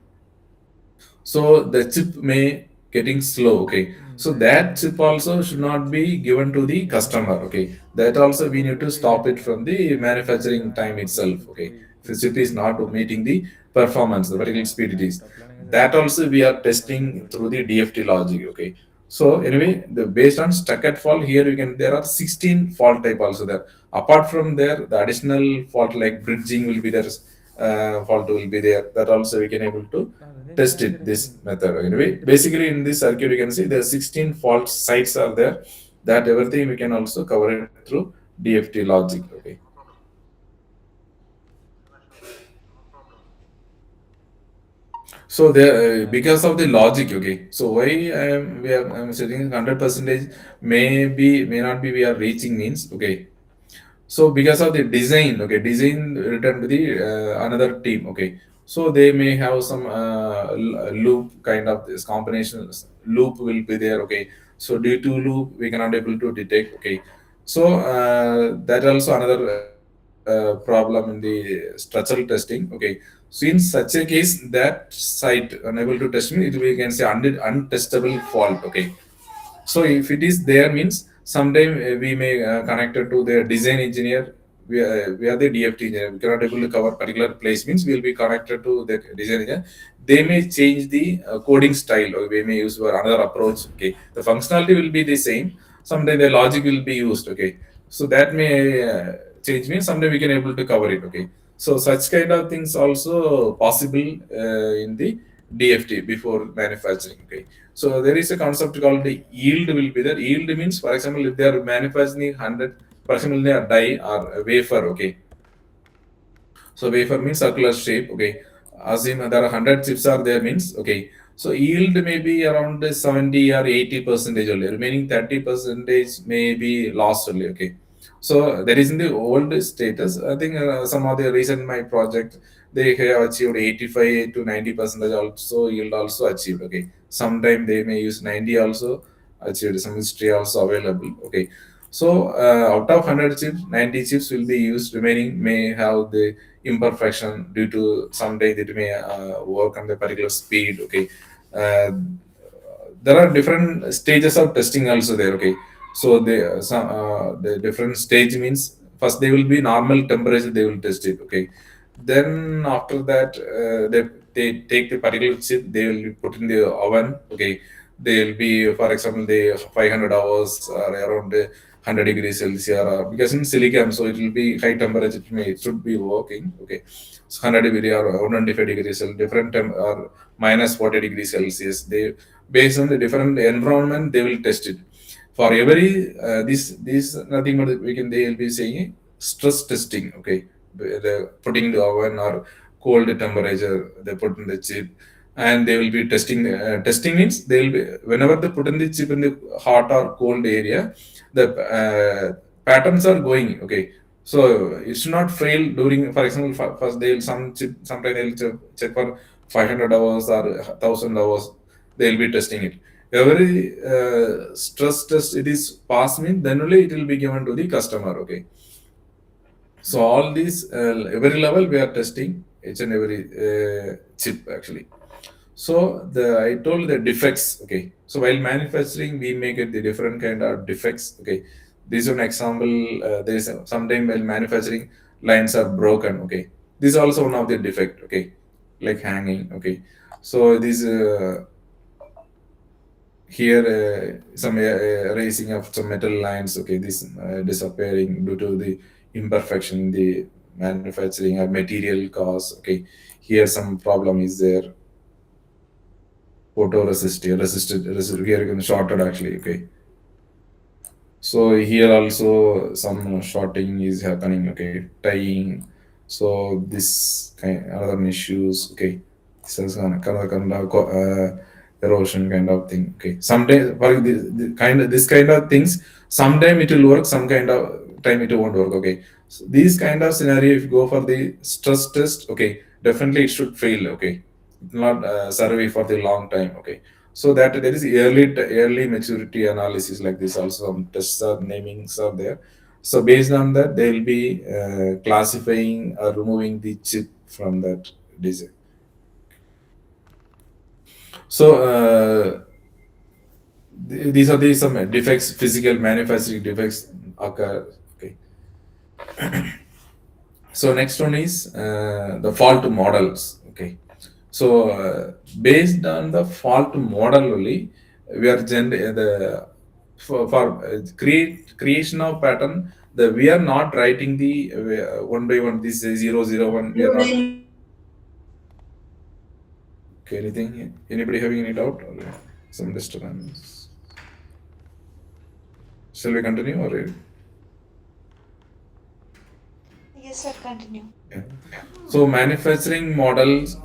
Speaker 4: so the chip may getting slow. Okay, so that chip also should not be given to the customer. Okay, that also we need to stop it from the manufacturing time itself. Okay, if the chip is not meeting the performance, the particular speed it is, that also we are testing through the DFT logic. Okay, so anyway, the based on stuck at fault, here you can, there are 16 fault type also there. Apart from there, the additional fault like bridging will be there, fault will be there, that also we can able to test it this method. Anyway, basically in this circuit you can see the 16 fault sites are there, that everything we can also cover it through DFT logic. Okay, so there because of the logic. Okay, so why I'm saying 100 percentage may not be we are reaching means. Okay, so because of the design, okay, design returned to the another team. Okay, so they may have some loop kind of this combination loop will be there. Okay, so due to loop we cannot able to detect. Okay, so that also another problem in the structural testing. Okay, so in such a case, that site unable to test me, it will, we can say untestable fault. Okay, so if it is there means sometime we may connect it to the design engineer. We are the DFT engineer. We cannot able to cover particular place means we will be connected to the design engineer. They may change the coding style, or we may use for another approach. Okay, the functionality will be the same. Someday the logic will be used. Okay, so that may change means someday we can able to cover it. Okay, so such kind of things also possible in the DFT before manufacturing. Okay, so there is a concept called the yield will be there. Yield means, for example, if they are manufacturing 100, for example, they are die or a wafer. Okay, so wafer means circular shape. Okay, assume there are 100 chips are there means. Okay, so yield may be around 70 or 80 percentage only. Remaining 30 percentage may be lost only. Okay, so that is in the old status. I think some of the recent my project they have achieved 85 to 90 percentage also yield also achieved. Okay, sometime they may use 90 also achieved. Some history also available. Okay, so out of 100 chips, 90 chips will be used. Remaining may have the imperfection due to someday it may work on the particular speed. Okay, uh, there are different stages of testing also there. Okay, so the different stage means first they will be normal temperature they will test it. Okay, then after that they take the particular chip, they will be put in the oven. Okay, they will be, for example, the 500 hours or around 100 degrees Celsius, or because in silicon, so it will be high temperature. It should be working. Okay, so 100 degree or 125 degrees Celsius, different or minus 40 degrees Celsius. They, based on the different environment, they will test it. For every this nothing but we can, they will be saying stress testing. Okay, the putting the oven or cold temperature they put in the chip, and they will be testing. Testing means they will be, whenever they put in the chip in the hot or cold area, the patterns are going. Okay, so it should not fail during, for example, first they will some chip, sometimes they will check for 500 hours or 1,000 hours. They will be testing it. Every stress test it is passed mean, then only it will be given to the customer. Okay, so all these every level we are testing each and every chip actually. So the I told the defects. Okay, so while manufacturing we make it the different kind of defects. Okay, this is an example. There is sometime while manufacturing lines are broken. Okay, this is also one of the defect. Okay, like hanging. Okay, so this here some erasing of some metal lines. Okay, this disappearing due to the imperfection in the manufacturing or material cause. Okay, here some problem is there. Photoresist here, resisted here shorted actually. Okay, So here also some shorting is happening, okay, tying. So this kind other issues, okay, this is kind of erosion kind of thing, okay. Someday for this kind of things, sometime it will work, some kind of time it won't work, okay. So these kind of scenario, if you go for the stress test, okay, definitely it should fail, okay. It will not survey for the long time, okay. So that there is early maturity analysis like this also, some tests are namings are there. So based on that they will be classifying or removing the chip from that design. So these are the some defects, physical manufacturing defects occur, okay. So next one is the fault models, okay. So based on the fault model only, we are the creation of pattern. The we are not writing the one by one. This is 001. We are not. Okay, anything? Anybody having any doubt or some disturbance? Shall we continue or?
Speaker 3: Yes, sir, continue.
Speaker 4: Yeah. So manufacturing models,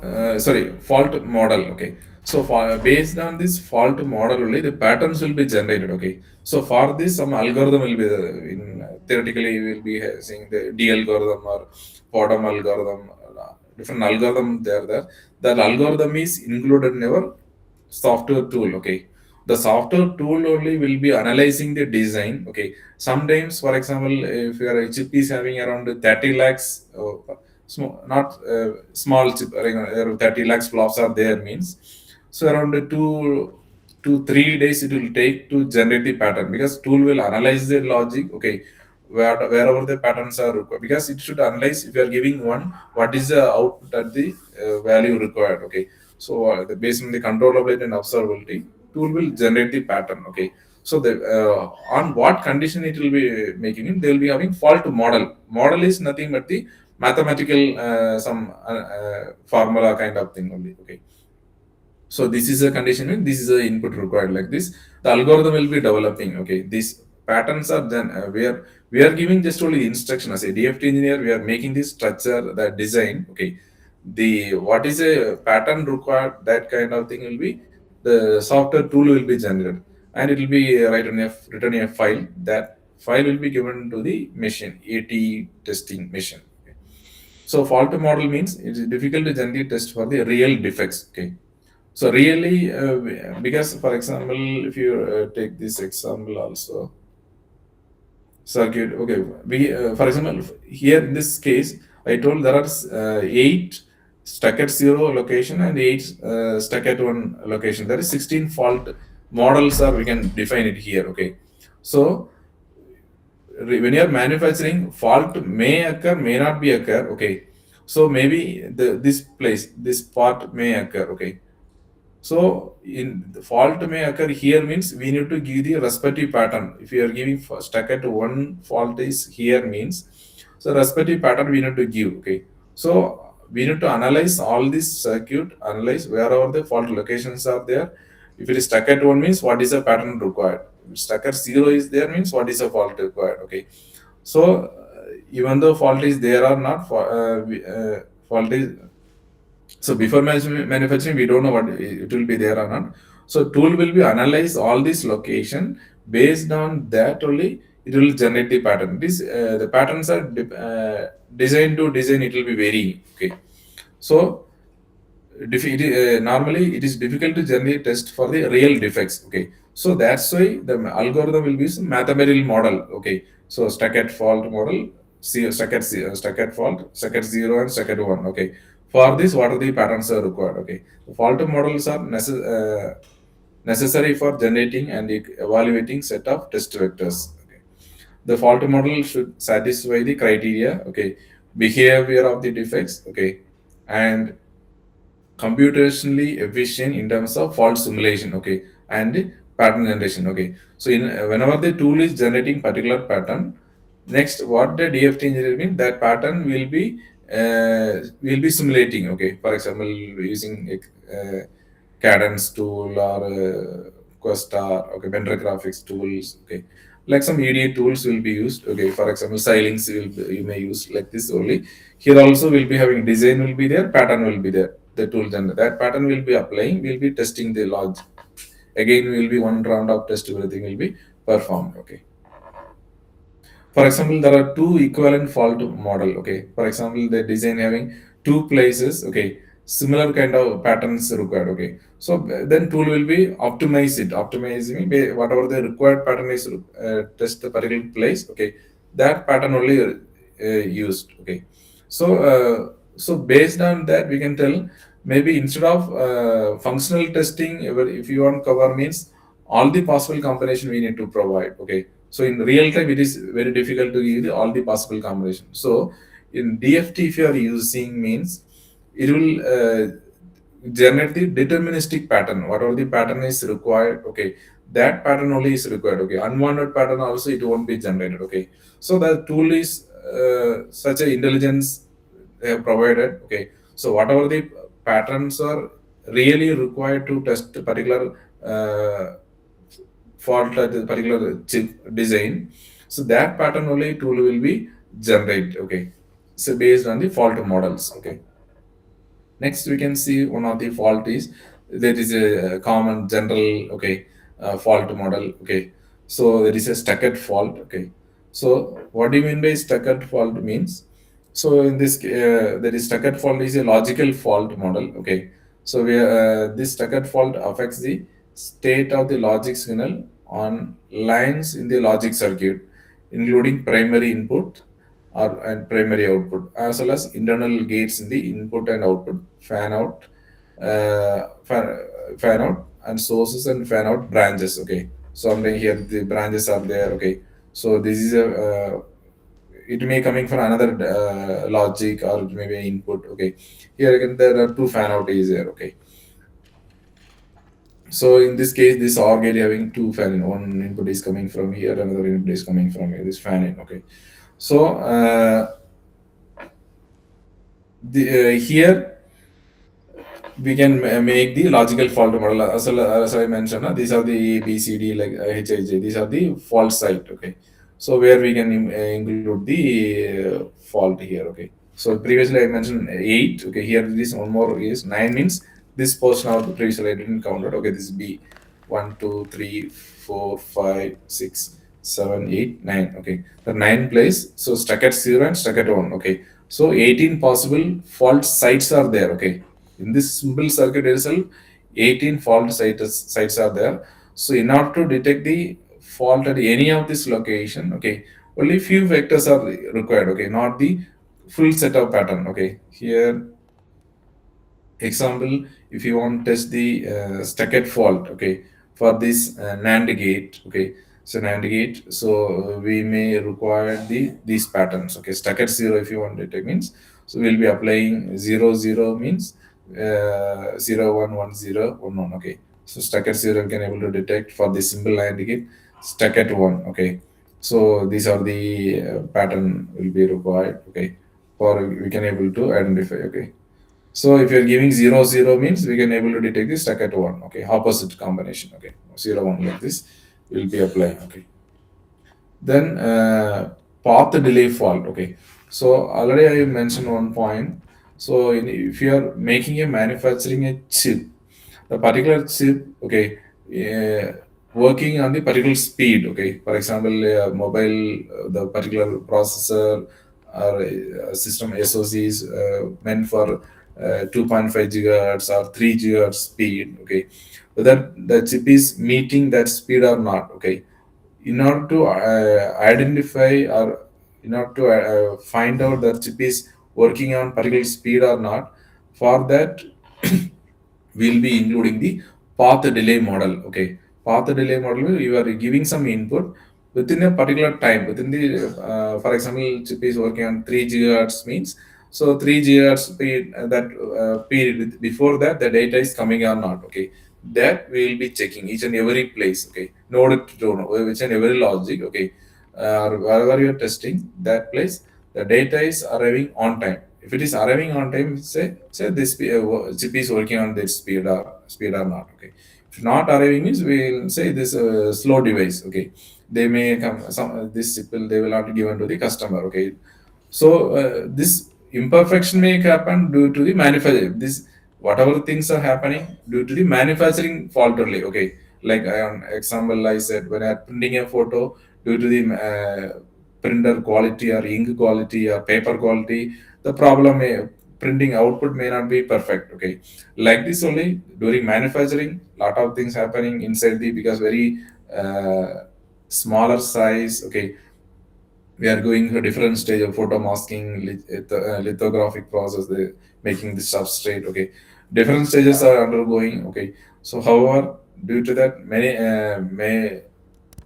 Speaker 4: sorry, fault model. Okay. So for, based on this fault model only, the patterns will be generated. Okay. So for this, some algorithm will be in theoretically we will be seeing the D algorithm or bottom algorithm, different algorithm there. There, that algorithm is included in our software tool, okay. The software tool only will be analyzing the design, okay. Sometimes for example, if your chip is having around 30 lakhs small, not small chip, 30 lakhs flops are there means, so around 2 to 3 days it will take to generate the pattern, because tool will analyze the logic, okay, wherever the patterns are required, because it should analyze if you are giving one, what is the output at the value required, okay. So based on the controllability and observability, tool will generate the pattern, okay. So the on what condition it will be making it, they will be having fault model. Model is nothing but the mathematical some formula kind of thing only, okay. So this is a condition, this is the input required like this. The algorithm will be developing. Okay, these patterns are then we are giving just only instruction as a DFT engineer. We are making this structure, the design. Okay, the what is a pattern required, that kind of thing will be the software tool will be generated, and it will be written in a file. That file will be given to the machine, AT testing machine. Okay. So fault model means it is difficult to generally test for the real defects. Okay, so really, because for example, if you take this example also, circuit. Okay, we for example here in this case, I told there are 8 stuck at 0 location and 8 stuck at 1 location. There is 16 fault models, or we can define it here. Okay, so when you are manufacturing, fault may occur, may not be occur. Okay, so maybe this place, this part may occur. Okay, so in the fault may occur here means we need to give the respective pattern. If you are giving stuck at one fault is here means, so respective pattern we need to give. Okay. So we need to analyze all this circuit, analyze wherever the fault locations are there. If it is stuck at one means what is the pattern required. If stuck at 0 is there means what is the fault required. Okay. So even though fault is there or not, fault is so before manufacturing, we don't know what it will be there or not. So tool will be analyze all this location. Based on that only, it will generate the pattern. This the patterns are design to design. It will be varying. Okay, so normally it is difficult to generate test for the real defects. Okay, so that's why the algorithm will be some mathematical model. Okay, so stuck at fault model, stuck at fault, stuck at 0 and stuck at 1. Okay, for this what are the patterns are required. Okay, the fault models are necessary for generating and evaluating set of test vectors. Okay, the fault model should satisfy the criteria. Okay, behavior of the defects. Okay, and computationally efficient in terms of fault simulation, okay, and pattern generation, okay. So in whenever the tool is generating particular pattern, next what the DFT engineer mean, that pattern will be simulating, okay. For example, using cadence tool or questar, okay, vendor graphics tools, okay, Like some EDA tools will be used. Okay, for example, silings you may use like this only. Here also will be having design will be there, pattern will be there. The tool then that pattern will be applying, will be testing the log. Again, will be one round of test, everything will be performed. Okay. For example, there are two equivalent fault model. Okay, for example, the design having two places. Okay, similar kind of patterns required. Okay, so then tool will be optimizing whatever the required pattern is, test the particular place. Okay, that pattern only used. Okay, so so based on that we can tell, maybe instead of functional testing, if you want cover means all the possible combination we need to provide. Okay, so in real time it is very difficult to give all the possible combination. So in DFT if you are using means, it will generate the deterministic pattern, whatever the pattern is required. Okay, that pattern only is required. Okay, unwanted pattern also it won't be generated. Okay, so the tool is such a intelligence they have provided. Okay, so whatever the patterns are really required to test a particular fault at the particular chip design, so that pattern only tool will be generate. Okay, so based on the fault models. Okay, next we can see one of the fault is, there is a common general. Okay, fault model. Okay, so there is a staggered fault. Okay, so what do you mean by staggered fault means, so in this there is staggered fault is a logical fault model. Okay, so this staggered fault affects the state of the logic signal on lines in the logic circuit, including primary input and primary output, as well as internal gates in the input and output, fan out, fan out, and sources and fan out branches. Okay, so I'm saying here the branches are there. Okay, so this is a it may coming from another logic, or it may be input. Okay, here again there are two fan out is there. Okay, so in this case, this OR gate having two fan in. One input is coming from here, another input is coming from here. This fan in. Okay, so here we can make the logical fault model. As I mentioned, these are the A, B, C, D, like HIJ. These are the fault site. Okay, so where we can include the fault here. Okay, so previously I mentioned 8. Okay, here this one more is 9 means this portion of the previously I didn't count it. Okay, this is B. 1, 2, 3, 4, 5, 6, 7, 8, 9. Okay, the 9 place. So stuck at 0 and stuck at 1. Okay, so 18 possible fault sites are there. Okay, in this simple circuit itself, 18 sites are there. So in order to detect the fault at any of this location, okay, only few vectors are required. Okay, not the full set of pattern. Okay, here example, if you want to test the stacked fault. Okay, for this NAND gate. Okay, so NAND gate, so we may require these patterns. Okay, stacked 0 if you want to detect means, so we'll be applying 0 0 means 0 1 1 0 1 1. Okay, so stacked 0 can able to detect for the simple NAND gate. Stacked 1. Okay, so these are the pattern will be required. Okay, for we can able to identify. Okay, so if you're giving 0 0 means we can able to detect the stack at 1. Okay, opposite combination. Okay, 0 1 like this will be applying. Okay, then path delay fault. Okay, so already I mentioned one point. So if you are making a manufacturing a chip, the particular chip. Okay, working on the particular speed. Okay, for example, mobile, the particular processor or system SOCs meant for 2.5 gigahertz or 3 gigahertz speed. Okay, whether the chip is meeting that speed or not. Okay, in order to identify, or in order to find out that chip is working on particular speed or not, for that we'll be including the path delay model. Okay, path delay model, you are giving some input within a particular time, within the for example, chip is working on 3 gigahertz means, so 3 gigahertz period, that period before that the data is coming or not. Okay, that we will be checking each and every place. Okay, node to node, which and every logic. Okay, wherever you are testing that place, the data is arriving on time. If it is arriving on time, say this chip is working on this speed or not. Okay. If not arriving means we will say this slow device. Okay. They may come some this chip will they will not given to the customer. Okay. So this imperfection may happen due to the manufacturing. This whatever things are happening due to the manufacturing fault only. Okay, like on example I said when I'm printing a photo due to the printer quality or ink quality or paper quality, the problem may printing output may not be perfect. Okay, like this only during manufacturing, lot of things happening inside the because very smaller size. Okay, we are going to a different stage of photo masking, lithographic process, making the substrate. Okay, different stages are undergoing. Okay, so however, due to that, many may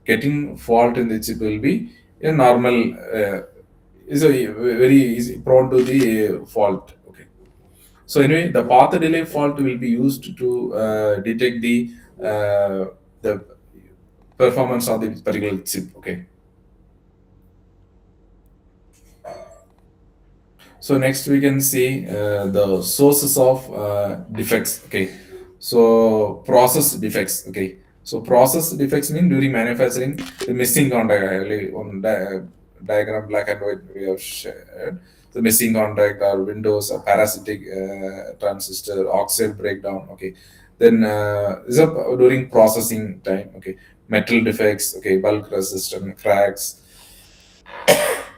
Speaker 4: getting fault in the chip will be a normal. Is a very easy prone to the fault. Okay, so anyway, the path delay fault will be used to detect the performance of the particular chip. Okay. So next we can see the sources of defects. Okay, so process defects. Okay, so process defects mean during manufacturing the missing contact. On diagram black and white we have shared the missing contact or windows, a parasitic transistor, oxide breakdown. Okay, then is up during processing time. Okay, metal defects. Okay, bulk resistance, cracks,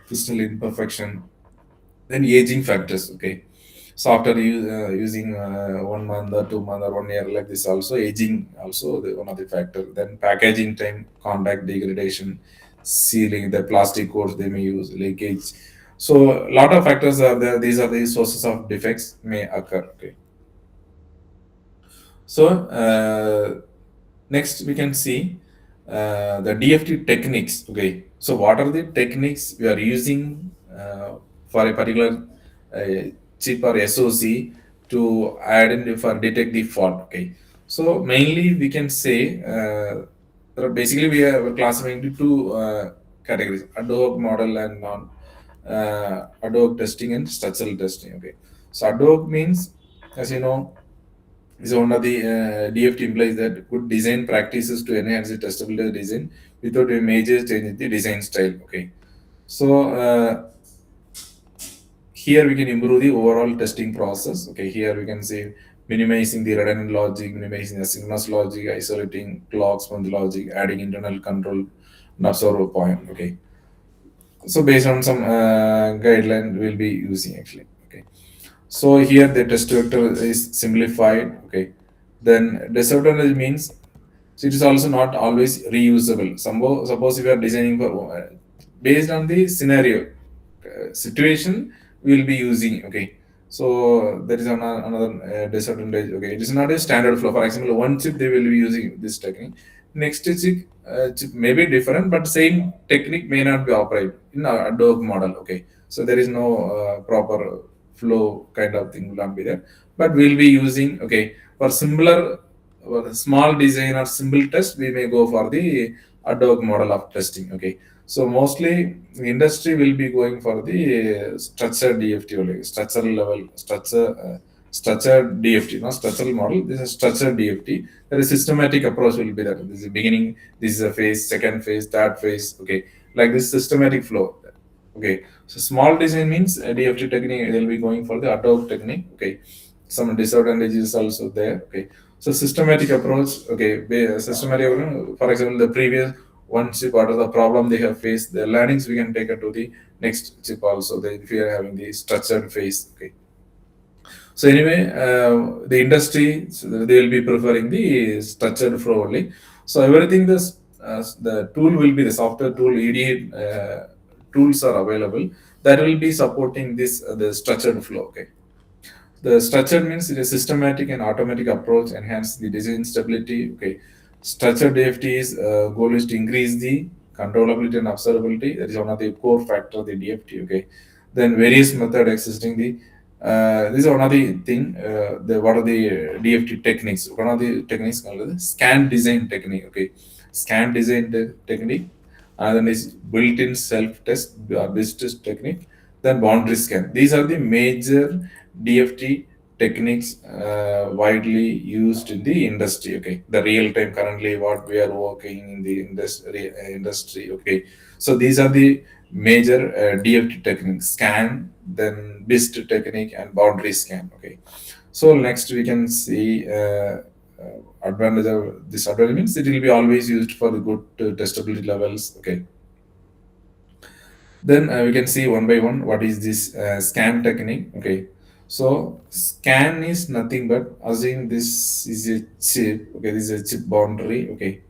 Speaker 4: crystal imperfection, then aging factors. Okay, so after using 1 month or 2 month or 1 year like this, also aging also one of the factor. Then packaging time, contact degradation, sealing the plastic coats they may use, leakage. So a lot of factors are there. These are the sources of defects may occur. Okay, so next we can see the DFT techniques. Okay, so what are the techniques we are using for a particular chip or SOC to identify detect the fault? Okay, so mainly we can say basically we are classifying into two categories: ad hoc model and non ad hoc testing and structural testing. Okay, so ad hoc means, as you know, is one of the DFT implies that good design practices to enhance the testability design without a major change in the design style. Okay, so here we can improve the overall testing process. Okay, here we can say minimizing the redundant logic, minimizing the synchronous logic, isolating clocks from the logic, adding internal control and observer point. Okay, so based on some guideline we'll be using actually. Okay, so here the test vector is simplified. Okay, then disadvantage means so it is also not always reusable. Suppose if you are designing for based on the scenario situation we will be using. Okay, so there is another disadvantage. Okay, it is not a standard flow. For example, one chip they will be using this technique. Next chip may be different, but same technique may not be operated in a ad hoc model. Okay, so there is no proper flow kind of thing will not be there. But we'll be using, okay, for similar small design or simple test, we may go for the ad hoc model of testing. Okay, so mostly industry will be going for the structured DFT only, structural level, structured DFT, not structural model. This is structured DFT. There is systematic approach will be there. This is the beginning, this is a phase, second phase, third phase. Okay, like this systematic flow. Okay, so small design means DFT technique. They'll be going for the ad hoc technique. Okay, some disadvantages also there. Okay, so systematic approach. Okay, systematic approach, for example, the previous one chip, what are the problem they have faced, the learnings we can take it to the next chip also. If we are having the structured phase. Okay, so anyway, the industry, so they will be preferring the structured flow only. So everything the tool will be the software tool, EDA tools are available that will be supporting this the structured flow. Okay, the structured means it is systematic and automatic approach, enhance the design stability. Okay, structured DFT's goal is to increase the controllability and observability. That is one of the core factor of the DFT. Okay, then various method existing. This is one of the thing. What are the DFT techniques? One of the techniques called the scan design technique. Okay, scan design technique. And then is built-in self-test, BIS test technique. then boundary scan. These are the major DFT techniques widely used in the industry. Okay, the real time currently what we are working in the industry. Okay, so these are the major DFT techniques: scan, then BIST technique, and boundary scan. Okay, so next we can see. Advantage of disadvantage means it will be always used for the good testability levels. Okay, then we can see one by one what is this scan technique. Okay, so scan is nothing but assume this is a chip. Okay, this is a chip boundary. Okay,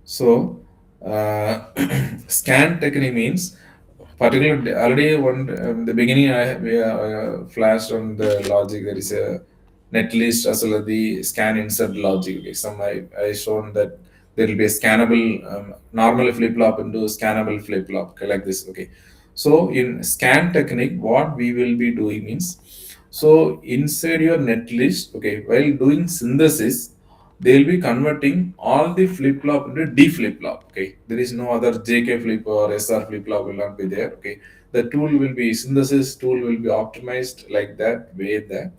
Speaker 4: so scan technique means particular already one the beginning we flashed on the logic. There is a netlist as well as the scan insert logic. Okay, some I shown that there will be a scannable normal flip flop into scannable flip flop. Okay, like this. Okay, so in scan technique, what we will be doing means, so inside your netlist, okay, while doing synthesis, they'll be converting all the flip flop into D flip flop. Okay, there is no other JK flip or SR flip flop will not be there. Okay, the tool will be synthesis tool will be optimized like that way that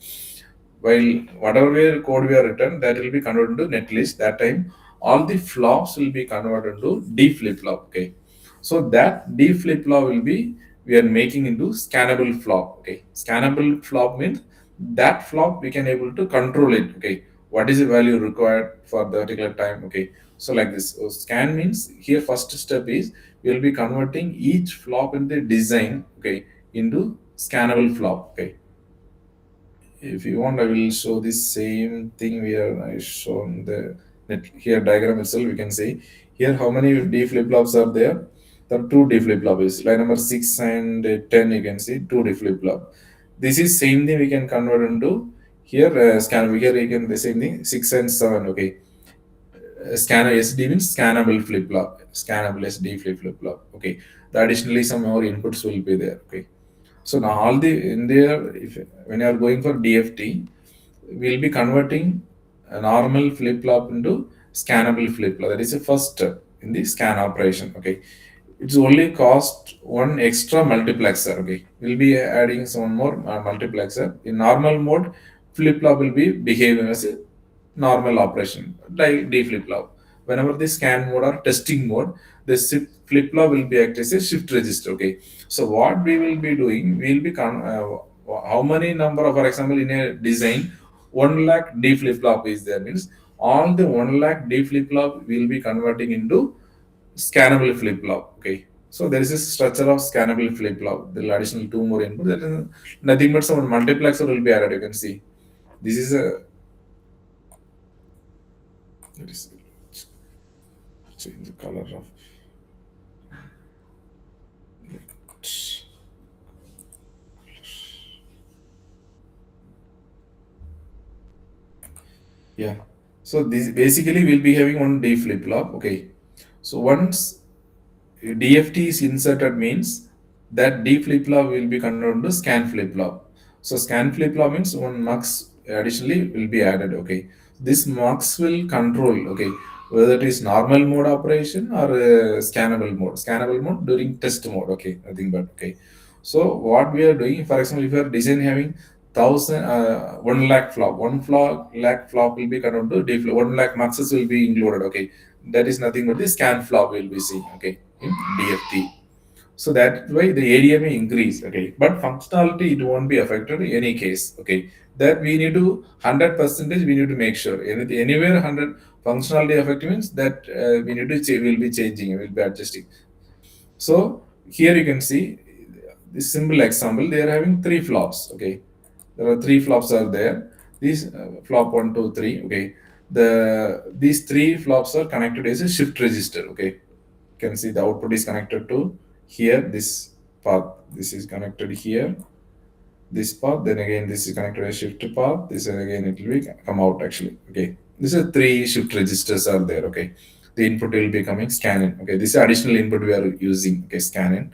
Speaker 4: while whatever code we are written that will be converted into netlist. That time all the flops will be converted into D flip flop. Okay, so that D flip flop will be we are making into scannable flop. Okay, scannable flop means that flop we can able to control it. Okay, what is the value required for the particular time. Okay, so like this. So scan means here first step is we will be converting each flop in the design. Okay, into scannable flop. Okay, if you want, I will show the same thing where I shown the net here diagram itself. We can see here how many D flip flops are there. There are two D flip flops. Line number 6 and 10. You can see two D flip flop. This is same thing we can convert into here scan. Here you can the same thing 6 and 7. Okay, scanner SD means scannable flip flop. Scannable SD flip flop. Okay, the additionally some more inputs will be there. Okay, so now all the in there, if when you are going for DFT, we'll be converting a normal flip flop into scannable flip flop. That is the first step in the scan operation. Okay, it's only cost one extra multiplexer. Okay, we'll be adding some more multiplexer. In normal mode, flip flop will be behaving as a normal operation like D flip flop. Whenever the scan mode or testing mode, the flip flop will be act as a shift register. Okay, so what we will be doing, we will be how many number of, for example, in a design, 1 lakh D flip flop is there means all the 1 lakh D flip flop will be converting into scannable flip flop. Okay, so there is a structure of scannable flip flop. There will additional two more input. That is nothing but some multiplexer will be added. You can see this is a that is change the color of it. Yeah, so this basically we'll be having one D flip flop. Okay, so once DFT is inserted means that D flip flop will be converted to scan flip flop. So scan flip flop means one mux additionally will be added. Okay, this mux will control. Okay, whether it is normal mode operation or scannable mode. Scannable mode during test mode. Okay, nothing but okay. So what we are doing, for example, if you are design having 1 lakh flop, 1 lakh flop will be converted to D flop. 1 lakh muxes will be included. Okay, that is nothing but the scan flop will be seen. Okay, in DFT. So that's why the area may increase. Okay, but functionality it won't be affected in any case. Okay, that we need to 100% we need to make sure anywhere 100 functionality affect means that we need to will be changing, will be adjusting. So here you can see this simple example. They are having three flops. Okay, there are three flops are there. These flop 1, 2, 3. Okay, these three flops are connected as a shift register. Okay, you can see the output is connected to here this path. This is connected here this path. Then again this is connected as shift path. This and again it will be come out actually. Okay, these are three shift registers are there. Okay, the input will be coming scanning. Okay, this is additional input we are using. Okay, scanning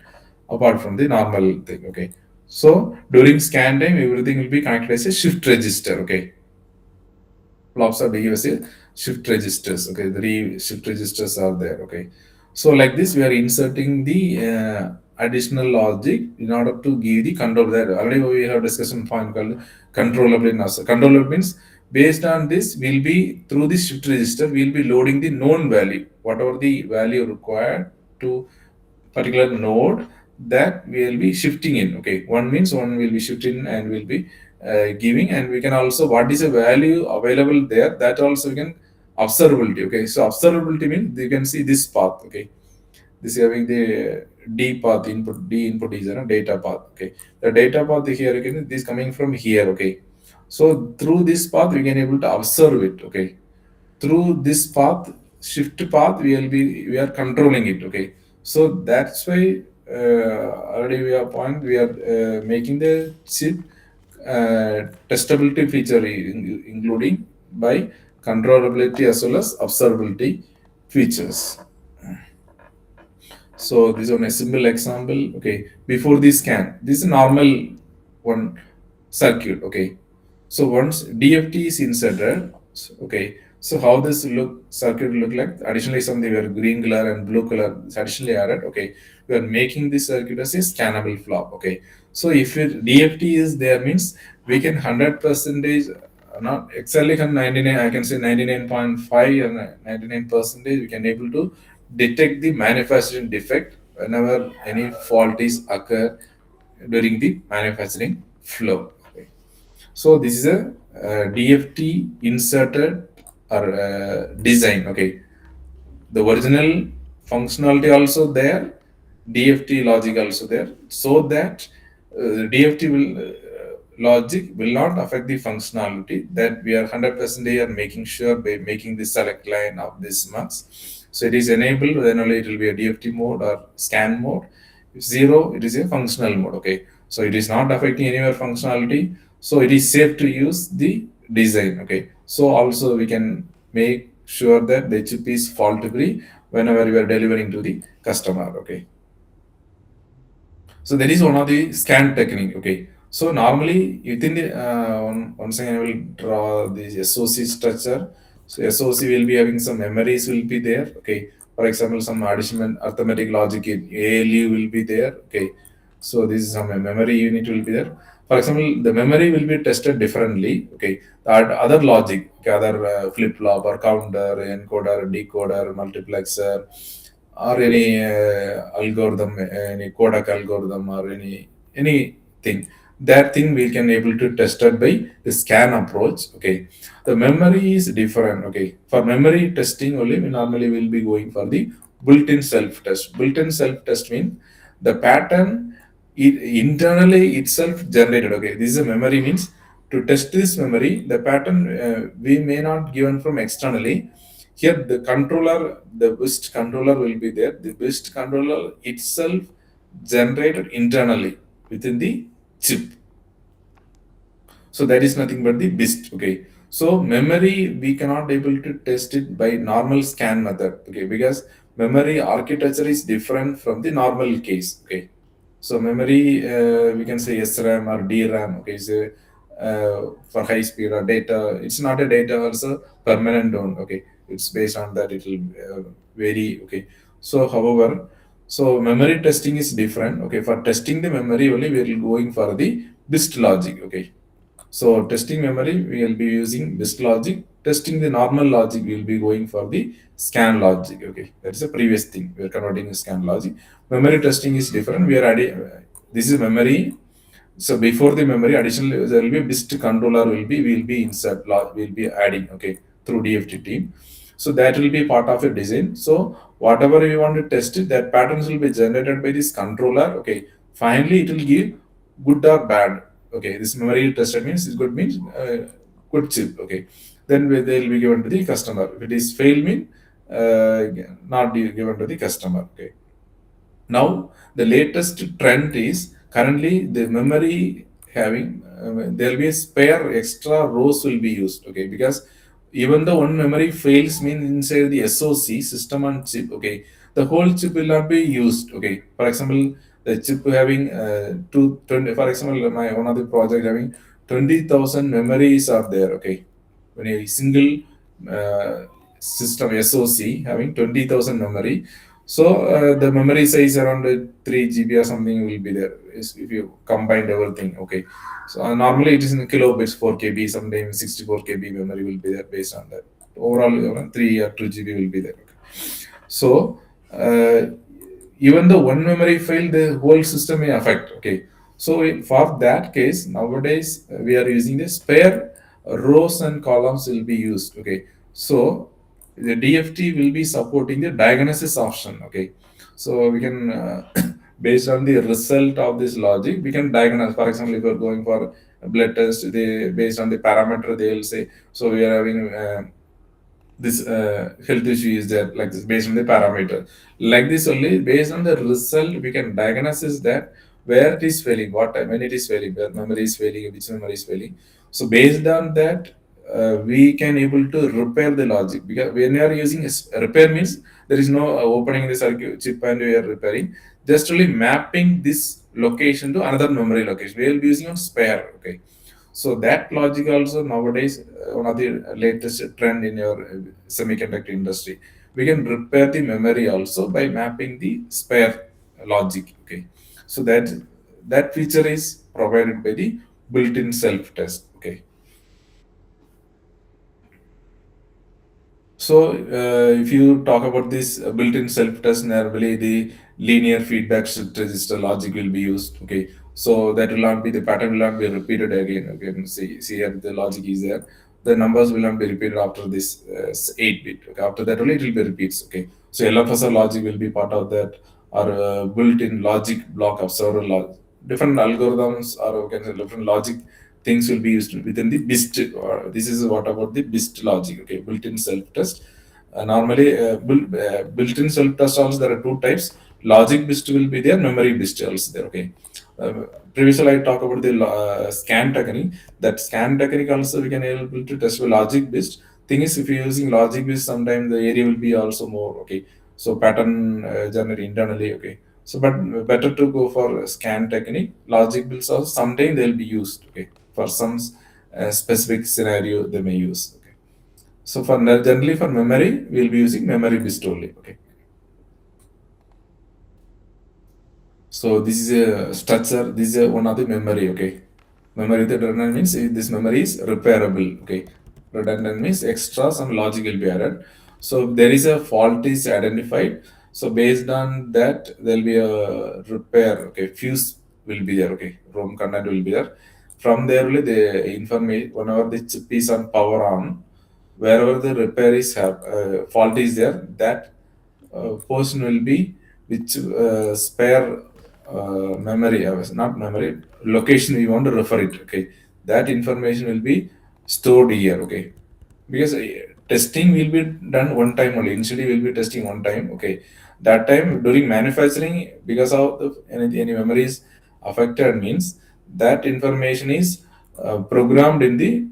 Speaker 4: apart from the normal thing. Okay, so during scan time everything will be connected as a shift register. Okay, flops are behaved as a shift registers. Okay, three shift registers are there. Okay, so like this we are inserting the additional logic in order to give the control. That already we have discussion point called controllability. Controllability means based on this, we'll be through the shift register, we'll be loading the known value, whatever the value required to particular node that we will be shifting in. Okay, one means one will be shifting and will be giving, and we can also what is a value available there, that also we can observability. Okay, so observability means you can see this path. Okay, this having the D path input, D input is a data path. Okay, the data path here again this coming from here. Okay, so through this path we can able to observe it. Okay, through this path, shift path, we are controlling it. Okay, so that's why already we are point we are making the chip testability feature including by controllability as well as observability features. So this is on a simple example. Okay, before the scan, this is a normal one circuit. Okay, so once DFT is inserted, okay, so how this look circuit look like? Additionally, something where green color and blue color is additionally added. Okay, we are making this circuit as a scannable flop. Okay, so if it, DFT is there means we can 100 percentage, not exactly 99. I can say 99.5 or 99 percentage. We can able to detect the manufacturing defect whenever any fault is occur during the manufacturing flow. Okay. So this is a DFT inserted or design. Okay, the original functionality also there, DFT logic also there, so that DFT will logic will not affect the functionality, that we are 100% are making sure by making the select line of this much. So it is enabled, then only it will be a DFT mode or scan mode. Zero, it is a functional mode. Okay, so it is not affecting anywhere functionality. So it is safe to use the design. Okay, so also we can make sure that the chip is fault free whenever you are delivering to the customer. Okay, so that is one of the scan technique. Okay, so normally within the once again I will draw the SOC structure. So SOC will be having some memories will be there. Okay, for example, some additional arithmetic logic in ALU will be there. Okay, so this is some memory unit will be there. For example, the memory will be tested differently. Okay, that other logic, okay, other flip flop or counter, encoder, decoder, multiplexer, or any algorithm, any Kodak algorithm, or anything. That thing we can able to test it by the scan approach. Okay, the memory is different. Okay, for memory testing only, we normally will be going for the built-in self-test. Built-in self-test means the pattern it internally itself generated. Okay, this is a memory means to test this memory, the pattern we may not given from externally. Here the controller, the BIST controller will be there. The BIST controller itself generated internally within the chip. So that is nothing but the BIST. Okay. So memory we cannot able to test it by normal scan method. Okay, because memory architecture is different from the normal case. Okay. So memory we can say SRAM or DRAM. Okay, so for high speed or data, it's not a data also permanent on. Okay, it's based on that it will vary. Okay, so however, so memory testing is different. Okay, for testing the memory only we will going for the BIST logic. Okay, so testing memory, we will be using BIST logic. Testing the normal logic, we will be going for the scan logic. Okay, that is a previous thing. We are converting the scan logic. Memory testing is different. We are adding. This is memory. So before the memory, additionally there will be BIST controller will be insert will be adding. Okay, through DFT team. So that will be part of a design. So whatever we want to test it, that patterns will be generated by this controller. Okay, finally it will give good or bad. Okay, this memory tested means is good means good chip. Okay, then they will be given to the customer. If it is fail mean not given to the customer. Okay, now the latest trend is currently the memory having there will be a spare extra rows will be used. Okay, because even though one memory fails means inside the SOC system on chip. Okay, the whole chip will not be used. Okay, for example, the chip having 20, for example, my one of the project having 20,000 memories are there. Okay, when a single system SOC having 20,000 memory, So the memory size around 3 GB or something will be there if you combined everything. Okay. So normally it is in kilobits, 4 KB, sometimes 64 KB memory will be there based on that. Overall, 3 or 2 GB will be there. Okay. So even the one memory fail, the whole system may affect. Okay. So for that case, nowadays we are using the spare rows and columns will be used. Okay. So the DFT will be supporting the diagnosis option. Okay. So we can based on the result of this logic, we can diagnose. For example, if you're going for a blood test, they based on the parameter they will say, so we are having this health issue is there like this based on the parameter, like this only based on the result we can diagnose is that where it is failing, what time when it is failing, where memory is failing, which memory is failing. So based on that we can able to repair the logic, because when you are using repair means there is no opening the circuit chip and we are repairing, just only mapping this location to another memory location we will be using on spare. Okay. So that logic also nowadays one of the latest trend in your semiconductor industry. We can repair the memory also by mapping the spare logic. Okay, so that feature is provided by the built-in self-test. Okay. So, if you talk about this built-in self-test, normally the linear feedback shift register logic will be used. Okay, so that will not be the pattern will not be repeated again. Again, see here the logic is there. The numbers will not be repeated after this 8 bit. Okay, after that only it will be repeats. Okay, so LFSR logic will be part of that, or built-in logic block of several different algorithms, or we can say different logic things will be used within the BIST. This is what about the BIST logic. Okay, built-in self-test. Normally, built-in self-test also there are two types. Logic BIST will be there, memory BIST also there. Okay. Previously, I talked about the scan technique. That scan technique also we can able to test with logic BIST. Thing is, if you're using logic BIST, sometimes the area will be also more. Okay. So pattern generate internally. Okay. So, but better to go for scan technique. Logic builds also sometime they'll be used. Okay, for some specific scenario they may use. Okay, so for generally for memory we'll be using memory BIST only. Okay, so this is a structure. This is one of the memory. Okay, memory the redundant means this memory is repairable. Okay, redundant means extra some logic will be added. So there is a fault is identified. So based on that there will be a repair. Okay, fuse will be there. Okay, ROM content will be there. From there only the information whenever the chip is on power on, wherever the repair is fault is there, that portion will be which spare memory, not memory, location we want to refer it. Okay, that information will be stored here. Okay, because testing will be done one time only. Initially, we'll be testing one time. Okay, that time during manufacturing, because of any memory is affected means that information is programmed in the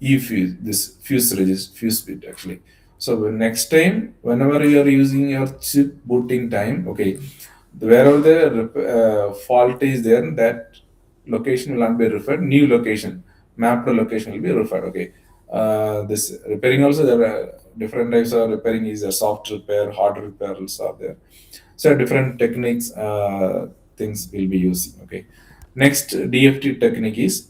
Speaker 4: E fuse, this fuse register, fuse bit actually. So next time, whenever you are using your chip booting time, okay, wherever the fault is there, that location will not be referred. New location, mapped location will be referred. Okay, this repairing also there are different types of repairing. Is a soft repair, hard repairs are there. So different techniques, things will be using. Okay, next DFT technique is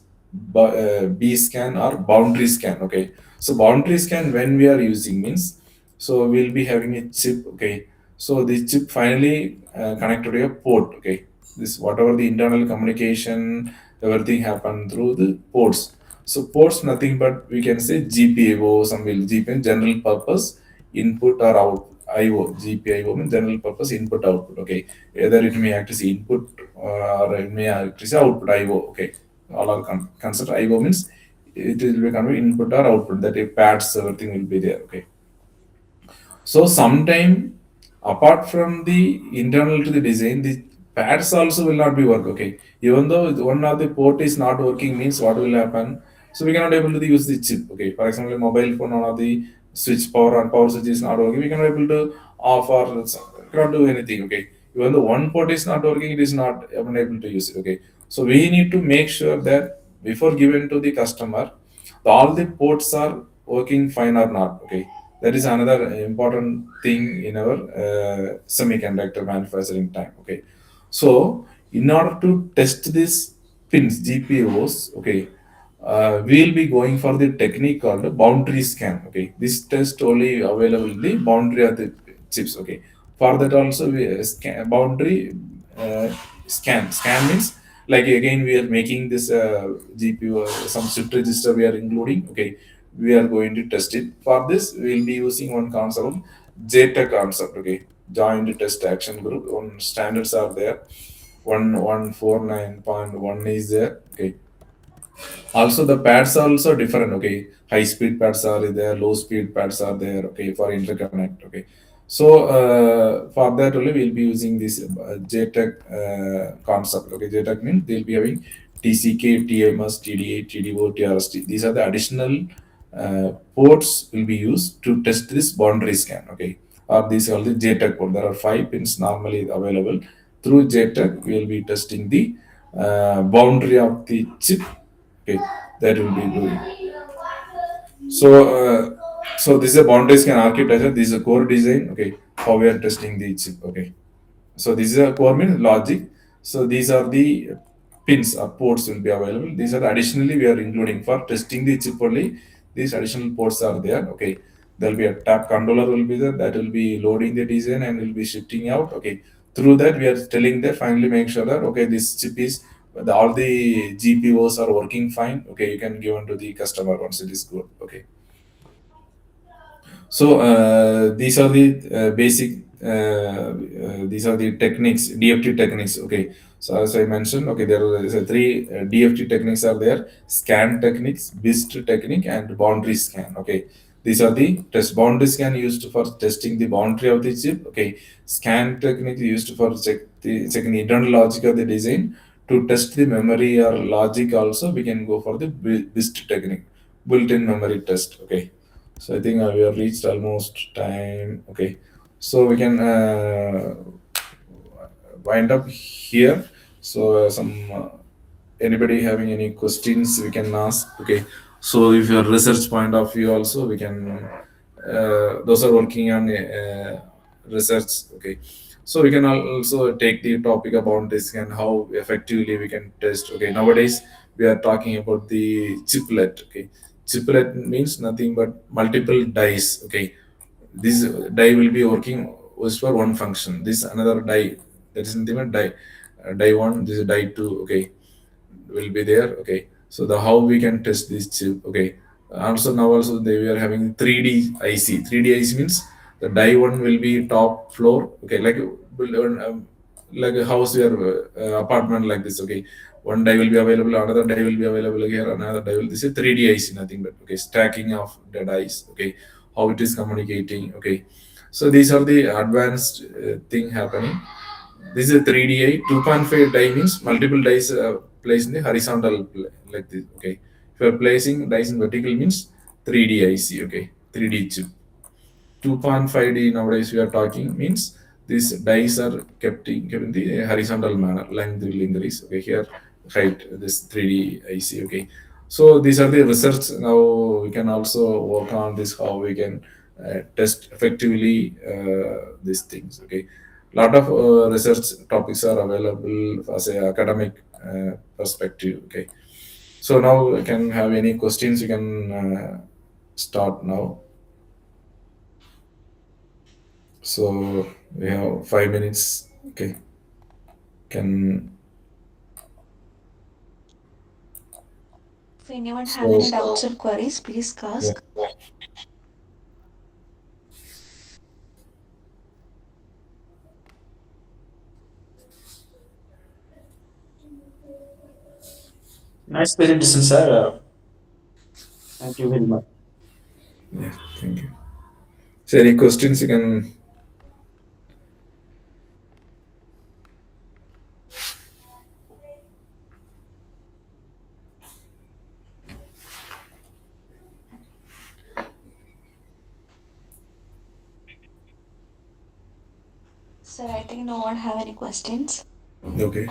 Speaker 4: B scan or boundary scan. Okay, so boundary scan when we are using means, so we'll be having a chip. Okay, so the chip finally connected to a port. Okay, this whatever the internal communication, everything happen through the ports. So ports nothing but we can say GPIO, some will GPIO general purpose input or out IO. GPIO means general purpose input output. Okay, either it may act as input or it may act as output IO. Okay, all are considered IO means it will be kind of input or output, that a pads everything will be there. Okay, so sometime apart from the internal to the design, the pads also will not be work. Okay, even though one of the port is not working means what will happen? So we cannot able to use the chip. Okay, for example, a mobile phone, one of the switch power and power switch is not working. We cannot able to off or cannot do anything. Okay, even though one port is not working, it is not able to use it. Okay, so we need to make sure that before given to the customer, all the ports are working fine or not. Okay, That is another important thing in our semiconductor manufacturing time. Okay, so in order to test these pins, GPOs, okay, we'll be going for the technique called boundary scan. Okay, this test only available in the boundary of the chips. Okay, for that also we scan boundary uh, scan means like again we are making this GPU some shift register we are including. Okay, we are going to test it. For this we will be using one concept, JTEC concept. Okay, joint test action group. One standards are there. 1149.1 is there. Okay, also the pads are also different. Okay, high speed pads are there, low speed pads are there. Okay, for interconnect. Okay, so for that only we'll be using this JTEC concept. Okay, JTEC means they'll be having TCK, TMS, TDA, TDO, TRST. These are the additional ports will be used to test this boundary scan. Okay, or these are the JTEC port. There are 5 pins normally available. Through JTEC we will be testing the boundary of the chip. Okay, that will be doing. So, so this is a boundary scan architecture. This is a core design. Okay, how we are testing the chip. Okay, so this is a core means logic. So these are the pins or ports will be available. These are additionally we are including for testing the chip only. These additional ports are there. Okay, there will be a tap controller will be there that will be loading the design and will be shifting out. Okay, through that we are telling that finally make sure that okay this chip is all the GPOs are working fine. Okay, you can give on to the customer once it is good. Okay, so these are the basic. These are the techniques, DFT techniques. Okay, so as I mentioned, okay, there is a three DFT techniques are there: scan techniques, BIST technique, and boundary scan. Okay, these are the test boundary scan used for testing the boundary of the chip. Okay, scan technique used for checking the internal logic of the design. To test the memory or logic, also we can go for the BIST technique, built-in memory test. Okay, so I think we have reached almost time. Okay, so we can wind up here. So some anybody having any questions we can ask. Okay, so if your research point of view also we can those are working on research. Okay, so we can also take the topic about this and how effectively we can test. Okay, nowadays we are talking about the chiplet. Okay, chiplet means nothing but multiple dies. Okay, this die will be working was for one function. This another die, that is nothing but die. Die one, this is die two. Okay, will be there. Okay, so the how we can test this chip. Okay, also now also they were having 3D IC. 3D IC means the die one will be top floor. Okay, like a house or apartment like this. Okay, one die will be available, another die will be available here, another die will. This is 3D IC, nothing but okay stacking of the dies. Okay, how it is communicating. Okay, so these are the advanced thing happening. This is a 3D 2.5 die means multiple dice placed in the horizontal like this. Okay, if you are placing dice in vertical means 3D IC. Okay, 3D chip. 2.5D nowadays we are talking means these dice are kept in the horizontal manner, length will increase. Okay, here height this 3D IC. Okay, so these are the research. Now we can also work on this how we can test effectively these things. Okay, lot of research topics are available as a academic perspective. Okay, so now we can have any questions. You can start now. So we have 5 minutes. Okay, can
Speaker 3: If anyone have
Speaker 4: so
Speaker 3: any doubts or queries, please
Speaker 4: yeah.
Speaker 3: ask.
Speaker 5: Nice presentation, sir. Thank you very much.
Speaker 4: Yeah, thank you. So any questions you can.
Speaker 3: Sir, I think no one have any questions.
Speaker 4: Okay.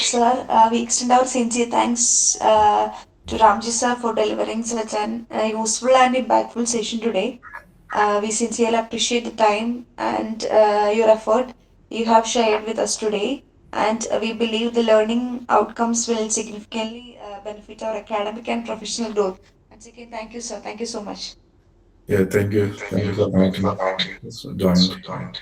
Speaker 3: Sir, we extend our sincere thanks to to Ramji sir for delivering such an useful and impactful session today. We sincerely appreciate the time and your effort you have shared with us today, and we believe the learning outcomes will significantly benefit our academic and professional growth. Once again, thank you, sir. Thank you so much.
Speaker 4: Yeah, thank you. Thank you for connecting. Joined. Yeah.